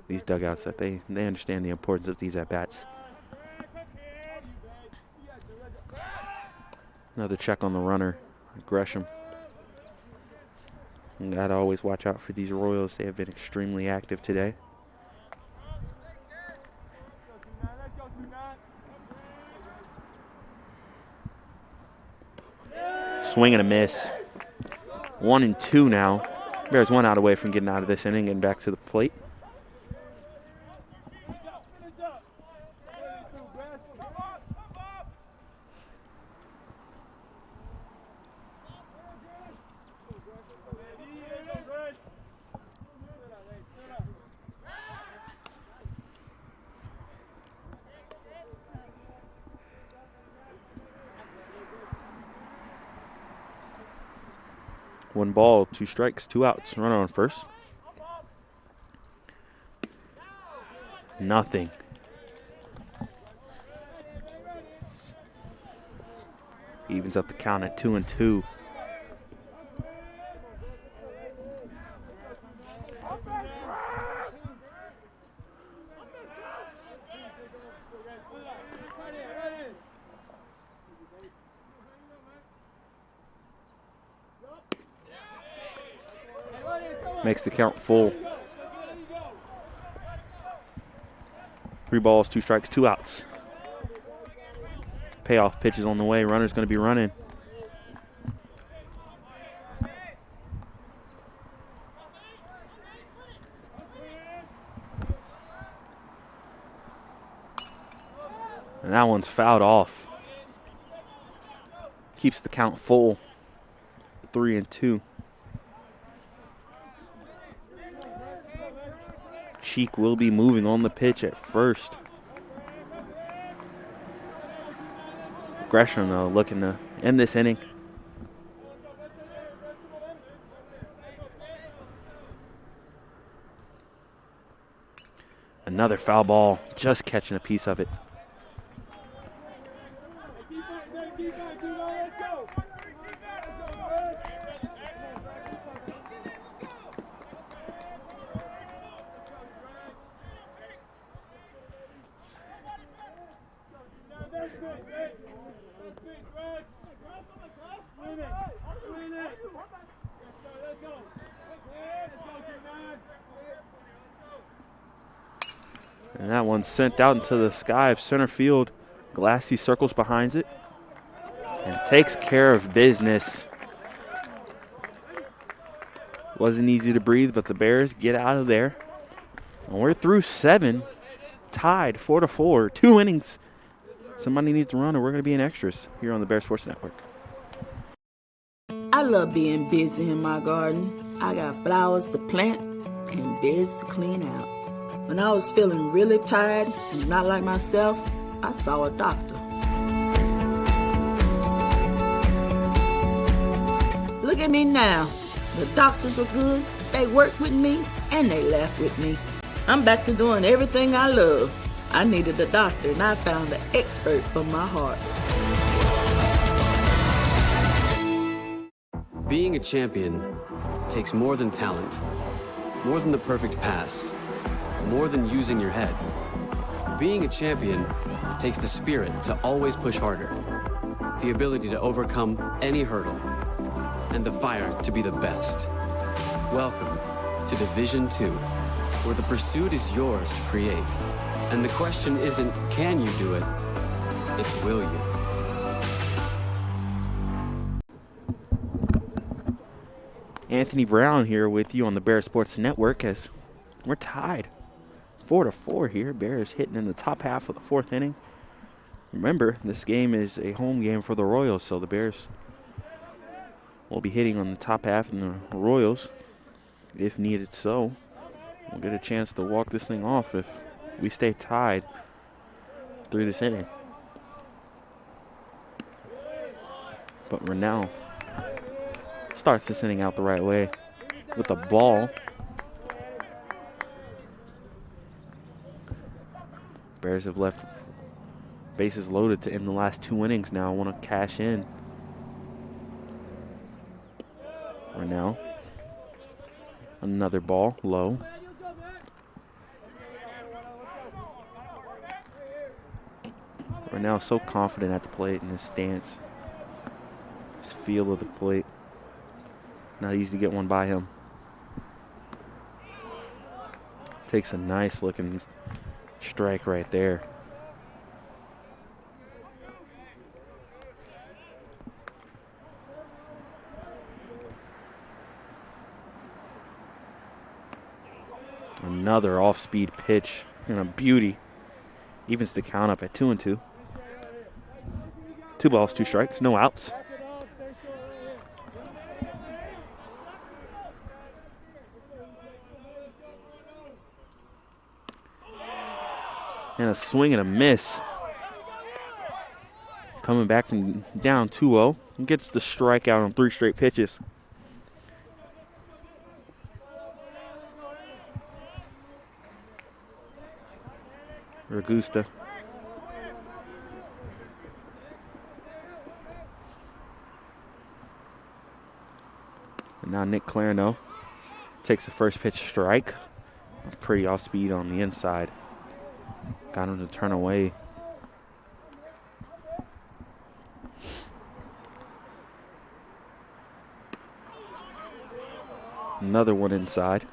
these dugouts that they understand the importance of these at-bats. Another check on the runner, Gresham. You gotta always watch out for these Royals. They have been extremely active today. Swing and a miss. 1-2 now. Bears 1 out away from getting out of this inning and back to the plate. One ball, 2 strikes, 2 outs. Runner on first. Nothing. Evens up the count at 2-2. Makes the count full. 3 balls, 2 strikes, 2 outs. Payoff pitch is on the way. Runner's going to be running. And that one's fouled off. Keeps the count full. 3-2. Cheek will be moving on the pitch at first. Gresham, though, looking to end this inning. Another foul ball, just catching a piece of it. And that one's sent out into the sky of center field. Glassy circles behind it and takes care of business. Wasn't easy to breathe, but the Bears get out of there. And we're through 7, tied 4-4, 2 innings. Somebody needs to run, or we're going to be in extras here on the Bear Sports Network. I love being busy in my garden. I got flowers to plant and beds to clean out. When I was feeling really tired and not like myself, I saw a doctor. Look at me now. The doctors were good, they worked with me, and they laughed with me. I'm back to doing everything I love. I needed a doctor, and I found an expert for my heart. Being a champion takes more than talent, more than the perfect pass, more than using your head. Being a champion takes the spirit to always push harder, the ability to overcome any hurdle, and the fire to be the best. Welcome to Division II, where the pursuit is yours to create. And the question isn't, can you do it? It's, will you? Anthony Brown here with you on the Bear Sports Network as we're tied 4-4 here. Bears hitting in the top half of the 4th inning. Remember, this game is a home game for the Royals, so the Bears will be hitting on the top half, and the Royals, if needed so, will get a chance to walk this thing off if we stay tied through this inning. But Rennell starts this inning out the right way with the ball. Bears have left bases loaded to end the last 2 innings now. Want to cash in. Rennell. Another ball, low. Rennell so confident at the plate in his stance. His feel of the plate. Not easy to get one by him. Takes a nice looking strike right there. Another off-speed pitch and a beauty. Evens the count up at 2-2. 2 balls, 2 strikes, no outs. And a swing and a miss. Coming back from down 2-0. Gets the strikeout on 3 straight pitches. Ragusta. And now Nick Clarno takes the first pitch strike. Pretty off speed on the inside. Got him to turn away. Another one inside.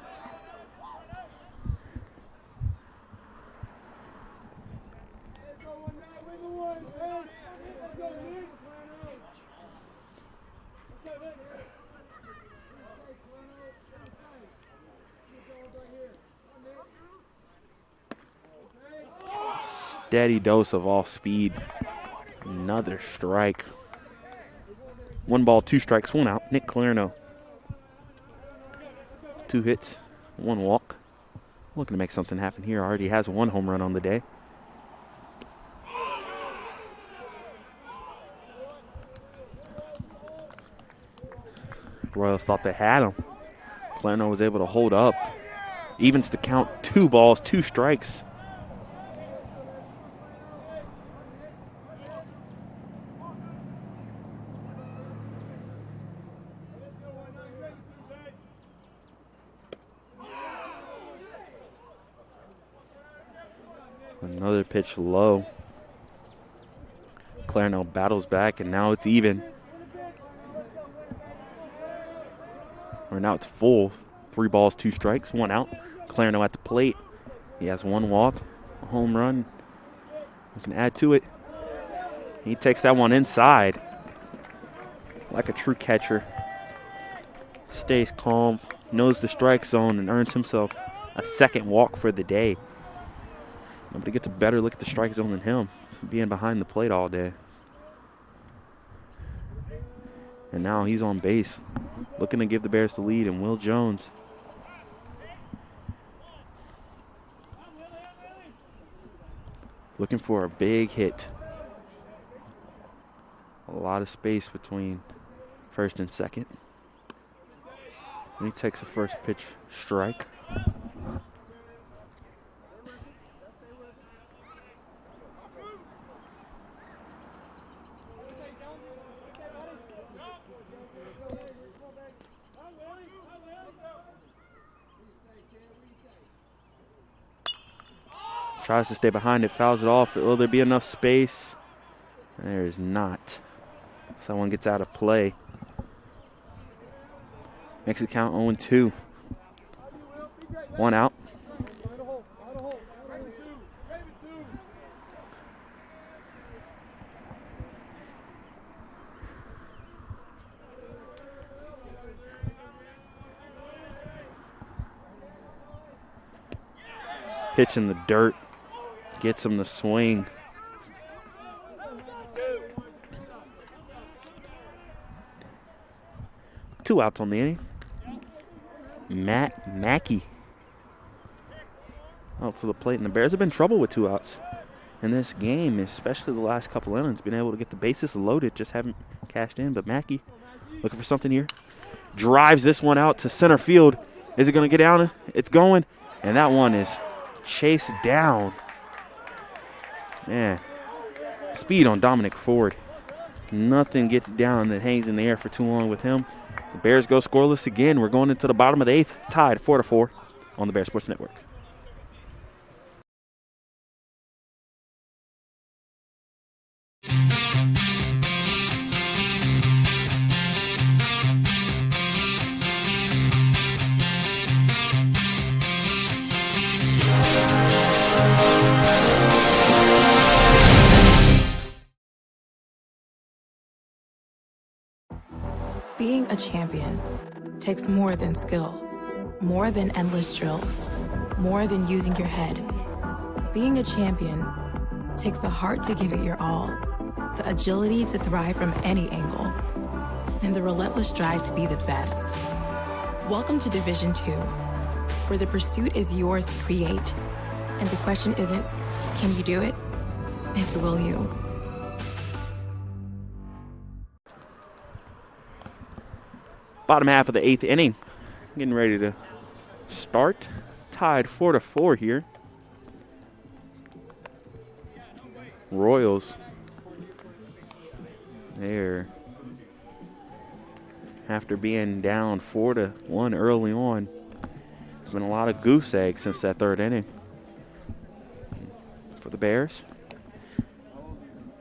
Steady dose of off speed. Another strike. 1 ball, 2 strikes, 1 out. Nick Clarno. 2 hits, 1 walk. Looking to make something happen here. Already has 1 home run on the day. Royals thought they had him. Clarno was able to hold up. Evens the count, 2 balls, 2 strikes. Another pitch low. Clarno battles back, and now it's even. Or now it's full. 3 balls, 2 strikes, 1 out. Clarno at the plate. He has 1 walk, a home run. We can add to it. He takes that one inside. Like a true catcher. Stays calm, knows the strike zone, and earns himself a 2nd walk for the day. Nobody gets a better look at the strike zone than him, being behind the plate all day. And now he's on base, looking to give the Bears the lead, and Will Jones. Looking for a big hit. A lot of space between first and second. And he takes a first pitch strike. Tries to stay behind it, fouls it off. Will there be enough space? There is not. Someone gets out of play. Makes it count 0-2. 1 out. Pitch in the dirt. Gets him to swing. Two outs on the inning. Matt Mackey out to the plate, and the Bears have been in trouble with 2 outs. in this game, especially the last couple innings. Been able to get the bases loaded, just haven't cashed in. But Mackey looking for something here. Drives this one out to center field. Is it going to get down? It's going. And that one is chased down. Man, speed on Dominic Ford. Nothing gets down that hangs in the air for too long with him. The Bears go scoreless again. We're going into the bottom of the 8th, tied 4-4 on the Bears Sports Network. Being a champion takes more than skill, more than endless drills, more than using your head. Being a champion takes the heart to give it your all, the agility to thrive from any angle, and the relentless drive to be the best. Welcome to Division II, where the pursuit is yours to create, and the question isn't, can you do it? It's will you? Bottom half of the 8th inning. Getting ready to start. Tied 4-4 here. Royals there. After being down 4-1 early on. There's been a lot of goose eggs since that 3rd inning for the Bears.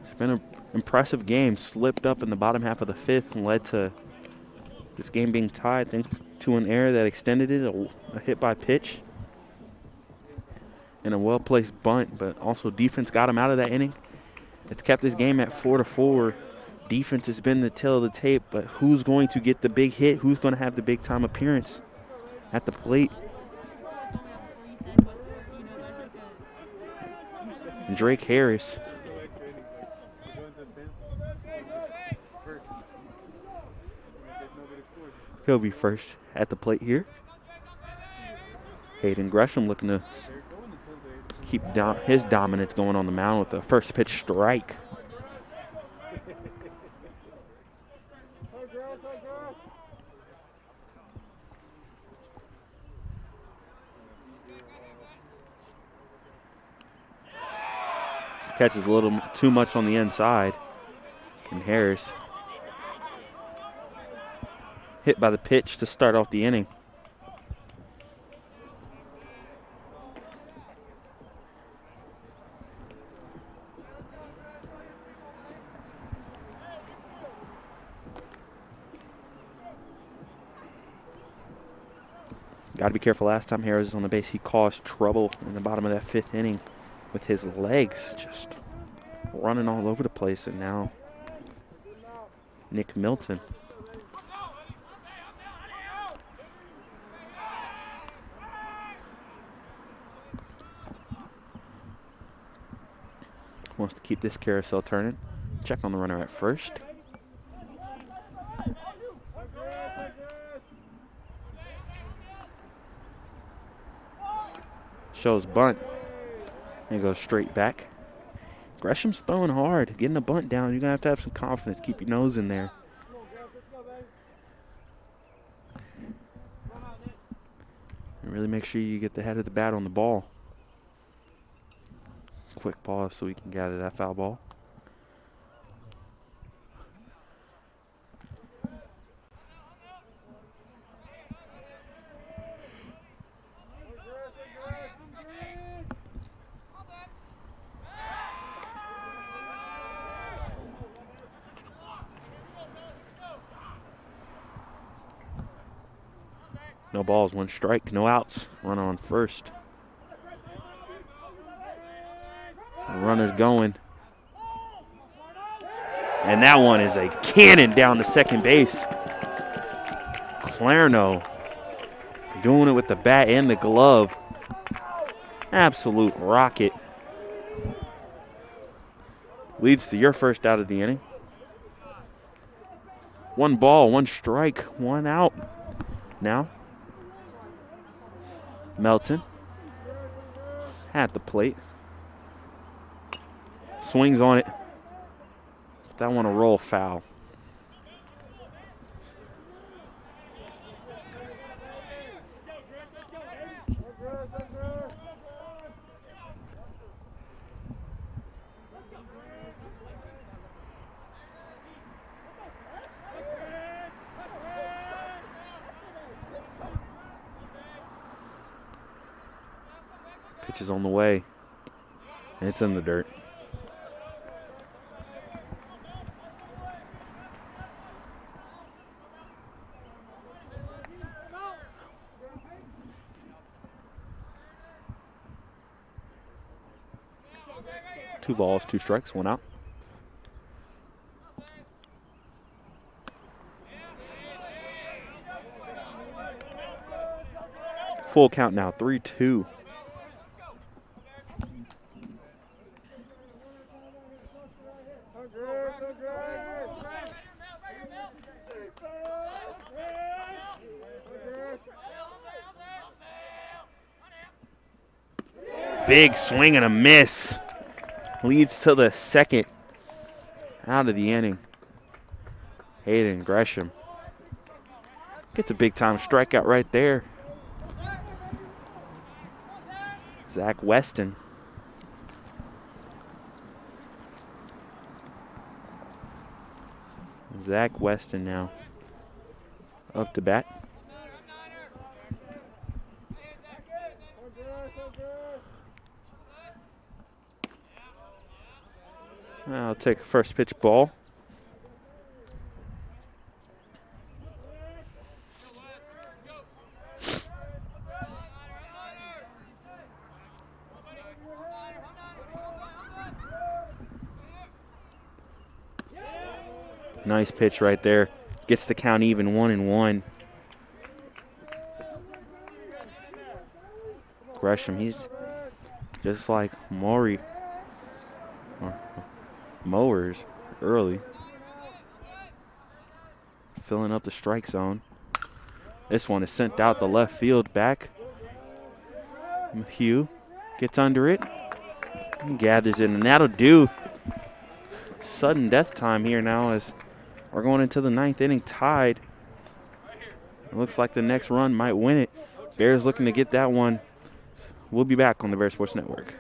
It's been an impressive game. Slipped up in the bottom half of the 5th and led to this game being tied thanks to an error that extended it, a hit by pitch, and a well-placed bunt, but also defense got him out of that inning. It's kept this game at 4-4. Defense has been the tail of the tape, but who's going to get the big hit? Who's going to have the big-time appearance at the plate? Drake Harris. He'll be first at the plate here. Hayden Gresham looking to keep his dominance going on the mound with the first pitch strike. Catches a little too much on the inside. And Harris hit by the pitch to start off the inning. Got to be careful. Last time Harris was on the base, he caused trouble in the bottom of that 5th inning with his legs just running all over the place. And now Nick Milton. Wants to keep this carousel turning. Check on the runner at first. Shows bunt. And goes straight back. Gresham's throwing hard. Getting a bunt down, you're going to have some confidence. Keep your nose in there. And really make sure you get the head of the bat on the ball. Quick pause so we can gather that foul ball. No balls, 1 strike, no outs. Runner on first. The runner's going. And that one is a cannon down to second base. Clarno doing it with the bat and the glove. Absolute rocket. Leads to your first out of the inning. 1 ball, 1 strike, 1 out. Now, Melton at the plate. Swings on it. That one a roll foul. Pitch is on the way, and it's in the dirt. Two balls, 2 strikes, 1 out. Full count now, 3-2. Big swing and a miss. Leads to the second out of the inning. Hayden Gresham gets a big-time strikeout right there. Zach Weston. Zach Weston now up to bat. I'll take a first pitch ball. Nice pitch right there. Gets the count even, 1-1. Gresham, he's just like Maury. Mowers early. Filling up the strike zone. This one is sent out the left field back. Hugh gets under it and gathers it, and that'll do. Sudden death time here now as we're going into the 9th inning tied. It looks like the next run might win it. Bears looking to get that one. We'll be back on the Bear Sports Network.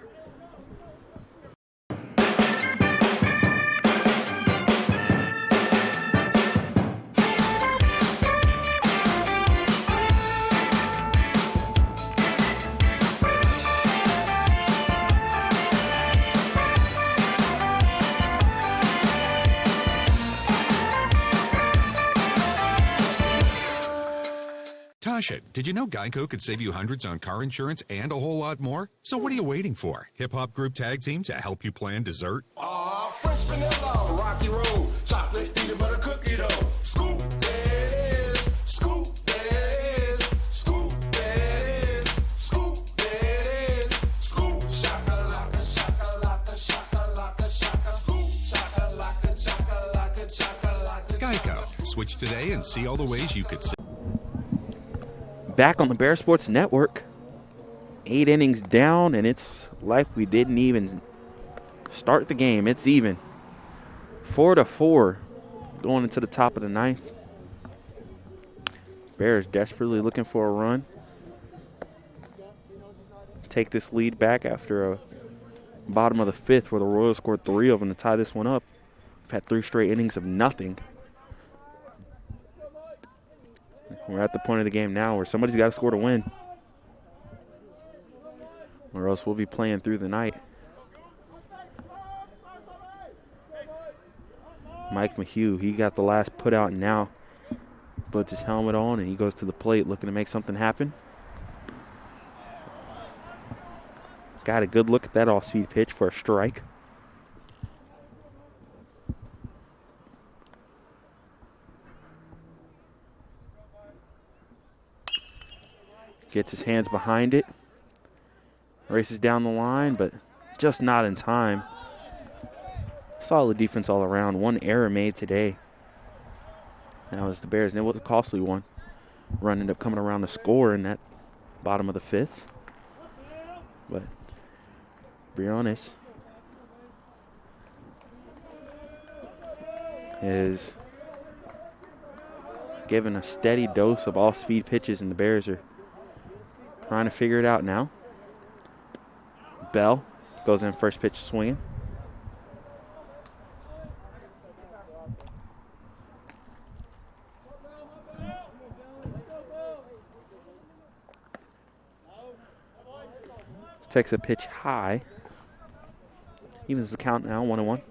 Tasha, did you know Geico could save you hundreds on car insurance and a whole lot more? So what are you waiting for? Hip Hop Group Tag Team to help you plan dessert? French vanilla, rocky road, chocolate peanut butter cookie dough. Scoop that is, scoop that is, scoop that is, scoop that is, scoop shakalaka, shakalaka, shakalaka, shaka, scoop shakalaka, shakalaka, shakalaka. Geico. Switch today and see all the ways you could save. Back on the Bear Sports Network. 8 innings down, and it's like we didn't even start the game. It's even. 4-4 going into the top of the 9th. Bears desperately looking for a run. Take this lead back after a bottom of the 5th where the Royals scored 3 of them to tie this one up. We've had 3 straight innings of nothing. We're at the point of the game now where somebody's got to score to win, or else we'll be playing through the night. Mike Mahue, he got the last put out now. Puts his helmet on and he goes to the plate looking to make something happen. Got a good look at that off-speed pitch for a strike. Gets his hands behind it. Races down the line, but just not in time. Solid defense all around. 1 error made today. That was the Bears, and it was a costly one. Run ended up coming around to score in that bottom of the 5th. But Briones is given a steady dose of off-speed pitches, and the Bears are trying to figure it out now. Bell goes in first pitch swinging. Takes a pitch high. Evens the count now, 1-1.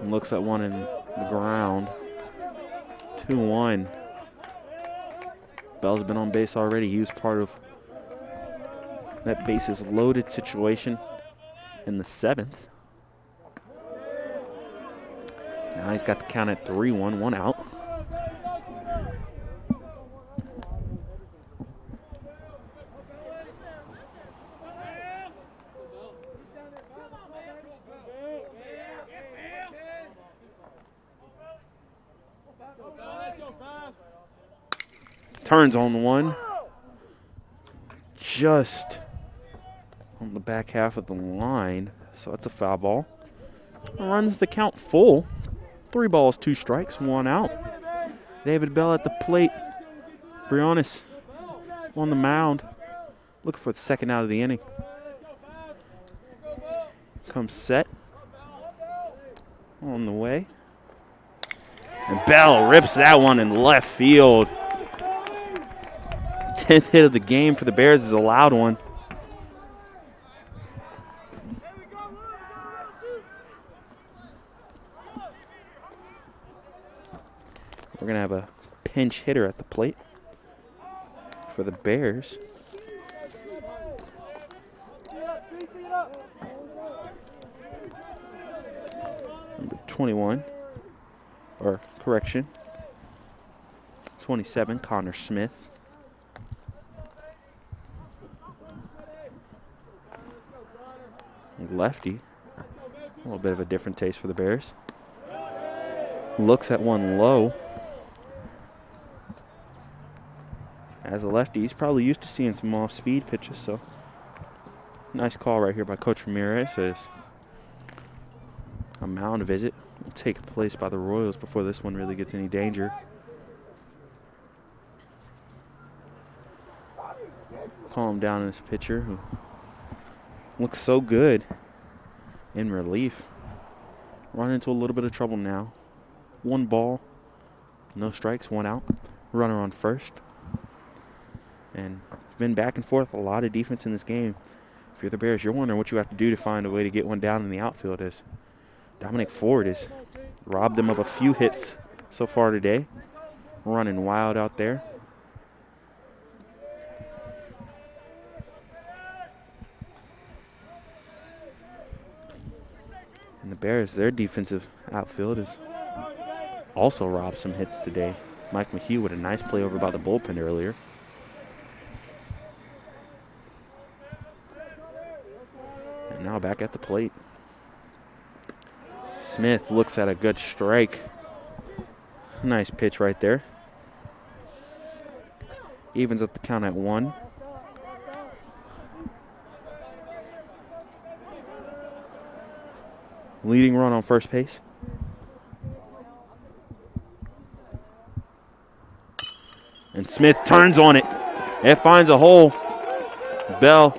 Looks at one in the ground. 2-1. Bell's been on base already. He was part of that bases loaded situation in the 7th. Now he's got the count at 3-1, 1 out. Turns on one. Just on the back half of the line. So that's a foul ball. Runs the count full. 3 balls, 2 strikes, 1 out. David Bell at the plate. Briones on the mound. Looking for the second out of the inning. Comes set. On the way. And Bell rips that one in left field. 10th hit of the game for the Bears is a loud one. We're going to have a pinch hitter at the plate for the Bears. Number 21, or correction, 27, Connor Smith. Lefty. A little bit of a different taste for the Bears. Looks at one low. As a lefty, he's probably used to seeing some off-speed pitches, so nice call right here by Coach Ramirez as a mound visit will take place by the Royals before this one really gets any danger. Calm down this pitcher who looks so good in relief. Run into a little bit of trouble now. 1 ball, no strikes, 1 out. Runner on first. And been back and forth, a lot of defense in this game. If you're the Bears, you're wondering what you have to do to find a way to get one down in the outfield, as Dominic Ford has robbed them of a few hits so far today. Running wild out there. And the Bears, their defensive outfield has also robbed some hits today. Mike McHugh with a nice play over by the bullpen earlier. And now back at the plate. Smith looks at a good strike. Nice pitch right there. Evens up the count at 1. Leading run on first base. And Smith turns on it. It finds a hole. Bell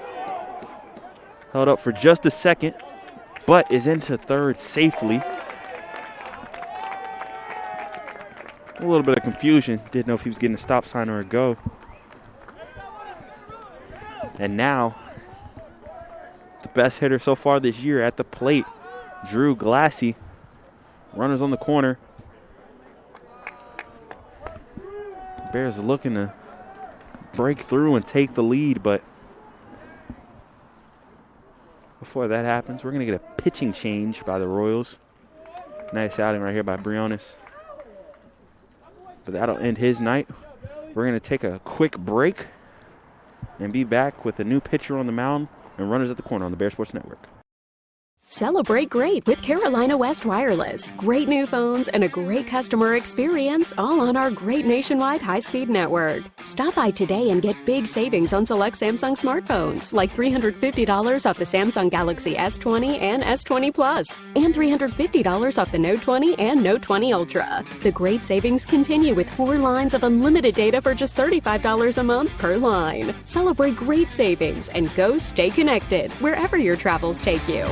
held up for just a second, but is into third safely. A little bit of confusion. Didn't know if he was getting a stop sign or a go. And now, the best hitter so far this year at the plate, Drew Glassy. Runners on the corner. Bears are looking to break through and take the lead, but before that happens, we're going to get a pitching change by the Royals. Nice outing right here by Briones. But that'll end his night. We're going to take a quick break and be back with a new pitcher on the mound and runners at the corner on the Bear Sports Network. Celebrate great with Carolina West Wireless. Great new phones and a great customer experience, all on our great nationwide high-speed network. Stop by today and get big savings on select Samsung smartphones, like $350 off the Samsung Galaxy S20 and S20 Plus, and $350 off the Note 20 and Note 20 Ultra. The great savings continue with 4 lines of unlimited data for just $35 a month per line. Celebrate great savings and go stay connected wherever your travels take you.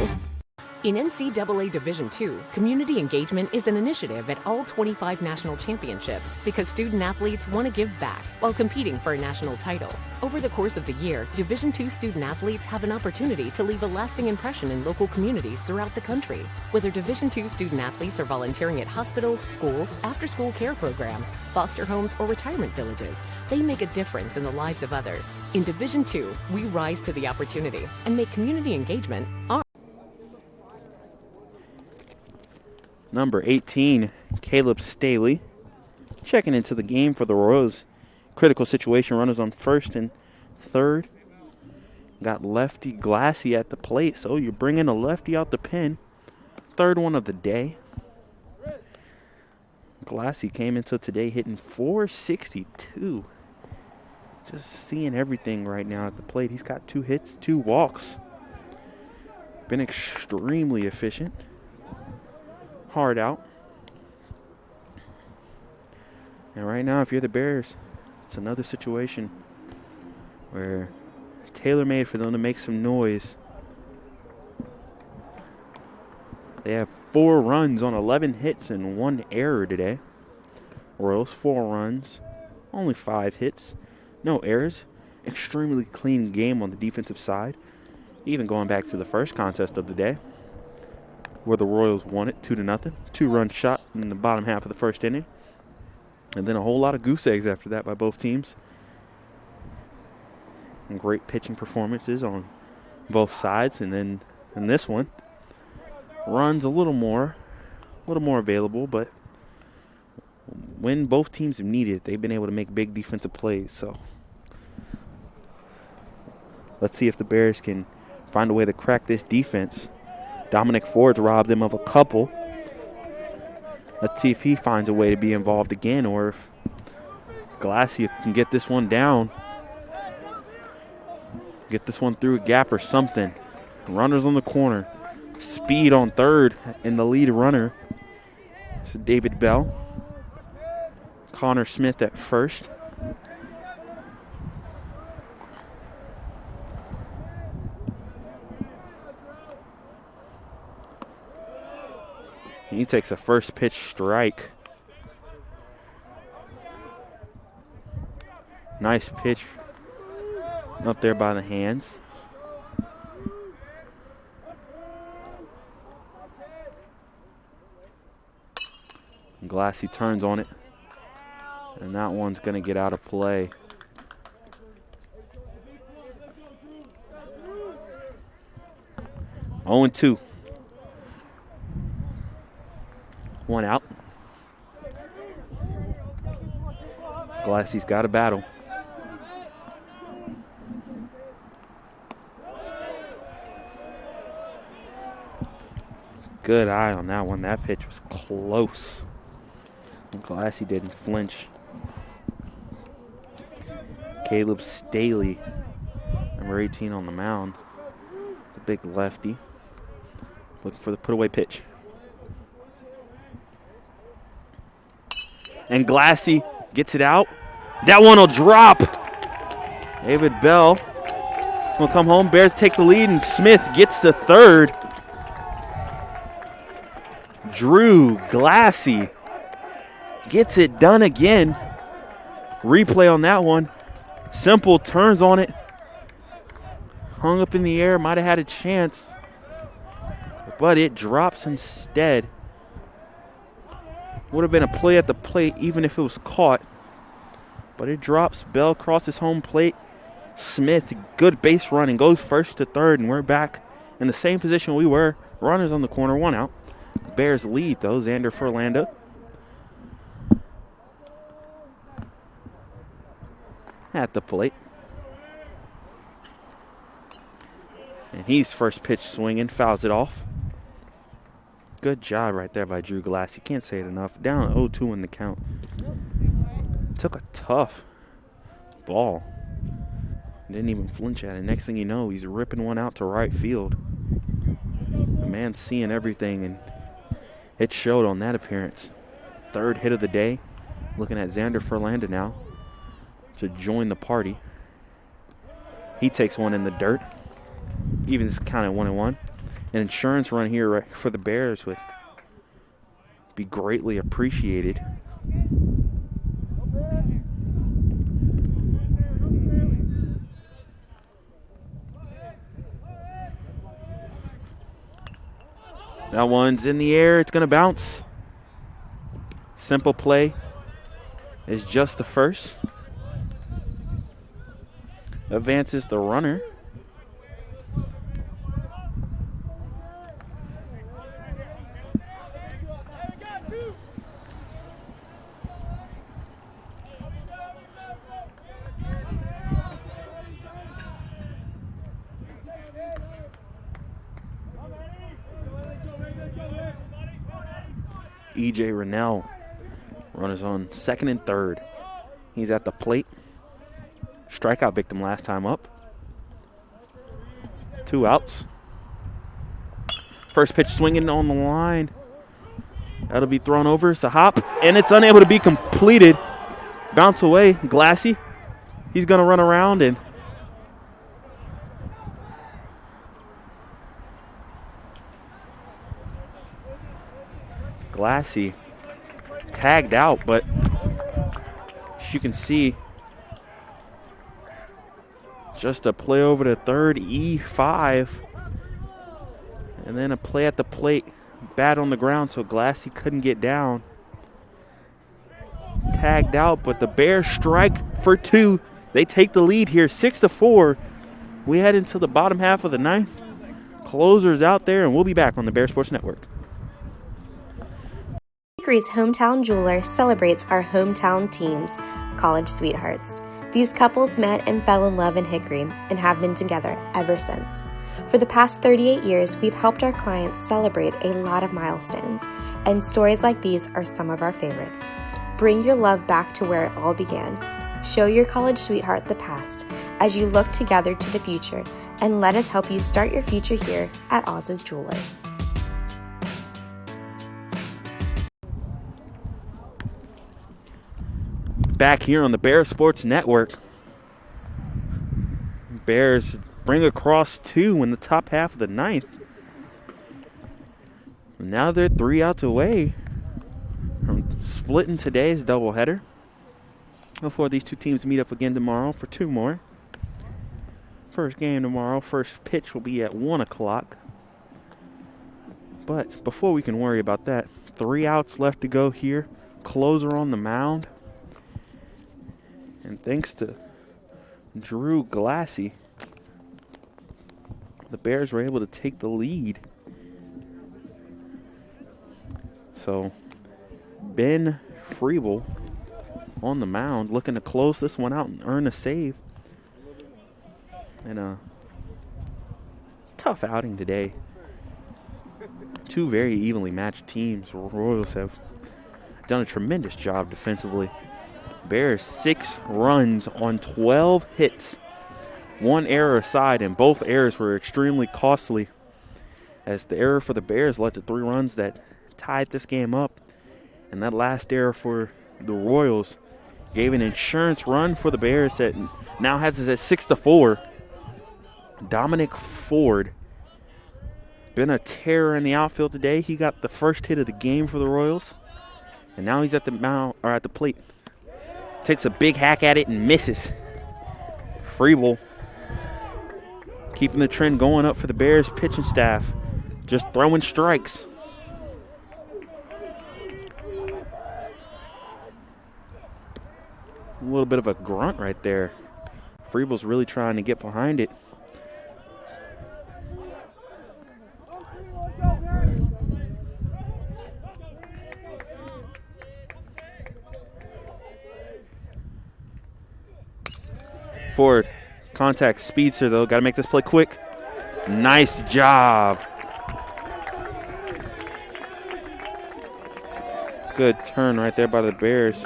In NCAA Division II, community engagement is an initiative at all 25 national championships because student athletes want to give back while competing for a national title. Over the course of the year, Division II student athletes have an opportunity to leave a lasting impression in local communities throughout the country. Whether Division II student athletes are volunteering at hospitals, schools, after-school care programs, foster homes, or retirement villages, they make a difference in the lives of others. In Division II, we rise to the opportunity and make community engagement our Number 18, Caleb Staley, checking into the game for the Royals. Critical situation, runners on first and third. Got lefty Glassy at the plate, so you're bringing a lefty out the pen. Third one of the day. Glassy came into today hitting .462. Just seeing everything right now at the plate. He's got 2 hits, 2 walks. Been extremely efficient. Hard out. And right now, if you're the Bears, it's another situation where tailor-made for them to make some noise. They have 4 runs on 11 hits and 1 error today. Royals, 4 runs, only 5 hits, no errors. Extremely clean game on the defensive side. Even going back to the first contest of the day, where the Royals won it 2-0. 2-run shot in the bottom half of the first inning. And then a whole lot of goose eggs after that by both teams. And great pitching performances on both sides. And then in this one, runs a little more available, but when both teams have needed it, they've been able to make big defensive plays. So let's see if the Bears can find a way to crack this defense. Dominic Ford's robbed them of a couple. Let's see if he finds a way to be involved again, or if Glassy can get this one down. Get this one through a gap or something. Runners on the corner. Speed on third, and the lead runner is David Bell. Connor Smith at first. He takes a first pitch strike. Nice pitch up there by the hands. Glassy turns on it, and that one's going to get out of play. Oh, 0-2. 1 out. Glassy's got a battle. Good eye on that one. That pitch was close. Glassy didn't flinch. Caleb Staley, number 18 on the mound. The big lefty. Looking for the put-away pitch. And Glassy gets it out. That one will drop. David Bell will come home. Bears take the lead, and Smith gets the third. Drew Glassy gets it done again. Replay on that one. Simple turns on it. Hung up in the air. Might have had a chance. But it drops instead. Would have been a play at the plate even if it was caught. But it drops. Bell crosses home plate. Smith, good base running, goes first to third, and we're back in the same position we were. Runners on the corner, 1 out. Bears lead, though. Xander Furlanda. At the plate. And he's first pitch swinging, fouls it off. Good job right there by Drew Glass. You can't say it enough. Down 0-2 in the count. Took a tough ball. Didn't even flinch at it. Next thing you know, he's ripping one out to right field. The man's seeing everything, and it showed on that appearance. Third hit of the day. Looking at Xander Ferlanda now to join the party. He takes one in the dirt. Even it's kind of 1-1. An insurance run here for the Bears would be greatly appreciated. That one's in the air. It's going to bounce. Simple play is just the first. Advances the runner. E.J. Rennell, runners on second and third. He's at the plate. Strikeout victim last time up. 2 outs. First pitch swinging on the line. That'll be thrown over. It's a hop, and it's unable to be completed. Bounce away. Glassy. He's going to run around and Glassy tagged out, but as you can see, just a play over to third, E5, and then a play at the plate, bat on the ground, so Glassy couldn't get down. Tagged out, but the Bears strike for 2. They take the lead here, 6-4. We head into the bottom half of the ninth. Closers out there, and we'll be back on the Bear Sports Network. Hickory's hometown jeweler celebrates our hometown teams, college sweethearts. These couples met and fell in love in Hickory and have been together ever since. For the past 38 years, we've helped our clients celebrate a lot of milestones, and stories like these are some of our favorites. Bring your love back to where it all began. Show your college sweetheart the past as you look together to the future, and let us help you start your future here at Oz's Jewelers. Back here on the Bear Sports Network. Bears bring across 2 in the top half of the ninth. Now they're 3 outs away from splitting today's doubleheader before these two teams meet up again tomorrow for 2 more. First game tomorrow, first pitch will be at 1 o'clock. But before we can worry about that, 3 outs left to go here. Closer on the mound. And thanks to Drew Glassy, the Bears were able to take the lead. So Ben Freeble on the mound looking to close this one out and earn a save. And a tough outing today. 2 very evenly matched teams. Royals have done a tremendous job defensively. Bears 6 runs on 12 hits. 1 error aside, and both errors were extremely costly, as the error for the Bears led to 3 runs that tied this game up, and that last error for the Royals gave an insurance run for the Bears that now has us at 6-4. Dominic Ford, been a terror in the outfield today. He got the first hit of the game for the Royals, and now he's at the mound or at the plate. Takes a big hack at it and misses. Freeble keeping the trend going up for the Bears pitching staff. Just throwing strikes. A little bit of a grunt right there. Freeble's really trying to get behind it. Ford contact speedster though. Got to make this play quick. Nice job Good turn right there by the Bears.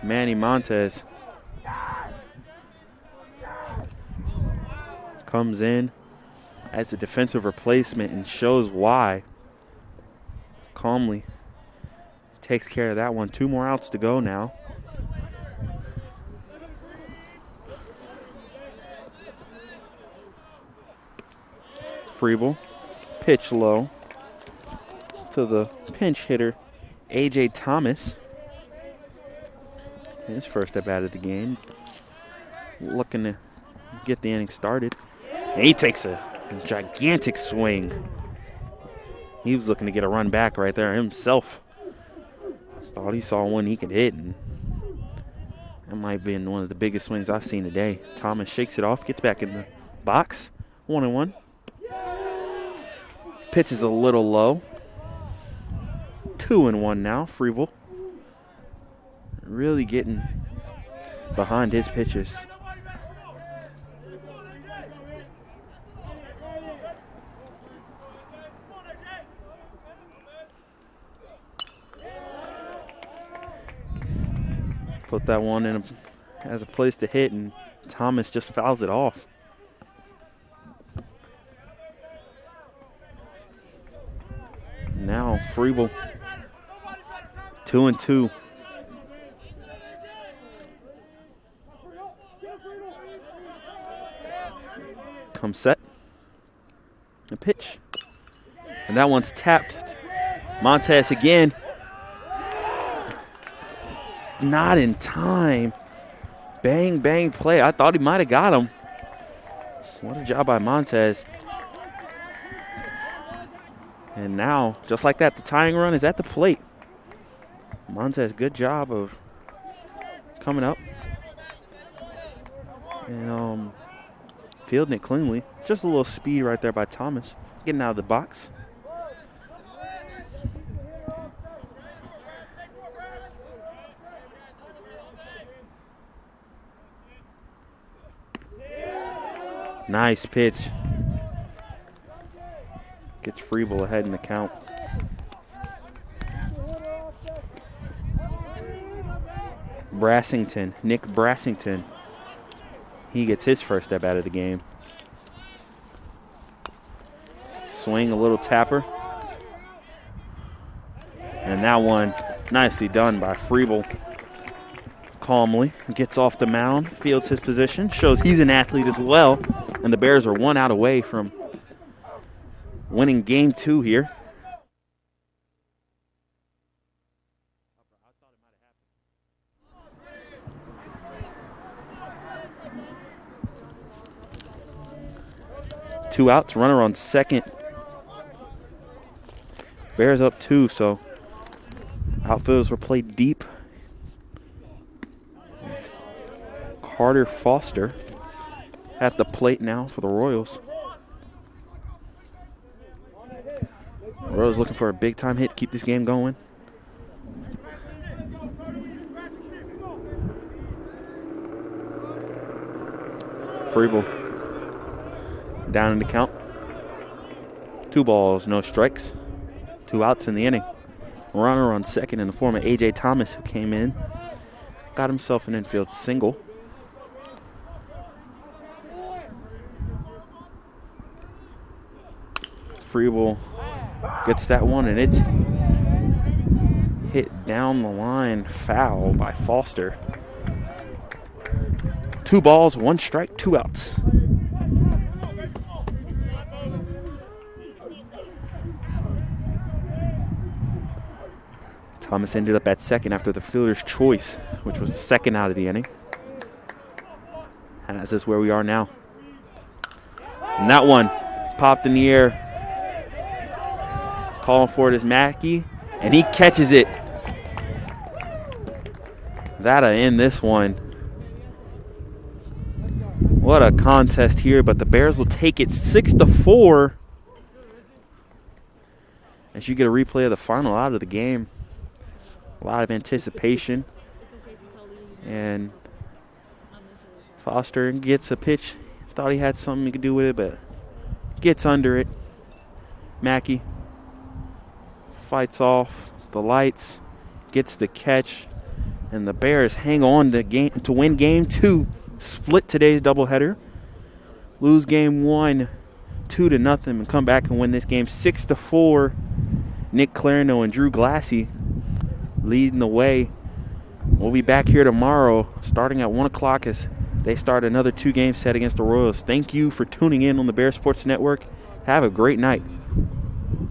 Manny Montez comes in as a defensive replacement and shows why. Calmly takes care of that one. 2 more outs to go now. Freeble, pitch low to the pinch hitter, A.J. Thomas. His first at bat of the game. Looking to get the inning started. And he takes a gigantic swing. He was looking to get a run back right there himself. Thought he saw one he could hit, and that might have been one of the biggest swings I've seen today. Thomas shakes it off, gets back in the box. 1-1. Pitch is a little low. 2-1 now. Freeble really getting behind his pitches. Put that one in as a place to hit, and Thomas just fouls it off. Now Freeble, 2-2. Come set. A pitch. And that one's tapped. Montez again. Not in time. Bang, bang play. I thought he might have got him. What a job by Montez. And now, just like that, the tying run is at the plate. Montez, good job of coming up and fielding it cleanly. Just a little speed right there by Thomas. Getting out of the box. Nice pitch. Gets Freeble ahead in the count. Brassington, Nick Brassington. He gets his first at bat of the game. Swing, a little tapper. And that one nicely done by Freeble. Calmly gets off the mound, fields his position, shows he's an athlete as well. And the Bears are 1 out away from winning game 2 here. Two outs, runner on second. Bears up 2, so outfielders were played deep. Carter Foster at the plate now for the Royals. Royals looking for a big-time hit to keep this game going. Freeble down in the count. 2 balls, no strikes. 2 outs in the inning. Runner on second in the form of A.J. Thomas, who came in. Got himself an infield single. Freeble gets that one, and it's hit down the line, foul by Foster. 2 balls, 1 strike, 2 outs. Thomas ended up at second after the fielder's choice, which was the second out of the inning. And that's just where we are now. And that one popped in the air. Calling for it is Mackey, and he catches it. That'll end this one. What a contest here, but the Bears will take it 6-4. As you get a replay of the final out of the game. A lot of anticipation. And Foster gets a pitch. Thought he had something he could do with it, but gets under it. Mackey fights off the lights, gets the catch, and the Bears hang on to win game 2, split today's doubleheader, lose game 1 2-0, and come back and win this game 6-4. Nick Clarino and Drew Glassy leading the way. We'll be back here tomorrow starting at 1 o'clock as they start another 2-game set against the Royals. Thank you for tuning in on the Bear Sports Network. Have a great night.